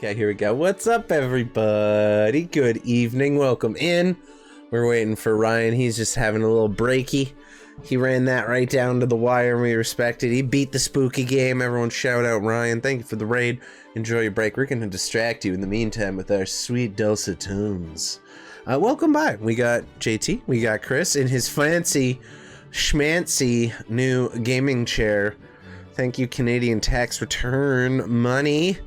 Okay, here we go. What's up, everybody? Good evening. Welcome in. We're waiting for Ryan. He's just having a little breaky. He ran that right down to the wire, and we respect it. He beat the spooky game. Everyone shout out Ryan. Thank you for the raid. Enjoy your break. We're going to distract you in the meantime with our sweet dulcet tones. Welcome by. We got JT. We got Chris in his fancy, schmancy new gaming chair. Thank you, Canadian tax return money.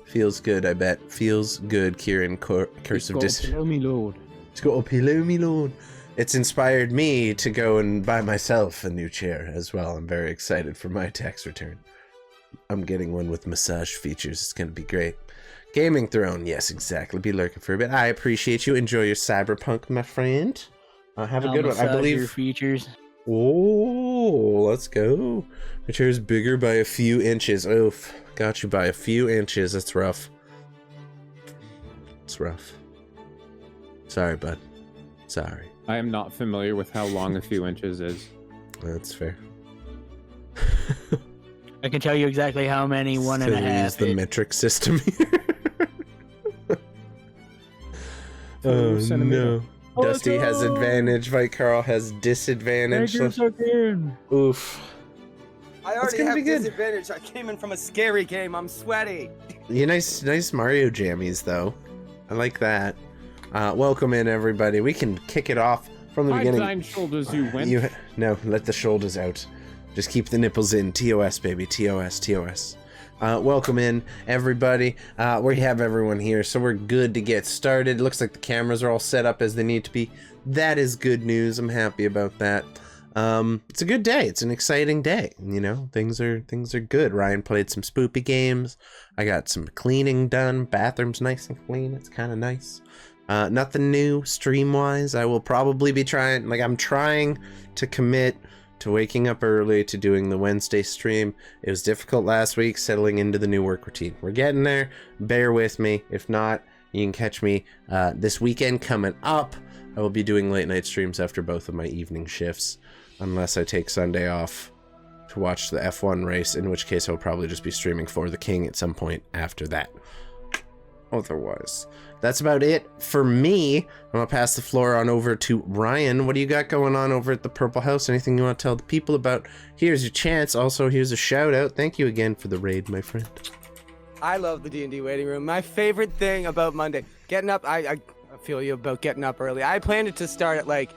Feels good, I bet. Feels good, Kieran. Curse of Dis. Me Lord. It's got a pillow, me lord. It's inspired me to go and buy myself a new chair as well. I'm very excited for my tax return. I'm getting one with massage features. It's going to be great. Gaming Throne. Yes, exactly. Be lurking for a bit. I appreciate you. Enjoy your cyberpunk, my friend. Have a good one. I believe your features. Oh, let's go. My chair's bigger by a few inches. Oof. Got you by a few inches. That's rough. It's rough. Sorry, bud. Sorry. I am not familiar with how long a few inches is. That's fair. I can tell you exactly how many. One and a half. Use the metric system here. Oh no. Dusty has advantage. White Carl has disadvantage. Oof. I already have disadvantage. I came in from a scary game. I'm sweaty. Yeah, nice Mario jammies though. I like that. Welcome in, everybody. We can kick it off from the beginning. Blind shoulders, you went. No, let the shoulders out. Just keep the nipples in. TOS, baby. TOS, TOS. Welcome in, everybody. We have everyone here, so we're good to get started. Looks like the cameras are all set up as they need to be. That is good news. I'm happy about that. It's a good day. It's an exciting day. You know, things are good. Ryan played some spoopy games. I got some cleaning done. Bathroom's nice and clean. It's kind of nice. Nothing new stream-wise. I will probably be trying, I'm trying to commit to waking up early to doing the Wednesday stream. It was difficult last week settling into the new work routine. We're getting there. Bear with me. If not, you can catch me this weekend coming up. I will be doing late night streams after both of my evening shifts, unless I take Sunday off to watch the F1 race, in which case I'll probably just be streaming For the King at some point after that. Otherwise, that's about it for me. I'm gonna pass the floor on over to Ryan. What do you got going on over at the Purple House? Anything you want to tell the people about? Here's your chance. Also, here's a shout out. Thank you again for the raid, my friend. I love the D&D waiting room. My favorite thing about Monday, getting up. I feel you about getting up early. I planned it to start at like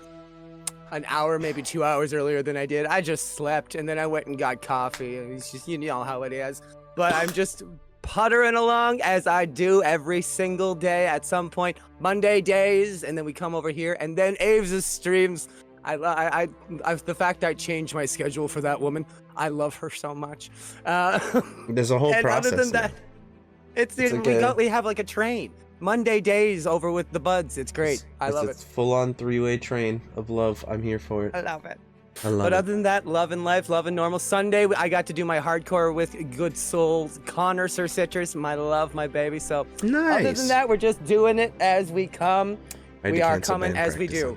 an hour, maybe 2 hours earlier than I did. I just slept and then I went and got coffee. It's just, you know how it is. But I'm just puttering along as I do every single day at some point. Monday days, and then we come over here, and then Aves' streams. The fact I changed my schedule for that woman, I love her so much. There's a whole process. Other than that, we have like a train. Monday days over with the buds. It's great. I love it. It's full-on three-way train of love. I'm here for it. I love it. But other than that, loving life, loving normal. Sunday, I got to do my hardcore with good souls. Connor Sir Citrus, my love, my baby. So nice. Other than that, we're just doing it as we come. We are coming as we do.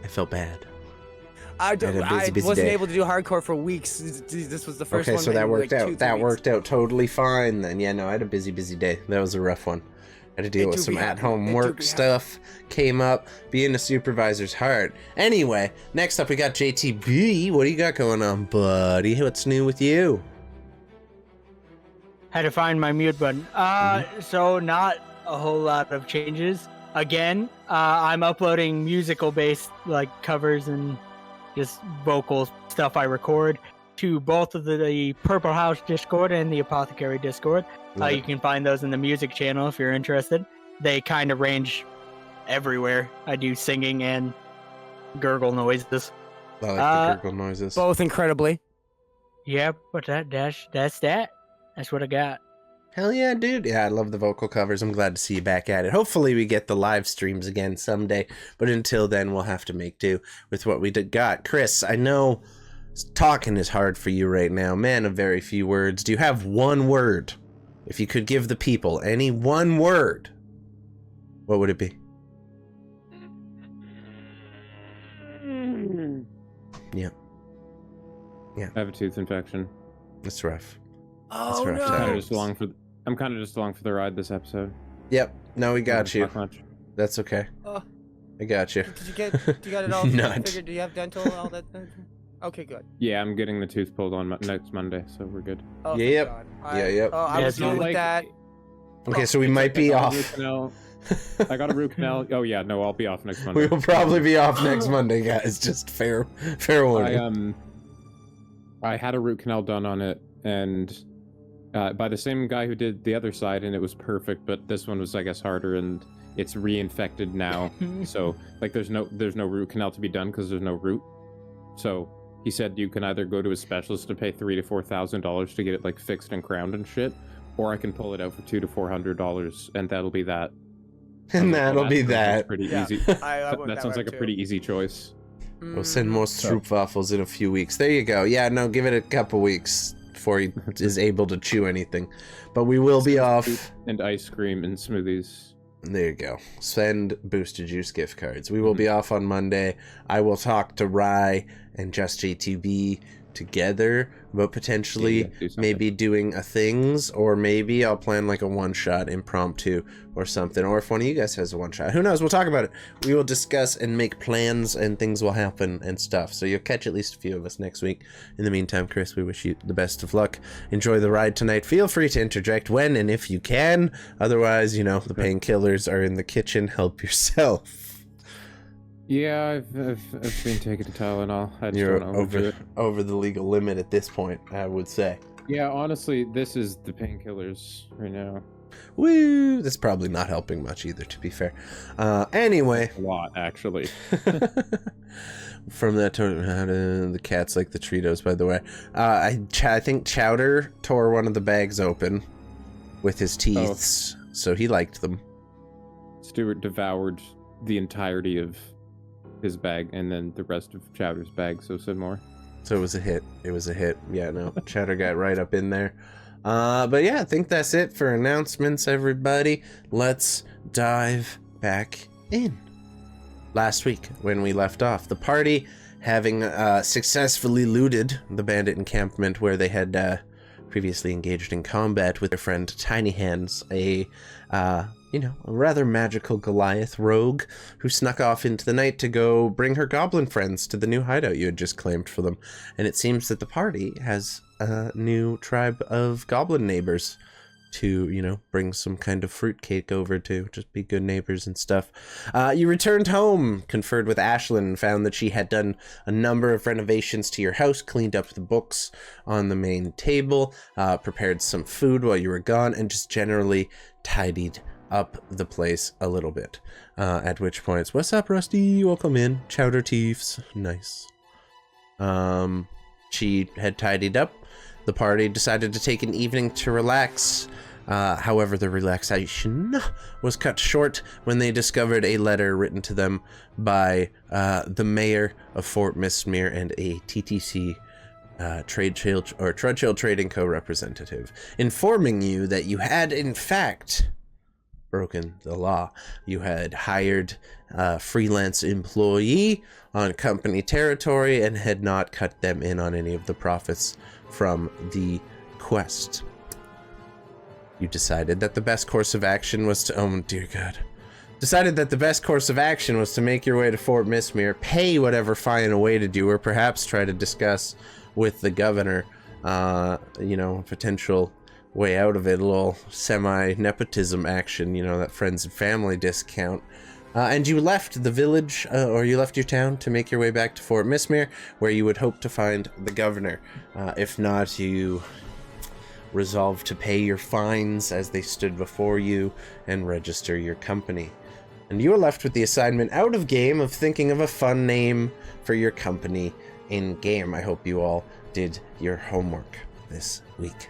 I felt bad. I wasn't able to do hardcore for weeks. This was the first one. Okay, so that worked out. That worked out totally fine then. Yeah, no, I had a busy day. That was a rough one. I had to deal with some at-home work stuff. Came up. Being a supervisor's hard. Anyway, next up we got JTB. What do you got going on, buddy? What's new with you? Had to find my mute button. So not a whole lot of changes. Again, I'm uploading musical-based covers and just vocal stuff I record to both of the Purple House Discord and the Apothecary Discord. You can find those in the music channel if you're interested. They kind of range everywhere. I do singing and gurgle noises. I like the gurgle noises. Both incredibly. Yeah, but that's that. That's what I got. Hell yeah, dude. Yeah, I love the vocal covers. I'm glad to see you back at it. Hopefully we get the live streams again someday. But until then, we'll have to make do with what we got. Chris, I know talking is hard for you right now. Man of very few words. Do you have one word? If you could give the people any one word, what would it be? Yeah. I have a tooth infection. That's rough. Oh, That's rough. no. Kind of just along for I'm kind of just along for the ride this episode. Yep. No, we got you. Not much. That's okay. I got you. Did you get it all Nut. figured? Do you have dental, all that? Okay, good. Yeah, I'm getting the tooth pulled on next Monday, so we're good. Oh, Yeah, thank yep. God. Yeah, yep. Oh, I Yeah, was it's dealing not with that. Okay, so we might be I got a off. root canal. I got a root canal. Oh yeah, no, I'll be off next Monday. We will probably be off next Monday, guys. Just fair warning. I had a root canal done on it, and by the same guy who did the other side, and it was perfect. But this one was, I guess, harder, and it's reinfected now. So like, there's no root canal to be done because there's no root. So he said you can either go to a specialist to pay $3,000 to $4,000 to get it like fixed and crowned and shit, or I can pull it out for $200 to $400, and that'll be that. And that'll be that. Pretty Yeah. easy. I went That sounds like a too. pretty easy choice. We'll send more stroopwafels in a few weeks. There you go. Yeah, no, give it a couple weeks before he is able to chew anything. But we will be off. And ice cream and smoothies. There you go. Send Booster Juice gift cards. We will be off on Monday. I will talk to Rye and Just JTB together about potentially do something. maybe doing a things, or maybe I'll plan like a one-shot impromptu or something, or if one of you guys has a one-shot, who knows, we'll talk about it. We will discuss and make plans, and things will happen and stuff, so you'll catch at least a few of us next week. In the meantime, Chris, we wish you the best of luck. Enjoy the ride tonight. Feel free to interject when and if you can. Otherwise, you know, the painkillers are in the kitchen. Help yourself. Yeah, I've been taking the Tylenol. I just You're don't know it. over the legal limit at this point, I would say. Yeah, honestly, this is the painkillers right now. Woo! That's probably not helping much either, to be fair. Anyway. A lot, actually. From that, the cats like the Cheetos, by the way. I think Chowder tore one of the bags open with his teeth, so he liked them. Stuart devoured the entirety of his bag, and then the rest of Chowder's bag, so said more. So it was a hit. Yeah, no, Chowder got right up in there. But yeah, I think that's it for announcements, everybody. Let's dive back in. Last week, when we left off, the party, having successfully looted the bandit encampment where they had previously engaged in combat with their friend Tiny Hands, a rather magical Goliath rogue who snuck off into the night to go bring her goblin friends to the new hideout you had just claimed for them. And it seems that the party has a new tribe of goblin neighbors to, bring some kind of fruitcake over to, just be good neighbors and stuff. You returned home, conferred with Ashlyn, and found that she had done a number of renovations to your house, cleaned up the books on the main table, prepared some food while you were gone, and just generally tidied up the place a little bit. At which point, what's up, Rusty? Welcome in. Chowder Teefs. Nice. She had tidied up. The party decided to take an evening to relax. However, the relaxation was cut short when they discovered a letter written to them by the mayor of Fort Mistmere and a T.T.C. Trudchill Trading Co. representative, informing you that you had, in fact, broken the law. You had hired a freelance employee on company territory and had not cut them in on any of the profits from the quest. You decided that the best course of action was to, decided that the best course of action was to make your way to Fort Mistmere, pay whatever fine awaited you, or perhaps try to discuss with the governor, potential way out of it, a little semi-nepotism action, that friends and family discount. And you left the village, or you left your town to make your way back to Fort Mistmere, where you would hope to find the governor. If not, you resolved to pay your fines as they stood before you and register your company. And you were left with the assignment out of game of thinking of a fun name for your company in game. I hope you all did your homework this week.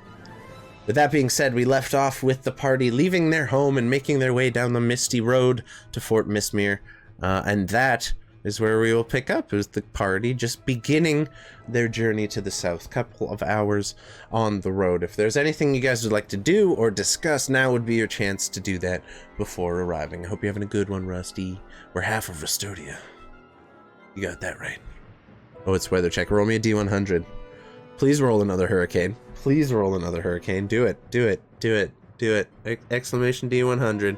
With that being said, we left off with the party leaving their home and making their way down the misty road to Fort Mistmere, and that is where we will pick up, is the party just beginning their journey to the south. Couple of hours on the road. If there's anything you guys would like to do or discuss, now would be your chance to do that before arriving. I hope you're having a good one, Rusty. We're half of Restodia. You got that right. Oh, it's weather check. Roll me a D100. Please roll another hurricane. Please roll another hurricane. Do it. Do it. Do it. Do it. Exclamation D100.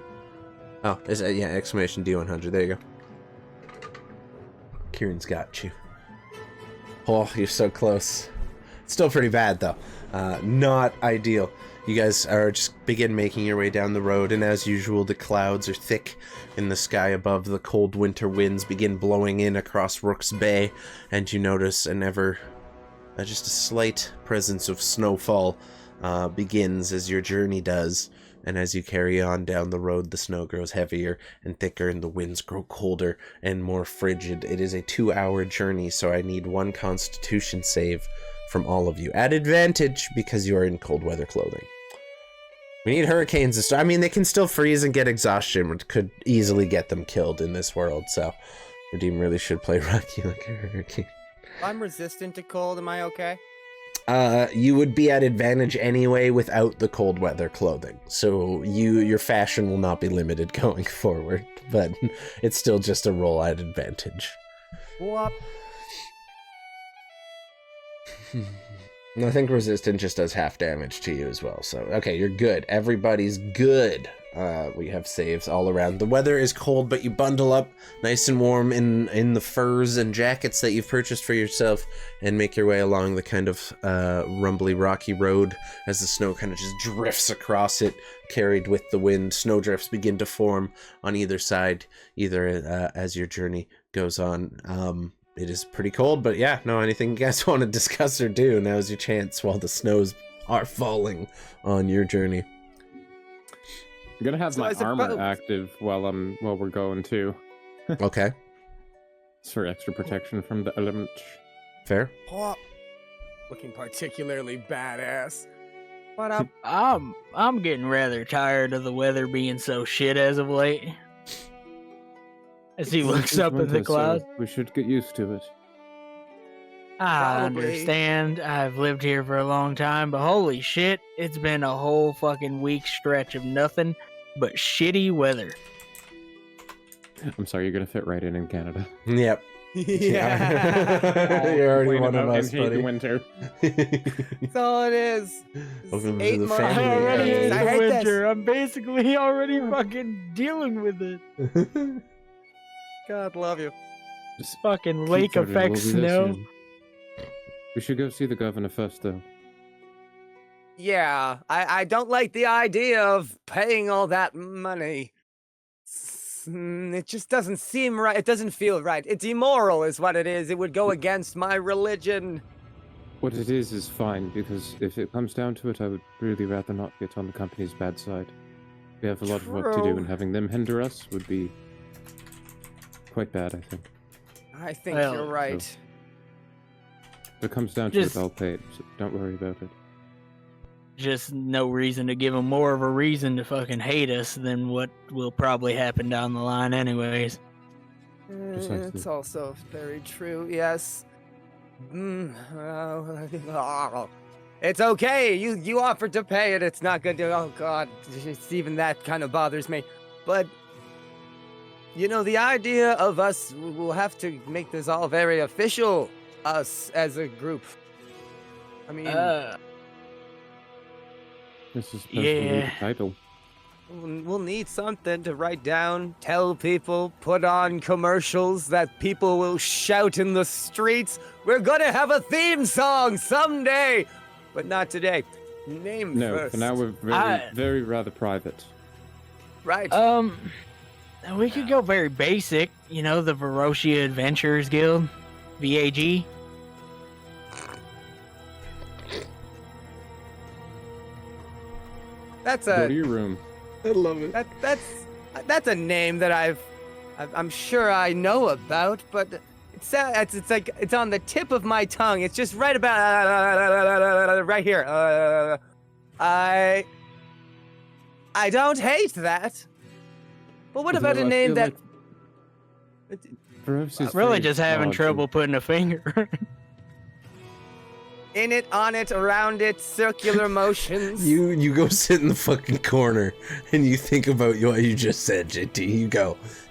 Oh, is it? Yeah, exclamation D100. There you go. Kieran's got you. Oh, you're so close. Still pretty bad, though. Not ideal. You guys are just begin making your way down the road, and as usual, the clouds are thick in the sky above. The cold winter winds begin blowing in across Rook's Bay, and you notice just a slight presence of snowfall begins as your journey does. And as you carry on down the road, the snow grows heavier and thicker, and the winds grow colder and more frigid. It is a 2-hour journey, so I need 1 Constitution save from all of you. At advantage, because you are in cold weather clothing. We need hurricanes to start. I mean, they can still freeze and get exhaustion, which could easily get them killed in this world, so Redeem really should play Rocky like a hurricane. I'm resistant to cold, am I okay? You would be at advantage anyway without the cold weather clothing, so your fashion will not be limited going forward, but it's still just a roll at advantage. What? I think resistant just does half damage to you as well, so okay, you're good. Everybody's good. We have saves all around. The weather is cold, but you bundle up nice and warm in the furs and jackets that you've purchased for yourself and make your way along the kind of rumbly, rocky road as the snow kind of just drifts across it, carried with the wind. Snowdrifts begin to form on either side, as your journey goes on. It is pretty cold, but yeah, no, anything you guys want to discuss or do, now's your chance while the snows are falling on your journey. I'm gonna have my armor active while we're going too. Okay. It's for extra protection from the elements. Fair. Looking particularly badass. What up? I'm getting rather tired of the weather being so shit as of late. As he looks up at the clouds. We should get used to it. I Probably. understand. I've lived here for a long time, but holy shit, it's been a whole fucking week stretch of nothing but shitty weather. I'm sorry, you're gonna fit right in Canada. Yep. Yeah. You're already Complain one of about us, hate the buddy. winter. That's all it is. Welcome to 8 the months. family. I already Yeah. hate I the hate winter. I'm basically already fucking dealing with it. God love you. Just Fucking keep lake voting, effect we'll be there snow. soon. We should go see the governor first, though. Yeah, I don't like the idea of paying all that money. It just doesn't seem right. It doesn't feel right. It's immoral is what it is. It would go against my religion. What it is fine, because if it comes down to it, I would really rather not get on the company's bad side. We have a lot of work to do, True. and having them hinder us would be quite bad, I think. I think Well, you're right. If it comes down to Just- it, I'll pay it, so don't worry about it. Just no reason to give him more of a reason to fucking hate us than what will probably happen down the line anyways. Precisely. It's also very true, yes. It's okay. You offered to pay it. It's not good to. Oh God, it's even that kind of bothers me. But you know, the idea of us, we'll have to make this all very official. Us as a group. I mean, This is Yeah. the title. we'll need something to write down, tell people, put on commercials that people will shout in the streets. We're gonna have a theme song someday, but not today. Name No, first. for now we're very rather private. Right. We could go very basic, you know, the Varosia Adventurers Guild, VAG. That's Go to a your room. I love it. that's a name that I'm sure I know about, but it's like it's on the tip of my tongue. It's just right about right here. I don't hate that. But what about a Although I name feel that? like Voros is Really very just having broad, trouble putting a finger. In it, on it, around it, circular motions. You go sit in the fucking corner and you think about what you just said, JT.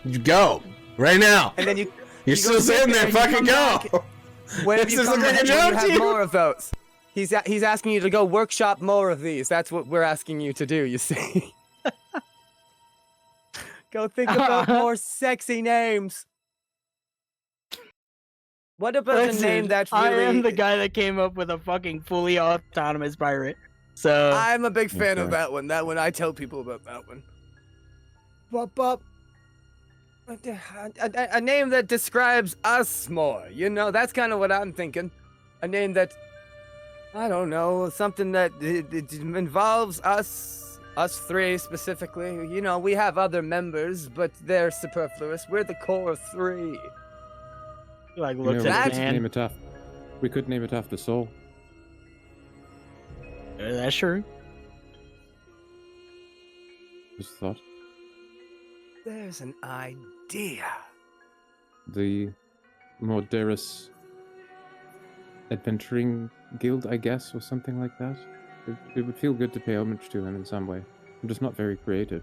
You go right now. And then you're You're still sitting there. and you fucking come go. back. When This you is come like a back, joke you to have you. more of those. He's asking you to go workshop more of these. That's what we're asking you to do, you see. Go think about more sexy names. What about a name that's really... I am the guy that came up with a fucking fully autonomous pirate. So I'm a big fan of that one. That one, I tell people about that one. A name that describes us more. You know, that's kind of what I'm thinking. A name that, I don't know, something that it involves us three specifically. You know, we have other members, but they're superfluous. We're the core three. like You looks know, at we his could hand. name it off. We could name it after Soul. That's true. Just thought. There's an idea. The Morderis Adventuring Guild, I guess, or something like that. It would feel good to pay homage to him in some way. I'm just not very creative.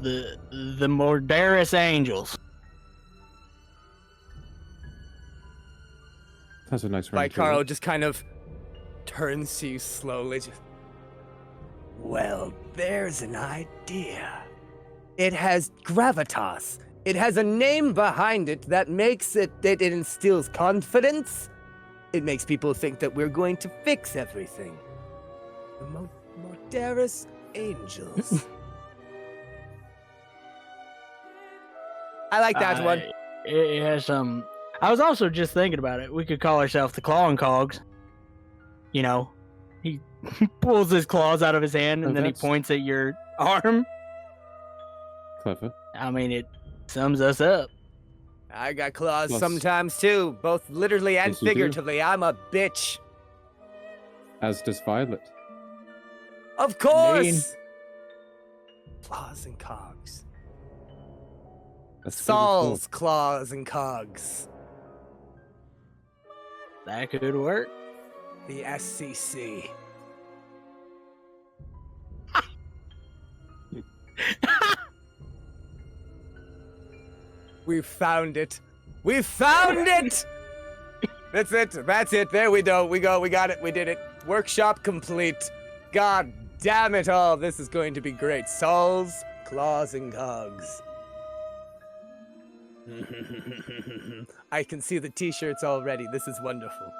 The Morderis Angels. That's a nice ring Like to Carl it. just kind of turns to you slowly. Well, there's an idea. It has gravitas. It has a name behind it that makes it, that it instills confidence. It makes people think that we're going to fix everything. The Morderis Angels. I like that one. It has some. I was also just thinking about it. We could call ourselves the Claw and Cogs. You know, he pulls his claws out of his hand and Oh, then he that's- points at your arm. Clever. I mean, it sums us up. I got claws Plus- sometimes too, both literally and Yes, you do. figuratively. I'm a bitch. As does Violet. Of course! Claws and cogs. That's pretty Saul's claws and cogs. That could work. The SCC. We found it. We found it! That's it. That's it. There we go. We got it. We did it. Workshop complete. God damn it all. This is going to be great. Saul's claws and cogs. I can see the t-shirts already. This is wonderful.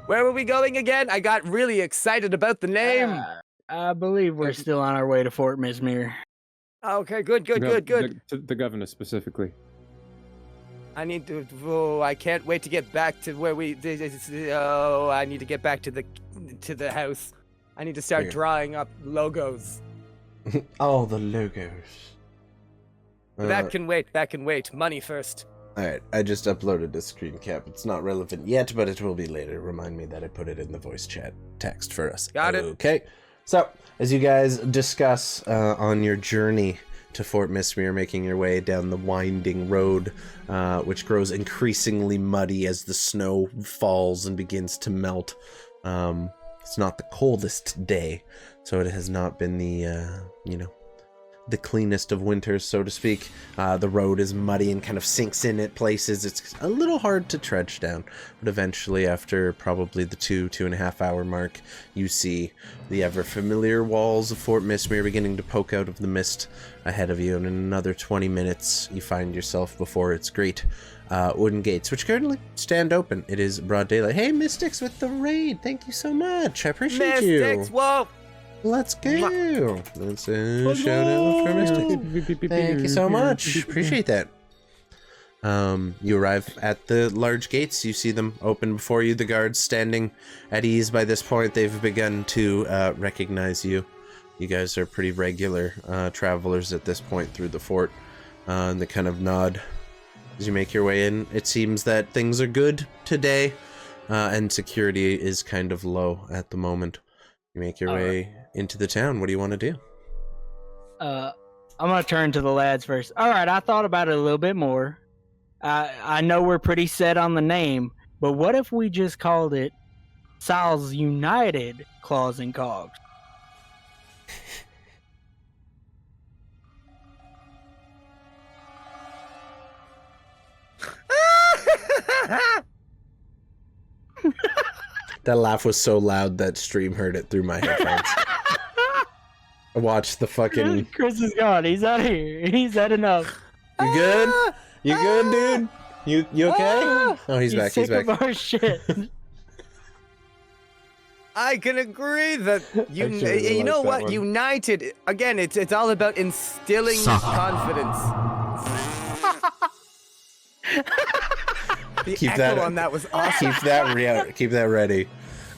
Where were we going again? I got really excited about the name. I believe we're still on our way to Fort Mistmere. Okay, good. The governor specifically. I need to. Oh, I can't wait to get back to where we. Oh, I need to get back to the house. I need to start Here. drawing up logos. Oh, the logos. That can wait. That can wait. Money first. Alright, I just uploaded a screen cap. It's not relevant yet, but it will be later. Remind me that I put it in the voice chat text for us. Got it. Okay. So, as you guys discuss on your journey to Fort Mistmere, making your way down the winding road, which grows increasingly muddy as the snow falls and begins to melt. It's not the coldest day, so it has not been the, the cleanest of winters, so to speak. The road is muddy and kind of sinks in at places. It's a little hard to trudge down, but eventually, after probably the 2.5 hour mark, you see the ever familiar walls of Fort Mistmere beginning to poke out of the mist ahead of you, and in another 20 minutes, you find yourself before its great wooden gates, which currently stand open. It is broad daylight. Hey, Mystics with the raid! Thank you so much. I appreciate you. Mystics, whoa! Let's go. Let's shout out for Mystic. Thank you so much. Appreciate that. You arrive at the large gates. You see them open before you. The guards standing at ease by this point. They've begun to recognize you. You guys are pretty regular travelers at this point through the fort. And they kind of nod as you make your way in. It seems that things are good today, and security is kind of low at the moment. You make your way into the town. What do you want to do? I'm gonna turn to the lads first. All right, I thought about it a little bit more. I know we're pretty set on the name, but what if we just called it Sal's United Claws and Cogs? That laugh was so loud that stream heard it through my headphones. I watched the fucking... Chris is gone. He's out of here. He's had enough. You good? You good, dude? You okay? Oh, he's back. He's sick back. of our shit. I can agree that you really you know like that what? one. United again. It's all about instilling confidence. The Keep echo that- on that was awesome. Keep that ready.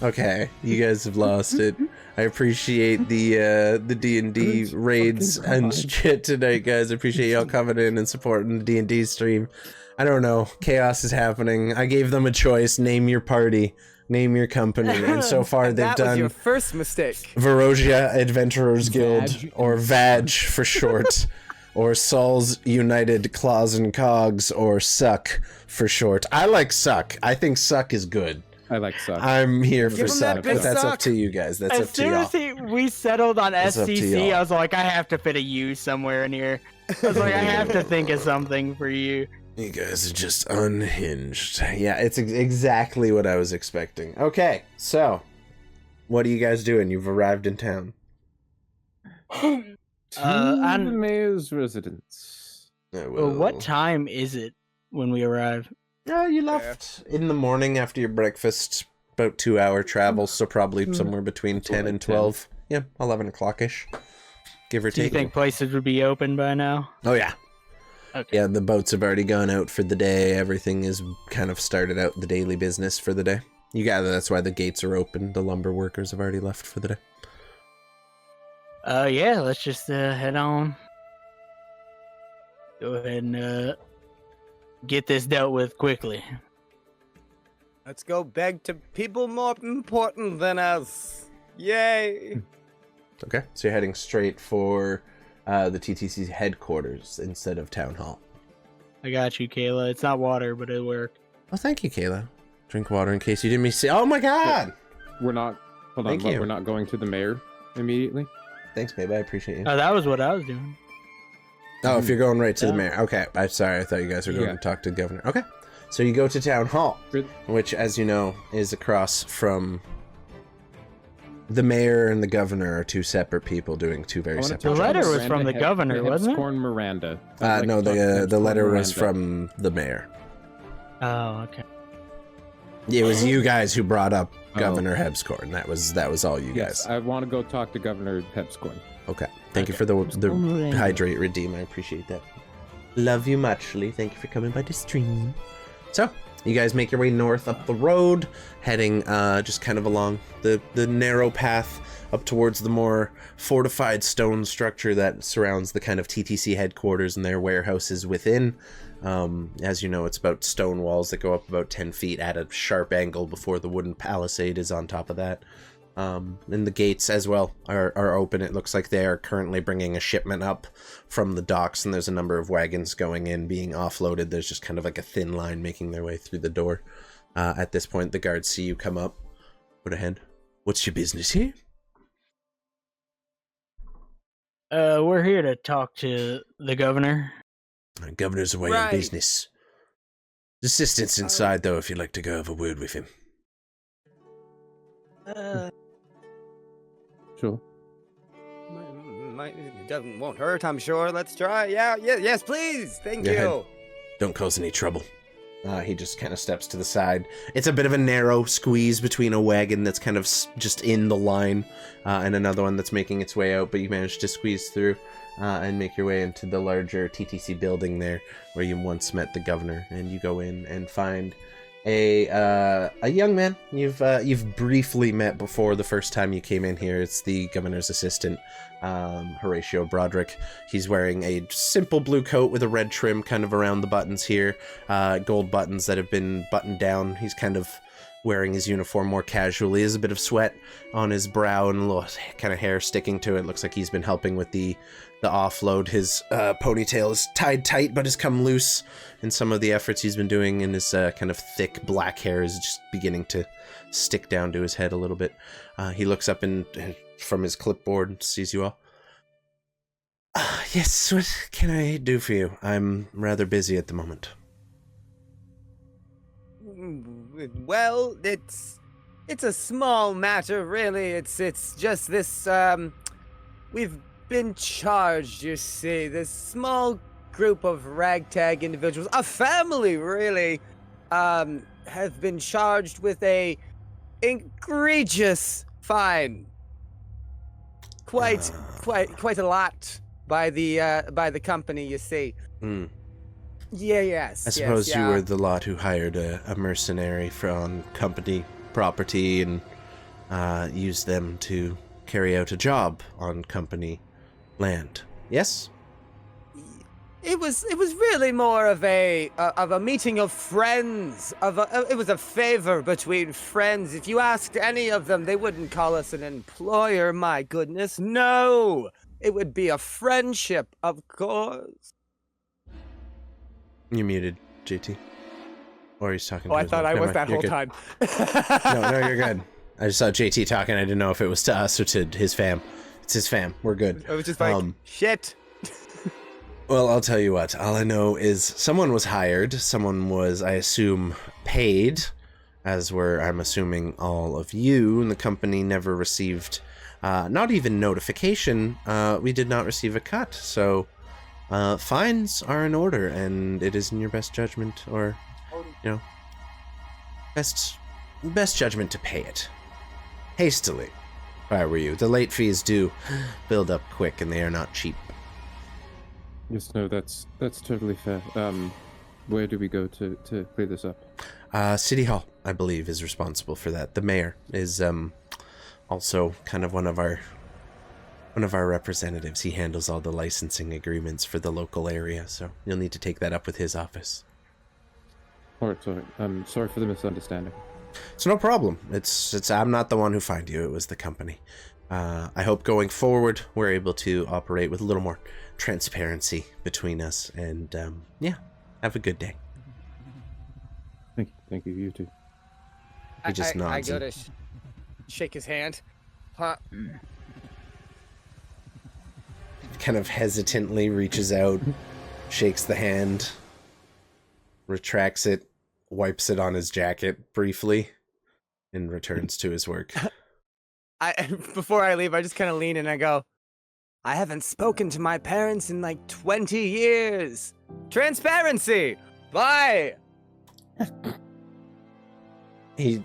Okay, you guys have lost it. I appreciate the D&D raids and shit tonight, guys. I appreciate y'all coming in and supporting the D&D stream. I don't know. Chaos is happening. I gave them a choice. Name your party. Name your company. And so far they've That was done your first mistake. Verosia Adventurers Guild, VAG. or VAG for short, or Saul's United Claws and Cogs, or Suck for short. I like Suck. I think Suck is good. I like suck. I'm here for Give 'em Suck, that big but that's up suck. to you guys. That's As up to soon y'all. as we settled on That's up to SCC, y'all. I was like, I have to fit a U somewhere in here. I was like, I have to think of something for you. You guys are just unhinged. Yeah, it's exactly what I was expecting. Okay, so what are you guys doing? You've arrived in town. To I'm- the mayor's residence. Well, what time is it when we arrive? You left in the morning after your breakfast. About 2-hour travel, so probably somewhere between 10 and 12. Yeah, 11 o'clock-ish. Give or Do you take. think places would be open by now? Oh, yeah. Okay. Yeah, the boats have already gone out for the day. Everything is kind of started out the daily business for the day. You gather that's why the gates are open. The lumber workers have already left for the day. Yeah, let's just head on. Go ahead and get this dealt with quickly. Let's go beg to people more important than us. Yay! Okay, so you're heading straight for the T.T.C headquarters instead of town hall. I got you, Kayla. It's not water, but it'll work. Oh, thank you, Kayla. Drink water in case you didn't see. Oh my God! We're not. Hold on. Thank you. We're not going to the mayor immediately. Thanks, babe. I appreciate you. Oh, that was what I was doing. Oh, if you're going right to the Yeah. mayor. Okay, I'm sorry. I thought you guys were going Yeah. to talk to the governor. Okay, so you go to town hall, Good. which, as you know, is across from the mayor and the governor are two separate people doing two very I wanna separate The talk letter to jobs. was from the governor, wasn't it? Hepscorn Miranda. I'd like No, to talk to the Hepscorn letter was Miranda. from the mayor. Oh, okay. It was you guys who brought up Oh. Governor Hebscorn. That was all you Yes, guys. I want to go talk to Governor Hepscorn. Okay. Thank you Okay. for the Alright. hydrate redeem. I appreciate that. Love you muchly. Thank you for coming by the stream. So, you guys make your way north up the road, heading just kind of along the narrow path up towards the more fortified stone structure that surrounds the kind of T.T.C headquarters and their warehouses within. As you know, it's about stone walls that go up about 10 feet at a sharp angle before the wooden palisade is on top of that. And the gates as well are open. It looks like they are currently bringing a shipment up from the docks, and there's a number of wagons going in, being offloaded. There's just kind of like a thin line making their way through the door. At this point, the guards see you come up. Put ahead. What's your business here? We're here to talk to the governor. Governor's away on Right. business. There's assistants inside, though, if you'd like to go have a word with him. Sure. Doesn't won't hurt, I'm sure. Let's try. Yes, please. Thank Go you. ahead. Don't cause any trouble. He just kind of steps to the side. It's a bit of a narrow squeeze between a wagon that's kind of just in the line and another one that's making its way out, but you manage to squeeze through and make your way into the larger TTC building there where you once met the governor, and you go in and find a young man you've briefly met before the first time you came in here. It's the governor's assistant, Horatio Broderick. He's wearing a simple blue coat with a red trim kind of around the buttons here, gold buttons that have been buttoned down. He's kind of wearing his uniform more casually. There's a bit of sweat on his brow and a little kind of hair sticking to it. Looks like he's been helping with the offload. His ponytail is tied tight but has come loose in some of the efforts he's been doing, and his kind of thick black hair is just beginning to stick down to his head a little bit. He looks up from his clipboard and sees you all. Yes, what can I do for you? I'm rather busy at the moment. Well, it's It's a small matter, really. It's just this, we've been charged, you see. This small group of ragtag individuals, a family, really, have been charged with a egregious fine. Quite a lot by the company, you see. Hmm. Yes. I suppose you were the lot who hired a mercenary from company property and used them to carry out a job on company land. Yes? It was really more of a meeting of friends. It was a favor between friends. If you asked any of them, they wouldn't call us an employer. My goodness, no! It would be a friendship, of course. You're muted, JT. Or he's talking to Oh, I his thought mic. I Never was mind. that You're whole good. time. No, you're good. I just saw JT talking. I didn't know if it was to us or to his fam. It's his fam. We're good. It was just like, shit. Well, I'll tell you what. All I know is someone was hired. Someone was, I assume, paid, as were, I'm assuming, all of you. And the company never received, not even notification. We did not receive a cut. So, fines are in order, and it is in your best judgment, or, best judgment to pay it. Hastily, if I were you. The late fees do build up quick, and they are not cheap. Yes, no, that's totally fair. Where do we go to clear this up? City Hall, I believe, is responsible for that. The mayor is also kind of one of our representatives. He handles all the licensing agreements for the local area, so you'll need to take that up with his office. All right, sorry. Sorry for the misunderstanding. It's no problem. It's I'm not the one who fined you. It was the company. I hope going forward we're able to operate with a little more transparency between us, and have a good day. Thank you. You too. He just nods. I go to shake his hand. Huh. Kind of hesitantly reaches out, shakes the hand, retracts it, wipes it on his jacket briefly, and returns to his work. Before I leave, I just kind of lean and I go, I haven't spoken to my parents in like 20 years. Transparency! Bye! He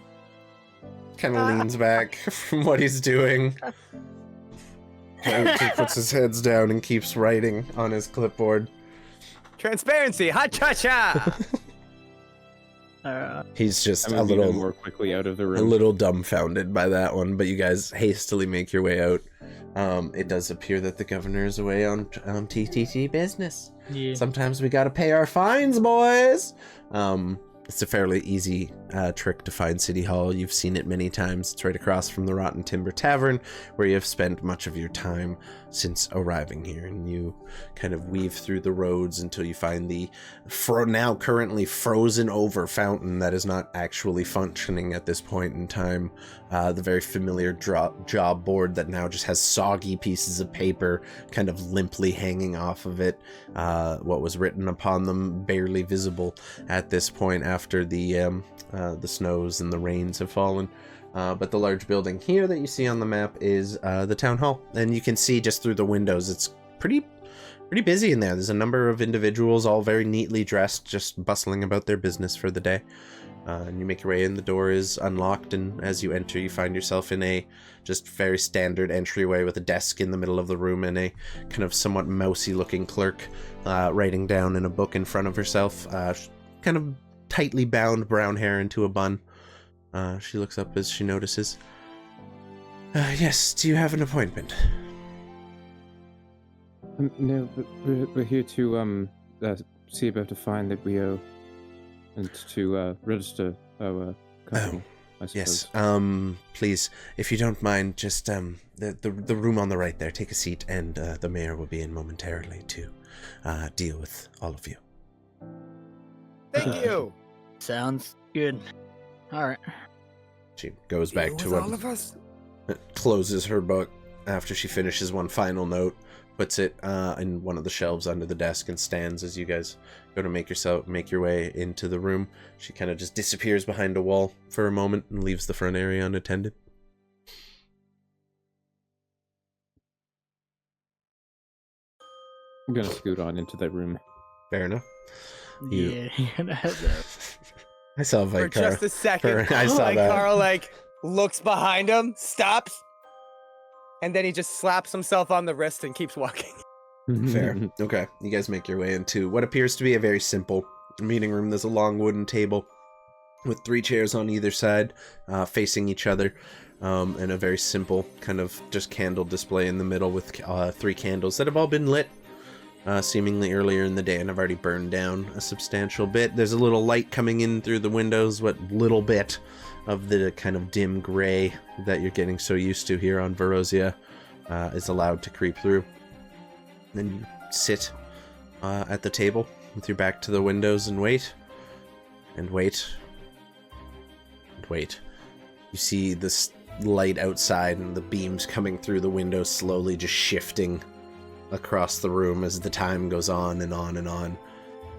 kind of leans back from what he's doing. He puts his heads down and keeps writing on his clipboard. Transparency! Ha-cha-cha! He's just I'm a little more quickly out of the a room. little dumbfounded by that one, but you guys hastily make your way out. It does appear that the governor is away on T.T.C business. Yeah. Sometimes we gotta pay our fines, boys. It's a fairly easy trick to find City Hall. You've seen it many times. It's right across from the Rotten Timber Tavern, where you have spent much of your time since arriving here. And you kind of weave through the roads until you find the now currently frozen over fountain that is not actually functioning at this point in time. The very familiar job board that now just has soggy pieces of paper kind of limply hanging off of it. What was written upon them barely visible at this point after the snows and the rains have fallen. But the large building here that you see on the map is the town hall, and you can see just through the windows it's pretty busy in there. There's a number of individuals, all very neatly dressed, just bustling about their business for the day. And you make your way in. The door is unlocked, and as you enter, you find yourself in a just very standard entryway with a desk in the middle of the room and a kind of somewhat mousy-looking clerk writing down in a book in front of herself. Kind of tightly bound brown hair into a bun. She looks up as she notices. Yes, do you have an appointment? No, but we're here to see about a fine that we owe, and to register our company. I suppose. Yes. Please, if you don't mind, just the room on the right there. Take a seat, and the mayor will be in momentarily to deal with all of you. Thank you! Sounds good. All right. She goes back to all of us? closes her book, after she finishes one final note, puts it in one of the shelves under the desk and stands as you guys go to make your way into the room. She kind of just disappears behind a wall for a moment and leaves the front area unattended. I'm gonna scoot on into that room. Fair enough. Yeah, you're gonna have that. I saw For Vite Carl. just a second, I saw that. Carl looks behind him, stops, and then he just slaps himself on the wrist and keeps walking. Fair. Okay. You guys make your way into what appears to be a very simple meeting room. There's a long wooden table with 3 chairs on either side, facing each other, and a very simple kind of just candle display in the middle with 3 candles that have all been lit seemingly earlier in the day and have already burned down a substantial bit. There's a little light coming in through the windows, what little bit of the kind of dim gray that you're getting so used to here on Verosia is allowed to creep through. Then you sit at the table with your back to the windows and wait. And wait. And wait. You see this light outside and the beams coming through the window slowly just shifting across the room as the time goes on and on and on.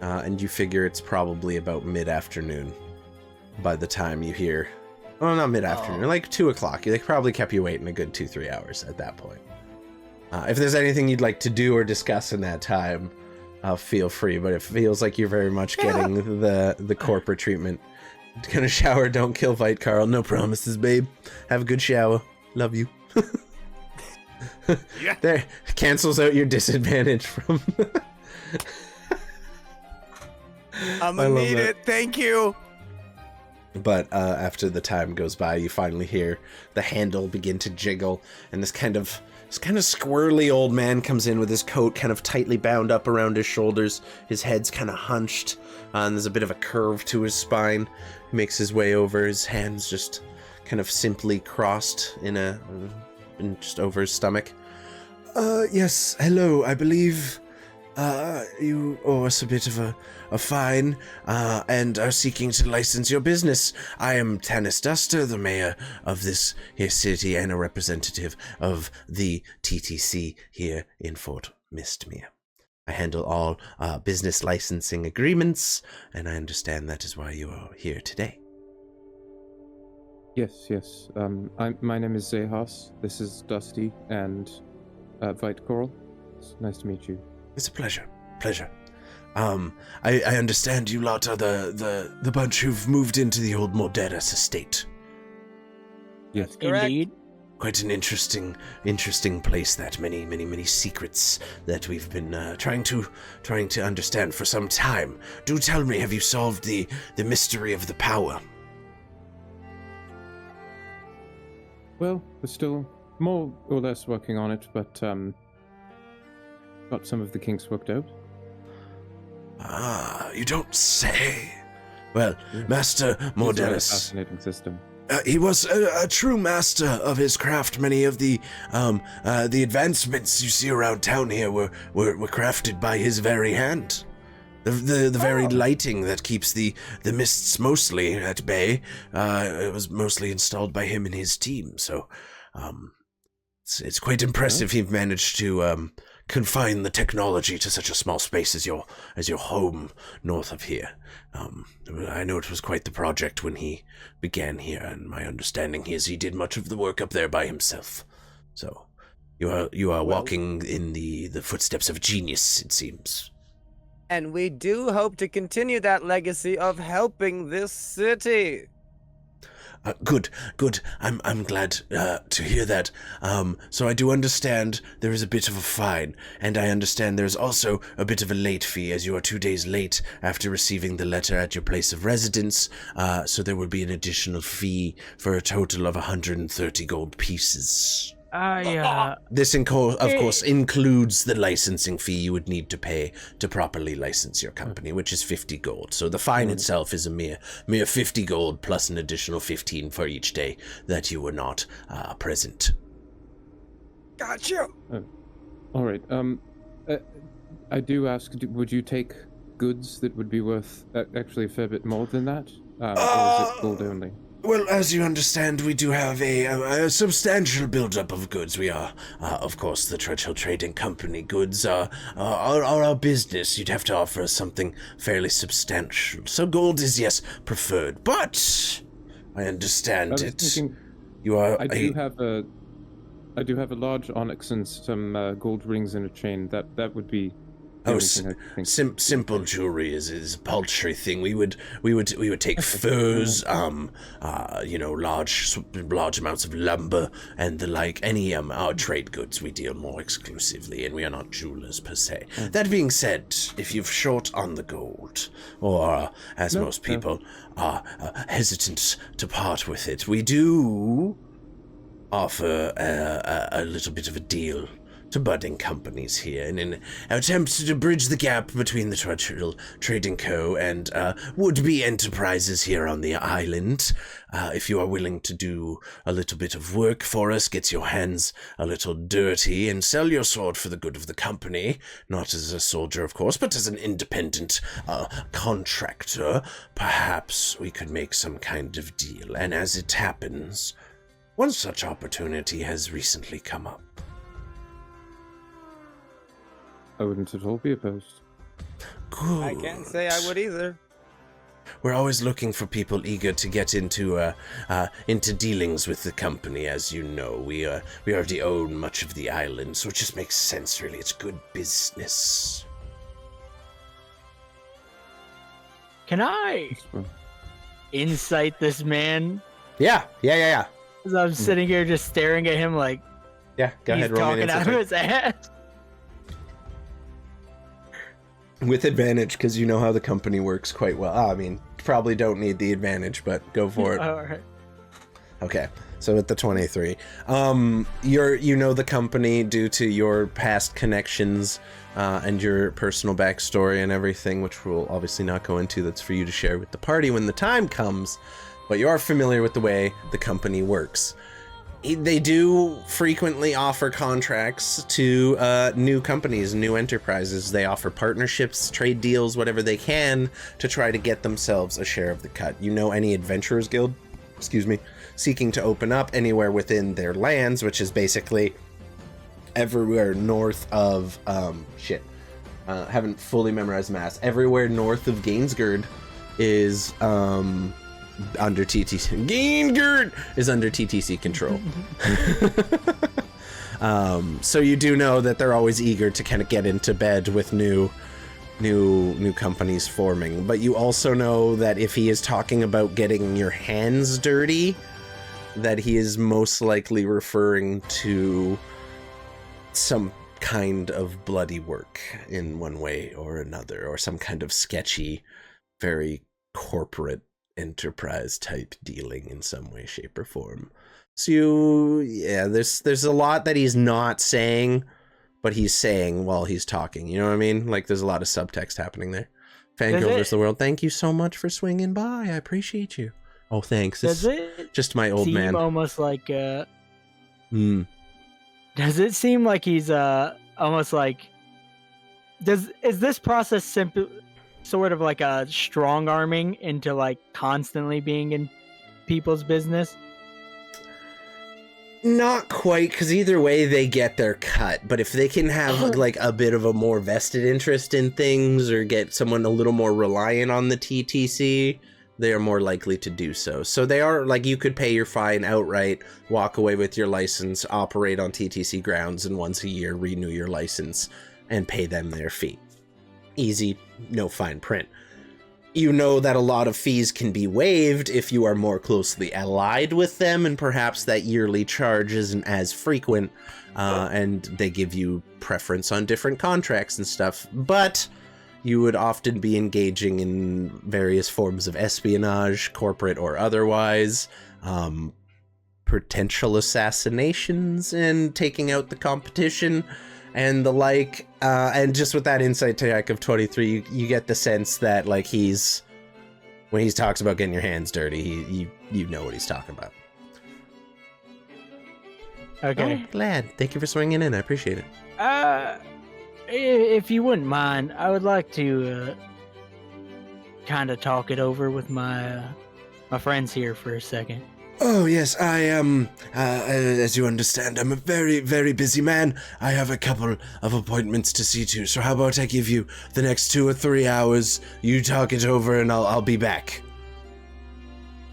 And you figure it's probably about mid-afternoon by the time you hear... Well, not mid-afternoon, like 2 o'clock. They probably kept you waiting a good 2-3 hours at that point. If there's anything you'd like to do or discuss in that time, feel free, but it feels like you're very much getting the corporate treatment. Gonna shower, don't kill Vite Carl. No promises, babe. Have a good shower. Love you. Yeah. There, cancels out your disadvantage from... I'm gonna need it, thank you. But after the time goes by, you finally hear the handle begin to jiggle, and this kind of squirrely old man comes in with his coat kind of tightly bound up around his shoulders. His head's kind of hunched, and there's a bit of a curve to his spine. He makes his way over, his hands just kind of simply crossed in just over his stomach. Yes, hello, I believe you owe us a bit of a fine, and are seeking to license your business. I am Tanis Duster, the mayor of this here city and a representative of the T.T.C. here in Fort Mistmere. I handle all business licensing agreements, and I understand that is why you are here today. Yes. My name is Xechas. This is Dusty and Vite Coral. It's nice to meet you. It's a pleasure. I understand you lot are the bunch who've moved into the old Morderas estate. Yes. Indeed. Quite an interesting place, that many secrets that we've been trying to understand for some time. Do tell me, have you solved the mystery of the power? Well, we're still more or less working on it, but got some of the kinks worked out. Ah, you don't say. Well, yes. Master It's a Morderas. fascinating system. He was a true master of his craft. Many of the advancements you see around town here were crafted by his very hand. The very lighting that keeps the mists mostly at bay, it was mostly installed by him and his team. So, it's quite impressive he managed to confine the technology to such a small space as your home north of here. I know it was quite the project when he began here, and my understanding is he did much of the work up there by himself. So, you are walking in the footsteps of genius, it seems. And we do hope to continue that legacy of helping this city. Good. I'm glad to hear that. So I do understand there is a bit of a fine, and I understand there's also a bit of a late fee, as you are 2 days late after receiving the letter at your place of residence. So there will be an additional fee for a total of 130 gold pieces. This, of course, includes the licensing fee you would need to pay to properly license your company, which is 50 gold. So the fine itself is a mere 50 gold plus an additional 15 for each day that you were not present. Gotcha. All right. I do ask, would you take goods that would be worth actually a fair bit more than that? Or is it gold only? Well, as you understand, we do have a substantial buildup of goods. We are, of course, the Churchill Trading Company. Goods are our business. You'd have to offer us something fairly substantial. So gold is, yes, preferred. But I understand you are. I do have a large onyx and some gold rings in a chain. That would be. Simple jewelry is a paltry thing. We would take furs, large amounts of lumber and the like. Any our trade goods we deal more exclusively, and we are not jewelers per se. That being said, if you're short on the gold, or as most people are hesitant to part with it, we do offer a little bit of a deal to budding companies here, in an attempt to bridge the gap between the Churchill Trading Co. and would-be enterprises here on the island. If you are willing to do a little bit of work for us, get your hands a little dirty, and sell your sword for the good of the company, not as a soldier, of course, but as an independent contractor, perhaps we could make some kind of deal. And as it happens, one such opportunity has recently come up. I wouldn't at all be opposed. Good. I can't say I would either. We're always looking for people eager to get into dealings with the company. As you know, we already own much of the island, so it just makes sense, really. It's good business. Can I insight this man? Yeah. As I'm sitting here just staring at him like Yeah, go he's ahead, roll me an talking out of insight. his ass. With advantage, because you know how the company works quite well. I mean, probably don't need the advantage, but go for it. All right. Okay, so at the 23, you know the company due to your past connections and your personal backstory and everything, which we'll obviously not go into. That's for you to share with the party when the time comes. But you are familiar with the way the company works. They do frequently offer contracts to new companies, new enterprises. They offer partnerships, trade deals, whatever they can to try to get themselves a share of the cut. You know any adventurers guild, seeking to open up anywhere within their lands, which is basically everywhere north of, haven't fully memorized maps. Everywhere north of Gainsgird is, under T.T.C. Gainsgird is under T.T.C. control. So you do know that they're always eager to kind of get into bed with new companies forming. But you also know that if he is talking about getting your hands dirty, that he is most likely referring to some kind of bloody work in one way or another, or some kind of sketchy, very corporate enterprise type dealing in some way, shape, or form. So there's a lot that he's not saying, but he's saying while he's talking. You know what I mean? Like there's a lot of subtext happening there. Fangirl vs. the World, thank you so much for swinging by. I appreciate you. Oh, thanks. Does it just my old man. Almost like Does it seem like he's almost like is this process simple? Sort of like a strong arming into like constantly being in people's business? Not quite, because either way they get their cut. But if they can have like a bit of a more vested interest in things, or get someone a little more reliant on the T.T.C, they are more likely to do so. So they are like, you could pay your fine outright, walk away with your license, operate on T.T.C grounds, and once a year renew your license and pay them their fee. Easy, no fine print. You know that a lot of fees can be waived if you are more closely allied with them, and perhaps that yearly charge isn't as frequent, and they give you preference on different contracts and stuff. But you would often be engaging in various forms of espionage, corporate or otherwise, potential assassinations, and taking out the competition and the like, and just with that insight check of 23, you get the sense that like when he talks about getting your hands dirty, you know what he's talking about. Okay. Oh, glad. Thank you for swinging in. I appreciate it. If you wouldn't mind, I would like to kind of talk it over with my My friend's here for a second. Oh, yes, I am, as you understand, I'm a very, very busy man. I have a couple of appointments to see to, so how about I give you the next 2 or 3 hours, you talk it over, and I'll be back.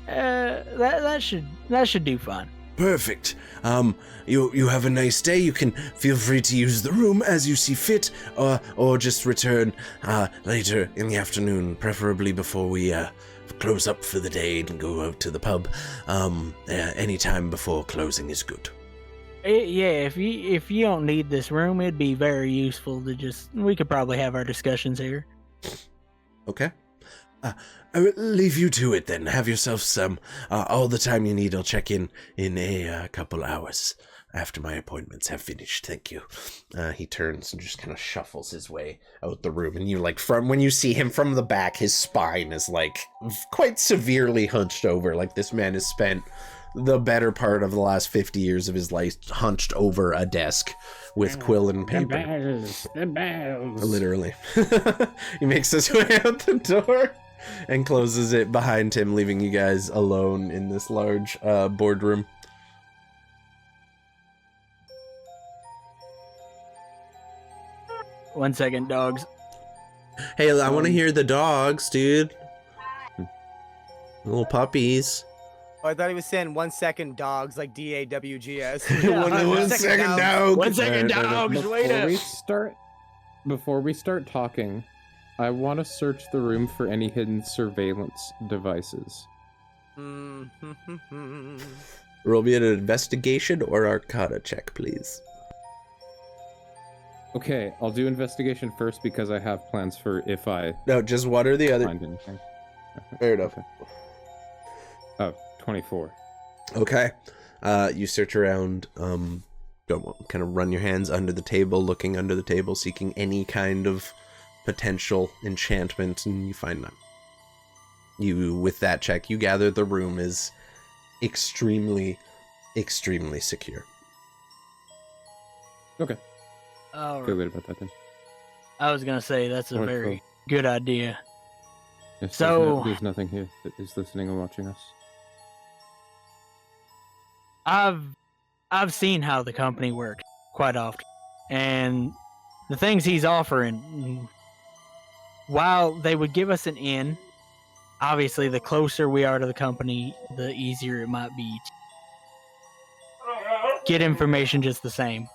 That should do fine. Perfect. You have a nice day. You can feel free to use the room as you see fit, or just return, later in the afternoon, preferably before we, close up for the day and go out to the pub. Any time before closing is good. Yeah, if you don't need this room, it'd be very useful to we could probably have our discussions here. Okay. I will leave you to it then. Have yourself some, all the time you need. I'll check in a couple hours after my appointments have finished. Thank you. He turns and just kind of shuffles his way out the room. And when you see him from the back, his spine is like quite severely hunched over. Like this man has spent the better part of the last 50 years of his life hunched over a desk with quill and paper. The bells. Literally. He makes his way out the door and closes it behind him, leaving you guys alone in this large boardroom. One second, dogs. Hey, I want to hear the dogs, dude. Little puppies. Oh, I thought he was saying 1 second dogs, like DAWGS. One second dogs. 1 second, dogs. Wait up. Before we start talking, I want to search the room for any hidden surveillance devices. Roll me an investigation or arcana check, please. Okay, I'll do investigation first because I have plans for if I No, just one or the other. find anything. Fair enough. Oh, 24. Okay. You search around, don't kind of run your hands under the table, looking under the table, seeking any kind of potential enchantment, and you find none. With that check, you gather the room is extremely, extremely secure. Okay, Oh, feel good about that then. I was gonna say that's a Wonderful. very good idea. Yes, So- there's nothing here that is listening and watching us. I've seen how the company works quite often, and the things he's offering, while they would give us an in, obviously the closer we are to the company, the easier it might be to get information just the same.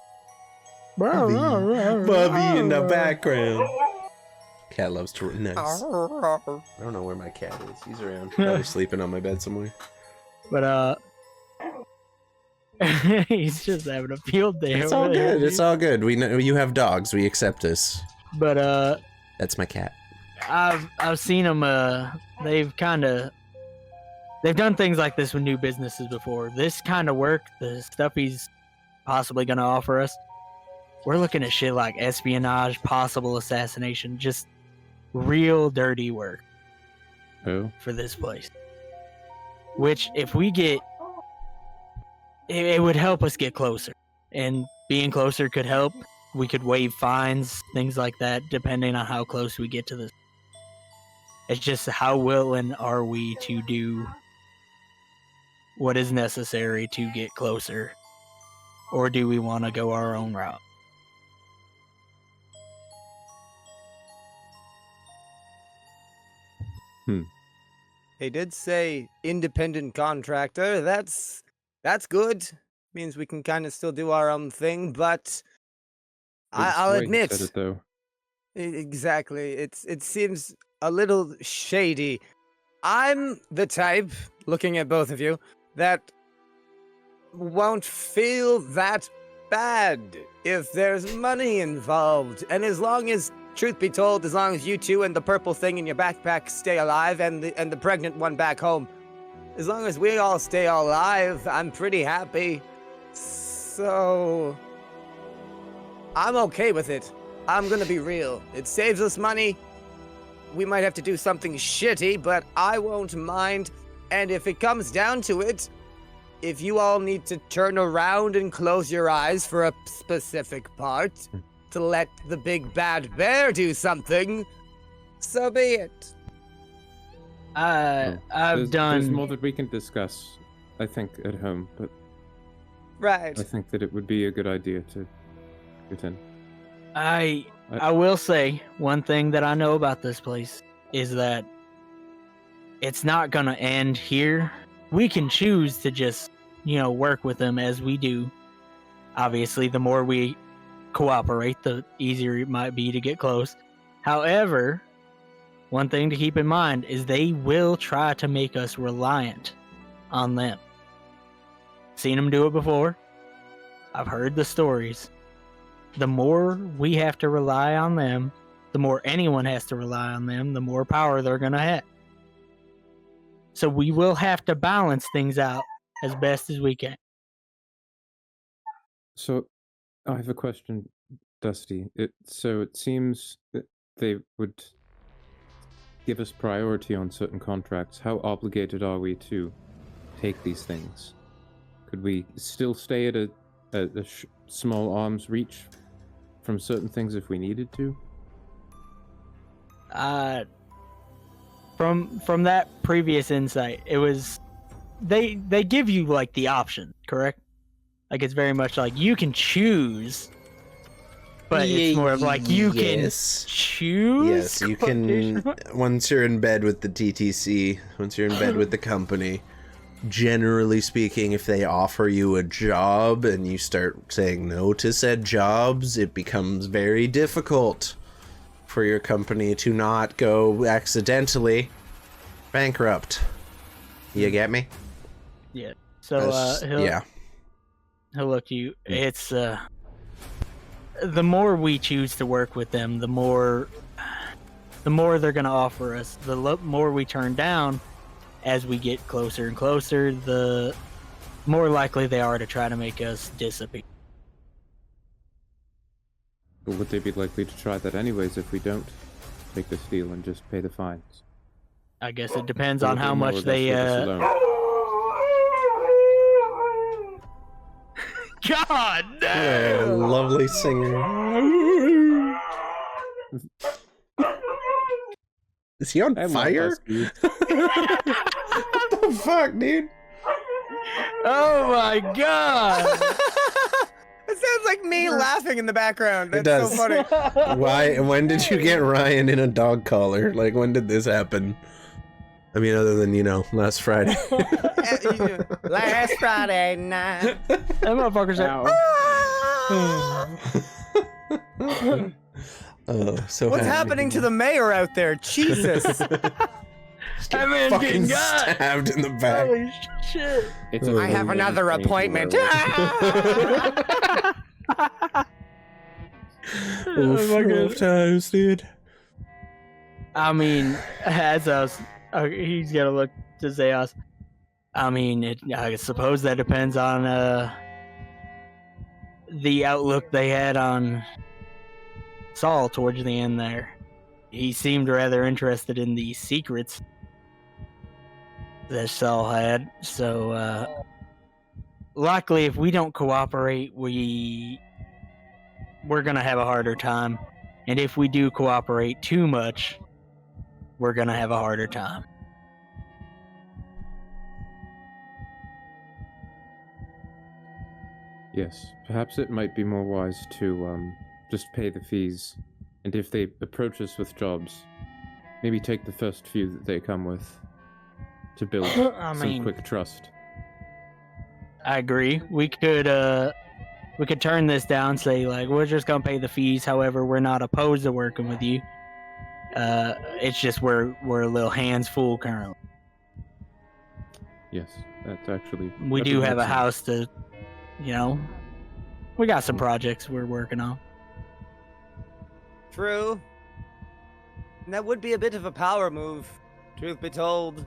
Bubby in the background. Cat loves to nice. I don't know where my cat is. He's around. Probably sleeping on my bed somewhere. But he's just having a field day. It's over all there, good. It's dude. all good. We know you have dogs. We accept this. But That's my cat. I've seen them. They've done things like this with new businesses before. This kind of work, the stuff he's possibly gonna offer us, we're looking at shit like espionage, possible assassination, just real dirty work Oh, for this place. Which, if we get, it would help us get closer, and being closer could help. We could waive fines, things like that, depending on how close we get to this. It's just how willing are we to do what is necessary to get closer, or do we want to go our own route? They did say independent contractor. That's good. Means we can kind of still do our own thing, but I'll Wait, admit, said it though. exactly. It seems a little shady. I'm the type, looking at both of you, that won't feel that bad if there's money involved. And as long as, truth be told, as long as you two and the purple thing in your backpack stay alive and the pregnant one back home, as long as we all stay alive, I'm pretty happy. So I'm okay with it. I'm gonna be real. It saves us money. We might have to do something shitty, but I won't mind. And if it comes down to it, if you all need to turn around and close your eyes for a specific part to let the big bad bear do something, so be it. I've There's done. more that we can discuss, I think, at home, but Right. I think that it would be a good idea to get in. I will say one thing that I know about this place is that it's not gonna end here. We can choose to just, work with them as we do. Obviously, the more we cooperate, the easier it might be to get close. However, one thing to keep in mind is they will try to make us reliant on them. Seen them do it before. I've heard the stories. The more we have to rely on them, the more anyone has to rely on them, the more power they're going to have. So we will have to balance things out as best as we can. So, I have a question, Dusty. So it seems that they would give us priority on certain contracts. How obligated are we to take these things? Could we still stay at a small arm's reach from certain things if we needed to? From that previous insight, it was they give you like the option, correct? Like it's very much like you can choose, but it's more of like you can Yes. choose. Yes, you can. Once you're in bed with the T.T.C, once you're in bed with the company, generally speaking, if they offer you a job and you start saying no to said jobs, it becomes very difficult for your company to not go accidentally bankrupt. You get me? Yeah. So yeah. he'll look to you. It's the more we choose to work with them, the more they're going to offer us. The more we turn down as we get closer and closer, the more likely they are to try to make us disappear. But would they be likely to try that anyways if we don't take this deal and just pay the fines? I guess it depends Or on would how more or much less they leave us alone? God What a damn! lovely singer. Is he on I love fire? Husky. What the fuck, dude? Oh my god! It sounds like me laughing in the background. It That's does. so funny. Why? When did you get Ryan in a dog collar? Like, when did this happen? I mean, other than, last Friday. Last Friday night. That motherfucker's like, Oh, so What's happy. happening to the mayor out there? Jesus. that man's Fucking getting got. stabbed in the back. Holy shit! It's I a have very another strange appointment. werewolf. Rough times, dude. I mean, as us, he's gonna look to Zeus. I mean, I suppose that depends on the outlook they had on Saul towards the end there. He seemed rather interested in the secrets that Saul had. So, luckily, if we don't cooperate, we're gonna have a harder time. And if we do cooperate too much, we're gonna have a harder time. Yes, perhaps it might be more wise to just pay the fees, and if they approach us with jobs, maybe take the first few that they come with to build I some mean, quick trust. I agree. We could turn this down, say like we're just gonna pay the fees. However, we're not opposed to working with you. It's just we're a little hands full currently. Yes, that's actually. We that do would have make a sense. house to, we got some projects we're working on. True. And that would be a bit of a power move, truth be told.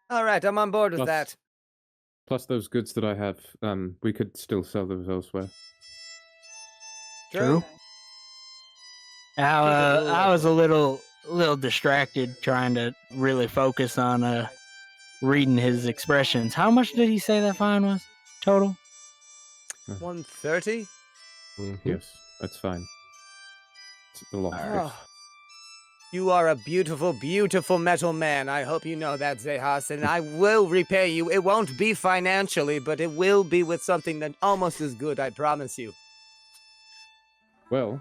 All right, I'm on board with Plus- that. Plus those goods that I have, we could still sell those elsewhere. True. I was a little distracted trying to really focus on reading his expressions. How much did he say that fine was total? 130? Mhm. Yes, that's fine. It's a lot. Alright. Oh. You are a beautiful, beautiful metal man. I hope you know that, Xechas, and I will repay you. It won't be financially, but it will be with something that almost as good, I promise you. Well,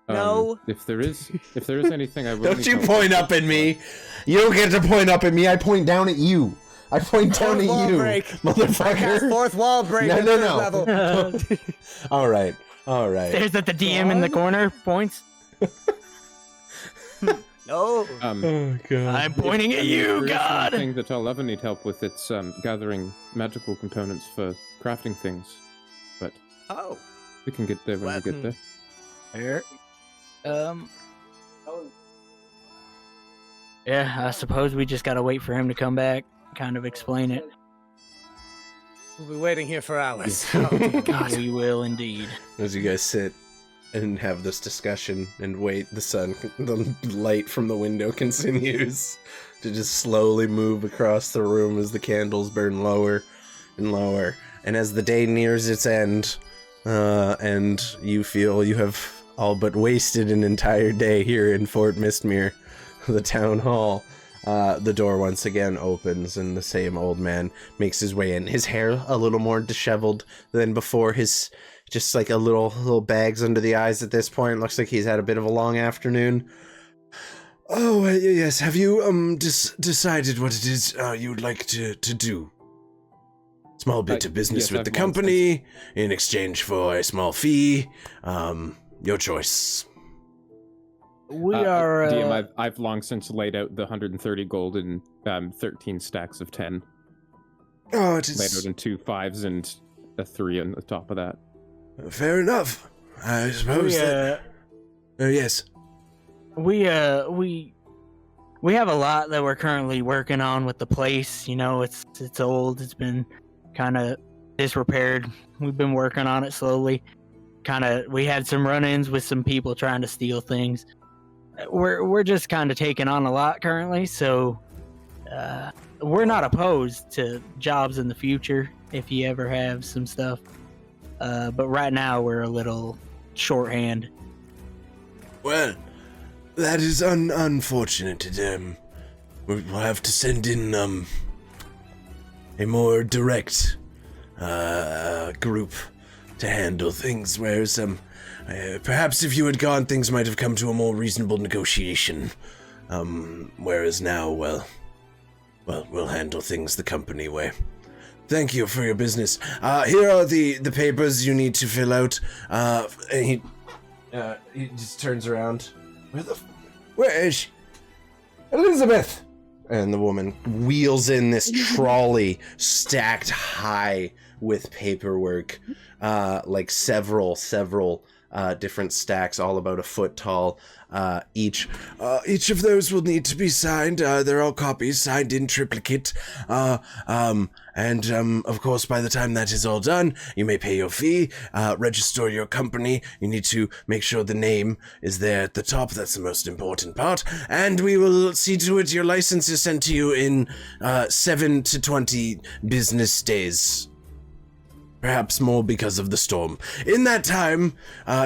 No. If there is anything I will. Don't you point up at me. You don't get to point up at me. I point down at you. I point down at Wall you, break. motherfucker. I cast fourth wall break at third level. All right. There's at the DM in the corner, points. No. Oh, God. I'm pointing at you, There is God! one thing that I'll ever need help with. It's gathering magical components for crafting things, but Oh. we can get there when we get there. Here. Yeah, I suppose we just gotta wait for him to come back, kind of explain it. We'll be waiting here for hours. God, we will indeed. As you guys sit and have this discussion and wait, the light from the window continues to just slowly move across the room as the candles burn lower and lower. And as the day nears its end, and you feel you have all but wasted an entire day here in Fort Mistmere, the town hall, the door once again opens and the same old man makes his way in. His hair a little more disheveled than before. His just like a little bags under the eyes at this point. Looks like he's had a bit of a long afternoon. Oh, yes. Have you decided what it is you'd like to do? Small bit of business with the company in exchange for a small fee. Your choice. We are. DM, I've long since laid out the 130 gold in 13 stacks of 10. Oh, it is laid out in 2 5s and a 3 on the top of that. Fair enough. I suppose that. Oh yes. We have a lot that we're currently working on with the place. You know, it's old. It's been kind of disrepaired. We've been working on it slowly. We had some run-ins with some people trying to steal things. We're just kind of taking on a lot currently, so we're not opposed to jobs in the future if you ever have some stuff. But right now we're a little shorthand. Well, that is unfortunate. We'll have to send in a more direct group to handle things, whereas perhaps if you had gone, things might have come to a more reasonable negotiation. Whereas now, well, we'll handle things the company way. Thank you for your business. Here are the papers you need to fill out. And he just turns around. Where is she? Elizabeth! And the woman wheels in this trolley stacked high with paperwork, like several different stacks, all about a foot tall each. Each of those will need to be signed. They're all copies, signed in triplicate. And of course, by the time that is all done, you may pay your fee, register your company. You need to make sure the name is there at the top. That's the most important part. And we will see to it your license is sent to you in 7 to 20 business days. Perhaps more because of the storm. In that time,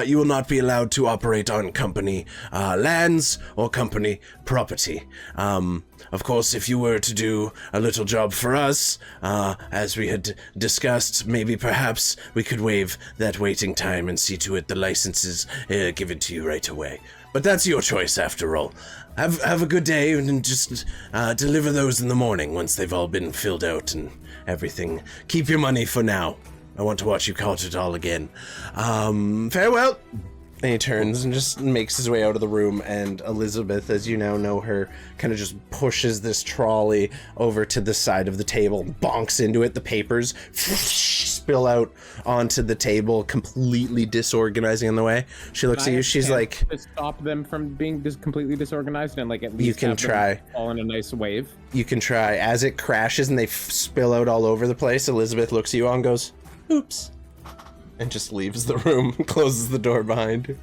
you will not be allowed to operate on company lands or company property. Of course, if you were to do a little job for us, as we had discussed, maybe perhaps we could waive that waiting time and see to it the licenses given to you right away. But that's your choice, after all. Have a good day, and just deliver those in the morning once they've all been filled out and everything. Keep your money for now. I want to watch you count it all again. Farewell! And he turns and just makes his way out of the room, and Elizabeth, as you now know her, kind of just pushes this trolley over to the side of the table, bonks into it, the papers spill out onto the table, completely disorganizing in the way. She looks at you, she's like... To stop them from being completely disorganized and like at least you can try. All in a nice wave. You can try. As it crashes and they spill out all over the place, Elizabeth looks at you all and goes, oops, and just leaves the room, closes the door behind her.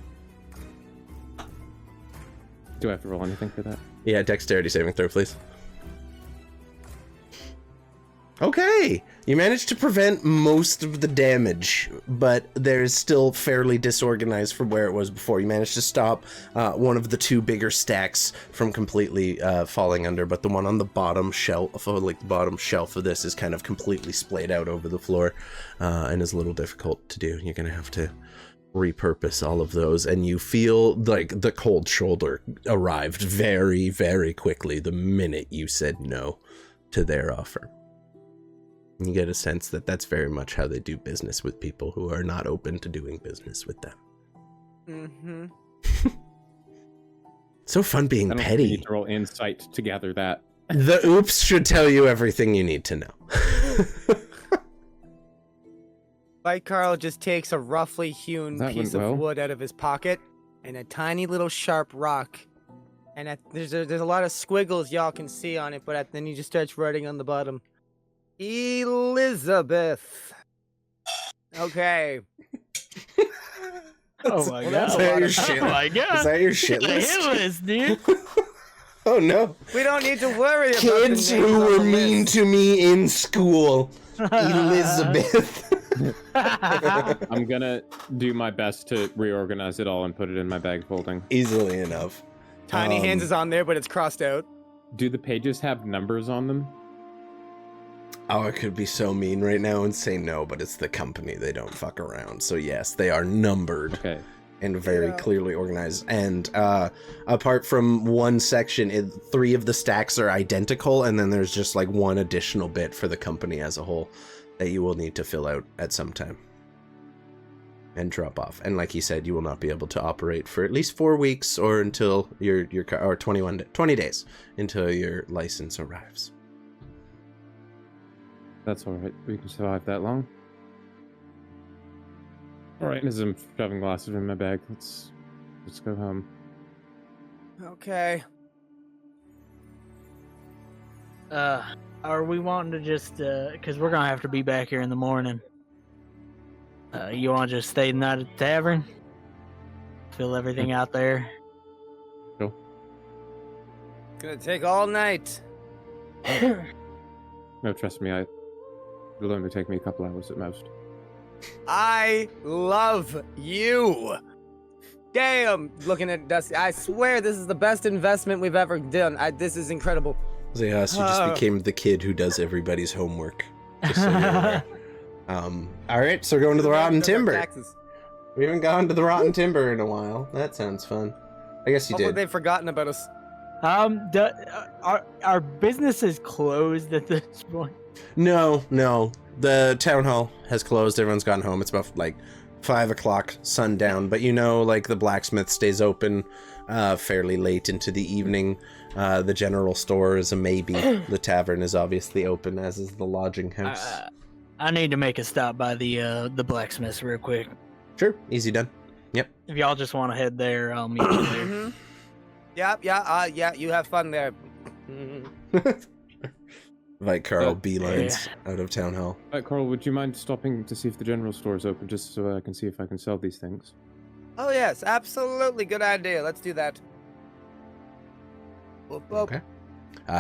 Do I have to roll anything for that? Yeah, dexterity saving throw, please. Okay, You managed to prevent most of the damage, but there's still fairly disorganized from where it was before. You managed to stop one of the two bigger stacks from completely falling under, but the one on the bottom shelf, like the bottom shelf of this, is kind of completely splayed out over the floor and is a little difficult to do. You're going to have to repurpose all of those, and you feel like the cold shoulder arrived very, very quickly the minute you said no to their offer. You get a sense that that's very much how they do business with people who are not open to doing business with them. Mm-hmm. So fun being I don't petty. need to roll insight to gather that. The oops should tell you everything you need to know. White Carl just takes a roughly hewn That piece went of well. wood out of his pocket and a tiny little sharp rock. And there's a lot of squiggles y'all can see on it, but then he just starts writing on the bottom. Elizabeth. Okay. Oh my Well, god. that's Is that your of- shit? Oh my god. Is that your shit The list? hell is, dude? Oh no. We don't need to worry about Kids the names who on were the mean list. to me in school. Elizabeth. I'm gonna do my best to reorganize it all and put it in my bag folding. Easily enough. Tiny Hands is on there, but it's crossed out. Do the pages have numbers on them? Oh, I could be so mean right now and say no, but it's the company. They don't fuck around. So yes, they are numbered Okay. and very Yeah. clearly organized. And apart from one section, 3 of the stacks are identical, and then there's just like one additional bit for the company as a whole that you will need to fill out at some time and drop off. And like he said, you will not be able to operate for at least 4 weeks or until your or 20 days until your license arrives. That's all right. We can survive that long. All right, as I'm shoving glasses in my bag, let's go home. Okay. Are we wanting to just, because we're gonna have to be back here in the morning. You want to just stay the night at the tavern? Fill everything out there? Gonna take all night. No, trust me, it'll only take me a couple hours at most. I love you. Damn. Looking at Dusty, I swear this is the best investment we've ever done. This is incredible. Zayas, you just became the kid who does everybody's homework. Just so you're aware. All right, so we're going to the Rotten Timber. Taxes. We haven't gone to the Rotten Timber in a while. That sounds fun. I guess you Hopefully did. they've forgotten about us. Our business is closed at this point. No. The town hall has closed. Everyone's gone home. It's about like 5 o'clock, sundown. But you know, like the blacksmith stays open fairly late into the evening. The general store is a maybe. The tavern is obviously open, as is the lodging house. I need to make a stop by the blacksmiths real quick. Sure, easy done. Yep. If y'all just want to head there, I'll meet you there. Mm-hmm. Yeah, you have fun there. Like Carl Yeah. beelines out of town hall. Carl, would you mind stopping to see if the general store is open, just so I can see if I can sell these things? Oh yes, absolutely good idea. Let's do that. Whoop, whoop. Okay.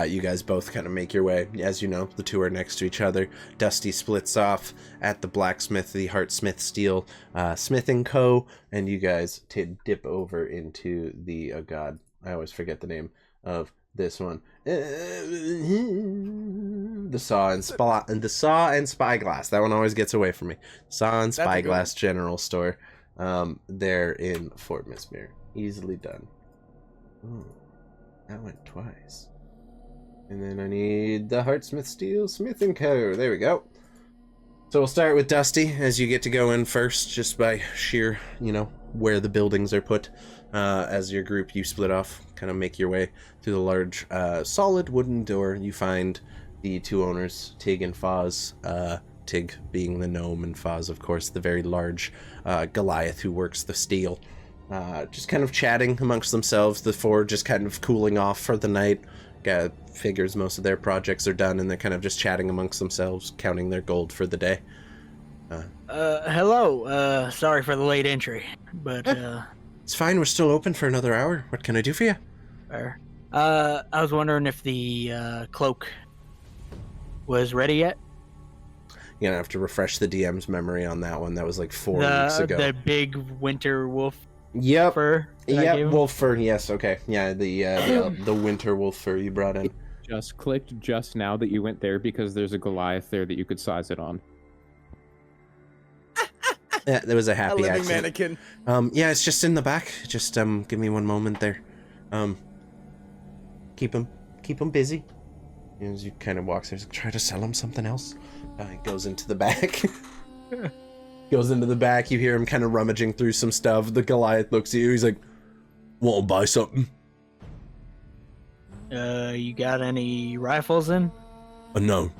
You guys both kind of make your way. As you know, the two are next to each other. Dusty splits off at the blacksmith, the Heartsmith Steel Smithing Co. And you guys dip over into the, oh god, I always forget the name of this one. The Saw and Spyglass. That one always gets away from me. Saw and That's a good Spyglass General Store. There in Fort Mistmere. Easily done. Ooh, that went twice. And then I need the Heartsmith Steel Smithing Co. There we go. So we'll start with Dusty, as you get to go in first, just by sheer, where the buildings are put. As your group, you split off, kind of make your way through the large, solid wooden door. You find the two owners, Tig and Foz. Tig being the gnome, and Foz, of course, the very large Goliath who works the steel. Just kind of chatting amongst themselves, the four just kind of cooling off for the night. Figures most of their projects are done, and they're kind of just chatting amongst themselves, counting their gold for the day. Hello. Sorry for the late entry, but It's fine, we're still open for another hour. What can I do for you? fair. I was wondering if the cloak was ready yet. You're gonna have to refresh the DM's memory on that one. That was like 4 weeks ago. The big winter wolf Yep. fur. that I gave Yep. him? Wolf fur. Yes. Okay. Yeah. The winter wolf fur you brought in. Just clicked just now that you went there because there's a Goliath there that you could size it on. Yeah, there was a A happy living accident. mannequin. Yeah, it's just in the back. Just give me one moment there. Keep him busy. As you kind of walks there, he's like, try to sell him something else. He goes into the back. Goes into the back. You hear him kind of rummaging through some stuff. The Goliath looks at you. He's like, "Want to buy something?" You got any rifles in? No.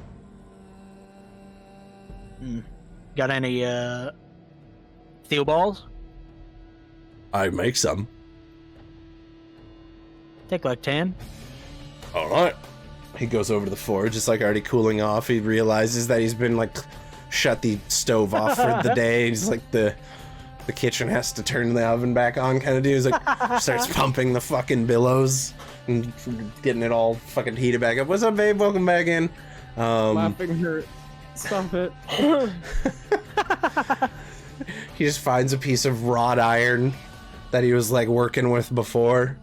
Got any steel balls? I make some. Take like 10. All right. He goes over to the forge, just like already cooling off. He realizes that he's been like shut the stove off for the day. He's like the kitchen has to turn the oven back on kind of deal. He's like starts pumping the fucking billows and getting it all fucking heated back up. What's up, babe? Welcome back in. Laughing hurt. Stop it. He just finds a piece of wrought iron that he was like working with before.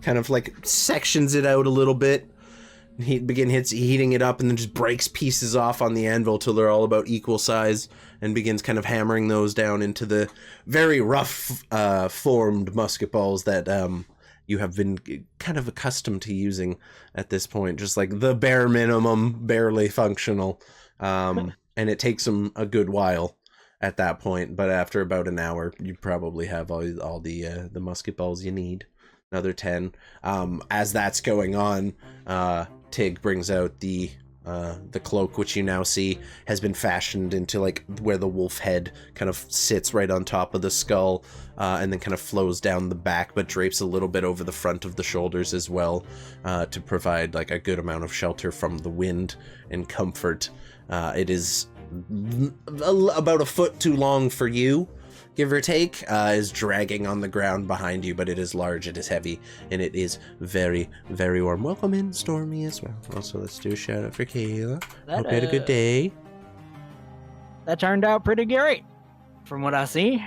Kind of like sections it out a little bit. He hits heating it up and then just breaks pieces off on the anvil till they're all about equal size and begins kind of hammering those down into the very rough formed musket balls that you have been kind of accustomed to using at this point. Just like the bare minimum, barely functional. And it takes him a good while at that point, but after about an hour, you probably have all the musket balls you need. Another 10. As that's going on, Tig brings out the cloak, which you now see has been fashioned into like where the wolf head kind of sits right on top of the skull, and then kind of flows down the back, but drapes a little bit over the front of the shoulders as well, to provide like a good amount of shelter from the wind and comfort. It is about a foot too long for you, give or take, is dragging on the ground behind you, but it is large, it is heavy, and it is very, very warm. Welcome in, Stormy, as well. Also, let's do a shout out for Kayla. Hope you had a good day. That turned out pretty great, from what I see.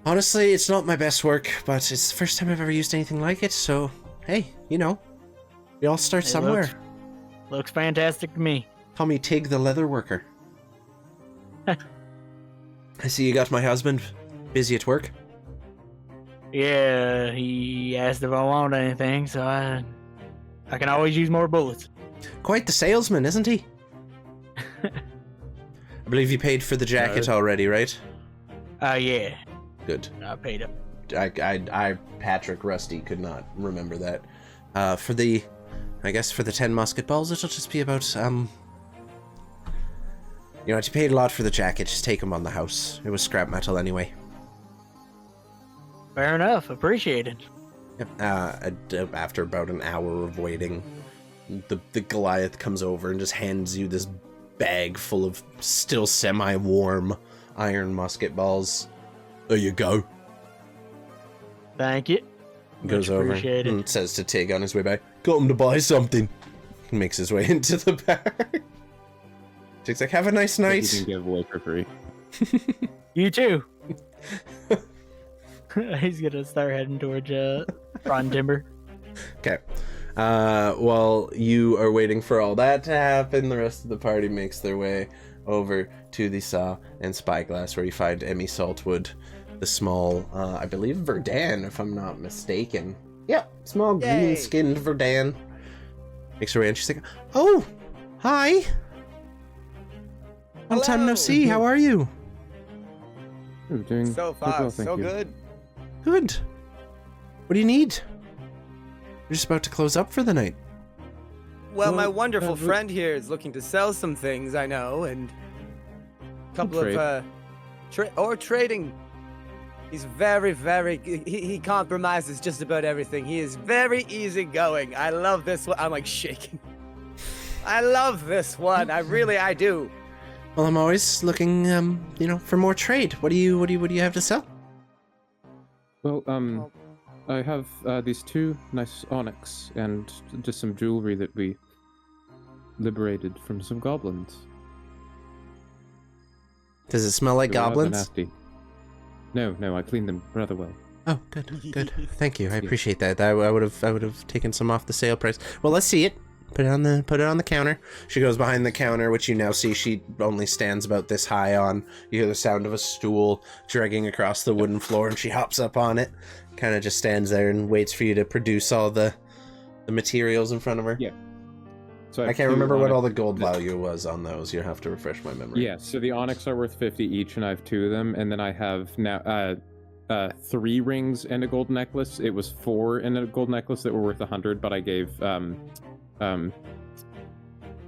Honestly, it's not my best work, but it's the first time I've ever used anything like it, so, hey, you know, we all start somewhere. Looks fantastic to me. Call me Tig the leather worker. I see you got my husband busy at work. Yeah, he asked if I wanted anything, so I can always use more bullets. Quite the salesman, isn't he? I believe you paid for the jacket already, right? Yeah. Good. I paid him. I Patrick Rusty could not remember that. I guess for the 10 musket balls, it'll just be about, you know, you paid a lot for the jacket, just take them on the house. It was scrap metal anyway. Fair enough. Appreciated. Yep. After about an hour of waiting, the Goliath comes over and just hands you this bag full of still semi-warm iron musket balls. There you go. Thank you. Goes over and says to Tig on his way back, got him to buy something. He makes his way into the back. Tig's like, have a nice night. You can give away for free. You too. He's gonna start heading towards Ron Timber. Okay. While you are waiting for all that to happen, the rest of the party makes their way over to the Saw and Spyglass, where you find Emmy Saltwood, the small, I believe Verdan, if I'm not mistaken. Yep, small green-skinned Verdan. Makes her way and she's like, oh, hi. Long time no see, how are you? You're doing So quite far, well, thank so you. good. Good. What do you need? We're just about to close up for the night. Well, my Well, wonderful friend here is looking to sell some things, I know, and a couple of trading. He's very, very. He compromises just about everything. He is very easygoing. I love this one. I'm like shaking. I love this one. I do. Well, I'm always looking, you know, for more trade. What do you have to sell? Well, I have these 2 nice onyx and just some jewelry that we liberated from some goblins. Does it smell like They were rather goblins? nasty. No, I cleaned them rather well. Oh, good. Thank you. I appreciate that. I would have taken some off the sale price. Well, let's see it. Put it on the counter. She goes behind the counter, which you now see she only stands about this high on. You hear the sound of a stool dragging across the wooden floor, and she hops up on it. Kind of just stands there and waits for you to produce all the materials in front of her. Yeah. So I can't remember what all the gold value was on those. You have to refresh my memory. Yeah, so the onyx are worth 50 each, and I have 2 of them, and then I have now 3 rings and a gold necklace. It was 4 in a gold necklace that were worth 100, but I gave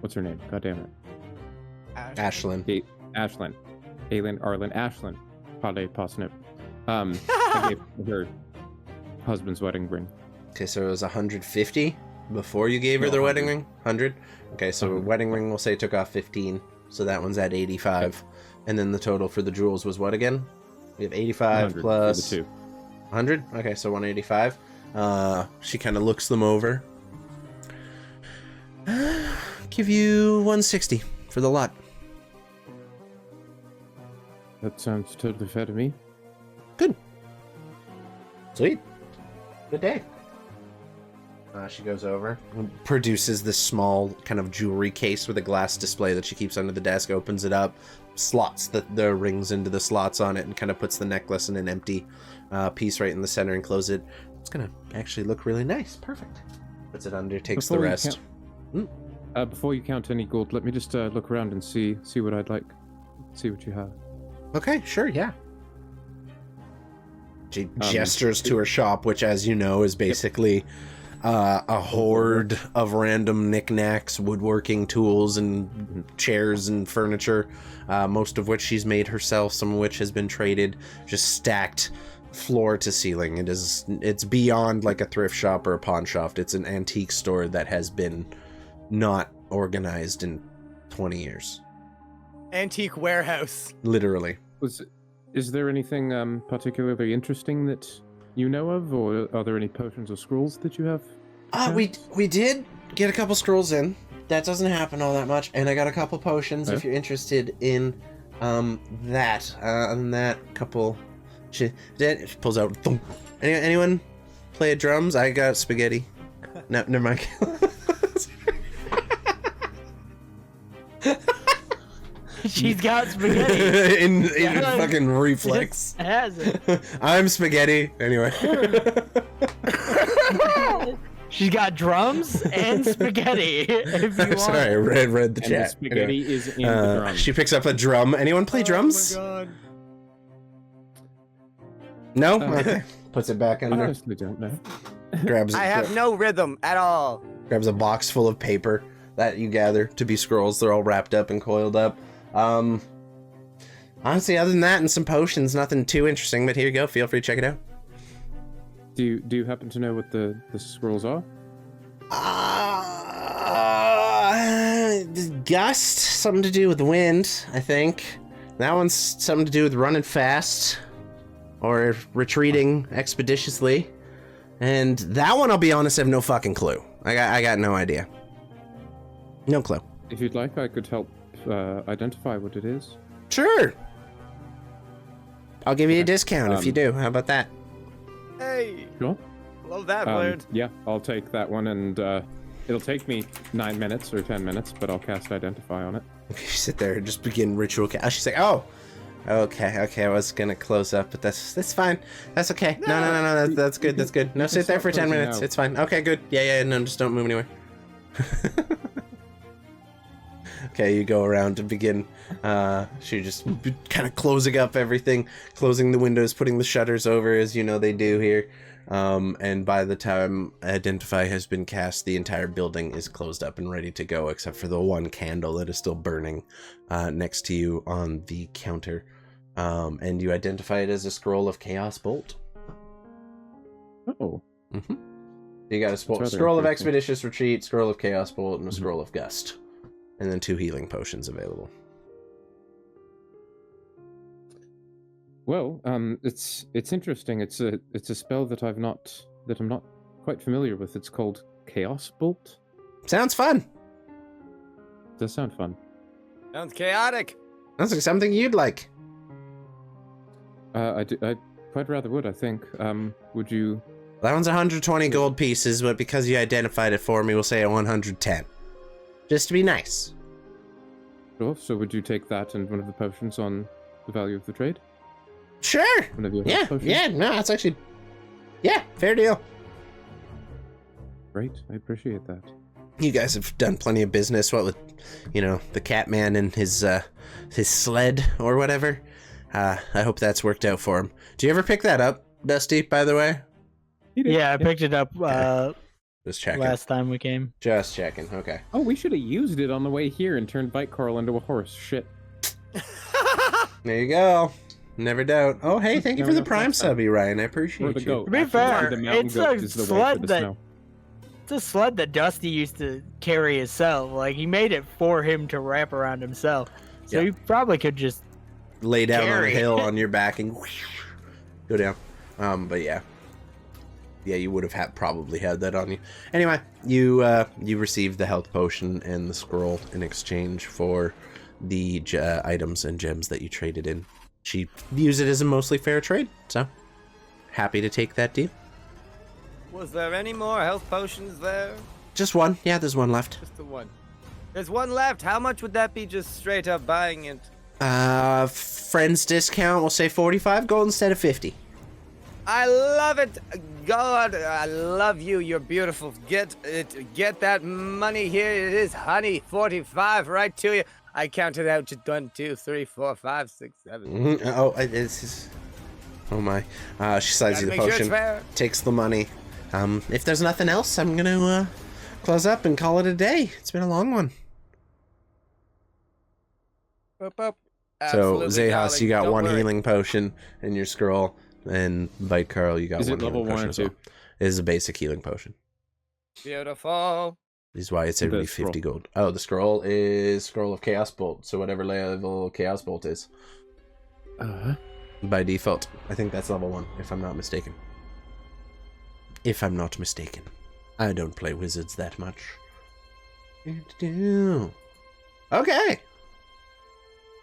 what's her name? God damn it. Ashlyn. Ashlyn. Aylin, Arlen, Ashlyn. Pade, Posnip. I gave her husband's wedding ring. Okay, so it was 150 before you gave her the wedding ring? 100? Okay, so wedding ring, we'll say, took off 15. So that one's at 85. Okay. And then the total for the jewels was what again? We have 85 plus... 2. 100? Okay, so 185. She kind of looks them over. Give you 160 for the lot. That sounds totally fair to me. Good. Sweet. Good day. She goes over and produces this small kind of jewelry case with a glass display that she keeps under the desk, opens it up, slots the rings into the slots on it, and kind of puts the necklace in an empty piece right in the center and closes it. It's gonna actually look really nice. Perfect. Puts it under, takes the rest. Before you count any gold, let me just look around and see what I'd like. See what you have. Okay, sure, yeah. She gestures to her shop, which, as you know, is basically a horde of random knickknacks, woodworking tools, and chairs and furniture, most of which she's made herself, some of which has been traded, just stacked floor to ceiling. It's beyond like a thrift shop or a pawn shop. It's an antique store that has been not organized in 20 years. Antique warehouse. Literally. Is there anything particularly interesting that you know of, or are there any potions or scrolls that you have? We did get a couple scrolls in. That doesn't happen all that much, and I got a couple potions if you're interested in that. And that couple, she pulls out. Thump. Anyone play drums? I got spaghetti. No, never mind. She's got spaghetti. in fucking reflex. Has it? I'm spaghetti. Anyway. She's got drums and spaghetti. If you want. Sorry, I read the And chat. the spaghetti is in the drum. She picks up a drum. Anyone play drums? Oh my god. No? Okay. Puts it back I under. honestly don't know. Grabs. I have no rhythm at all. Grabs a box full of paper that you gather to be scrolls. They're all wrapped up and coiled up. Honestly, other than that and some potions, nothing too interesting, but here you go. Feel free to check it out. Do you happen to know what the scrolls are? Gust, something to do with wind, I think. That one's something to do with running fast or retreating expeditiously. And that one, I'll be honest, I have no fucking clue. I got no idea. No clue. If you'd like, I could help identify what it is. Sure. I'll give you a discount if you do. How about that? Hey, Sure. love that word. Yeah, I'll take that one, and it'll take me 9 minutes or 10 minutes, but I'll cast Identify on it. Okay, you sit there and just begin ritual cast. She's like, oh, okay. I was gonna close up, but that's fine. That's okay. No. That's good. That's good. No, You can sit there for start 10 closing minutes. out. It's fine. Okay, good. Yeah. No, just don't move anywhere. Okay, you go around to begin. She just kind of closing up everything, closing the windows, putting the shutters over, as you know they do here. And by the time Identify has been cast, the entire building is closed up and ready to go, except for the one candle that is still burning next to you on the counter. And you identify it as a scroll of Chaos Bolt. Oh. Mm-hmm. You got a scroll of interesting. Expeditious Retreat, scroll of Chaos Bolt, and a scroll of Gust. And then 2 healing potions available. Well, it's interesting. It's a spell that I'm not quite familiar with. It's called Chaos Bolt. Sounds fun. Does sound fun. Sounds chaotic. Sounds like something you'd like. I quite rather would, I think. Would you... That one's 120 gold pieces, but because you identified it for me, we'll say 110. Just to be nice. Sure, so would you take that and one of the potions on the value of the trade? Sure. One of your Yeah, health potions? yeah, no, that's actually... Yeah, fair deal. Great, I appreciate that. You guys have done plenty of business, what with, you know, the Catman and his sled or whatever. I hope that's worked out for him. Do you ever pick that up, Dusty, by the way? Yeah, I picked it up Just checking. last time we came. Just checking, okay. Oh, we should have used it on the way here and turned Bite Carl into a horse. Shit. There you go. Never doubt. Oh, hey, thank you for the Never know prime next time. subby, Ryan. I Or appreciate the you. goat. To be Actually, fair, the mountain it's goat a is the way for sled the that- snow. It's a sled that Dusty used to carry himself. Like, he made it for him to wrap around himself. So Yeah. he probably could just... Lay down on a Carry. hill on your back and go down. But yeah. Yeah, you would have probably had that on you. Anyway, you received the health potion and the scroll in exchange for the items and gems that you traded in. She views it as a mostly fair trade, so happy to take that deal. Was there any more health potions there? Just one. Yeah, there's one left. Just the one. There's one left. How much would that be just straight up buying it? Friends discount, we'll say 45 gold instead of 50. I love it. God, I love you. You're beautiful. Get it. Get that money. Here it is, honey. 45 right to you. I counted out just 1, 2, 3, 4, 5, 6, 7. Oh, it's just... Oh my. She slides you the Gotta make sure it's potion, fair. takes the money. If there's nothing else, I'm gonna close up and call it a day. It's been a long one. Up, up. So, Absolutely, Xehas, darling. you got Don't one worry. healing potion in your scroll, and Bite Carl, you got Is one it level healing 1 potion or as well. 2? It is a basic healing potion. Beautiful. This is why it's every The 50 scroll. gold. Oh, the scroll is Scroll of Chaos Bolt, so whatever level Chaos Bolt is. By default. I think that's level 1, if I'm not mistaken. If I'm not mistaken. I don't play wizards that much. Okay.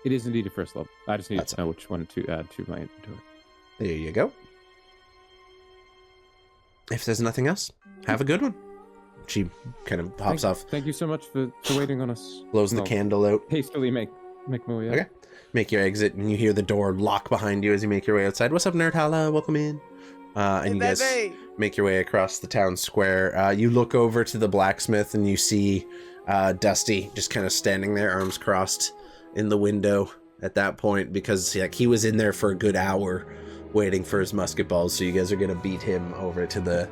It is indeed a first level. I just need That's to know which one to add to my inventory. There you go. If there's nothing else, have a good one. She kind of hops off, Thank you so much for waiting on us. blows the No, candle out. Hastily make my way out. Okay. Make your exit, and you hear the door lock behind you as you make your way outside. What's up, Nerd Hala? Welcome in. And you guys make your way across the town square. You look over to the blacksmith, and you see Dusty just kind of standing there, arms crossed, in the window at that point, because like he was in there for a good hour waiting for his musket balls. So you guys are gonna beat him over to the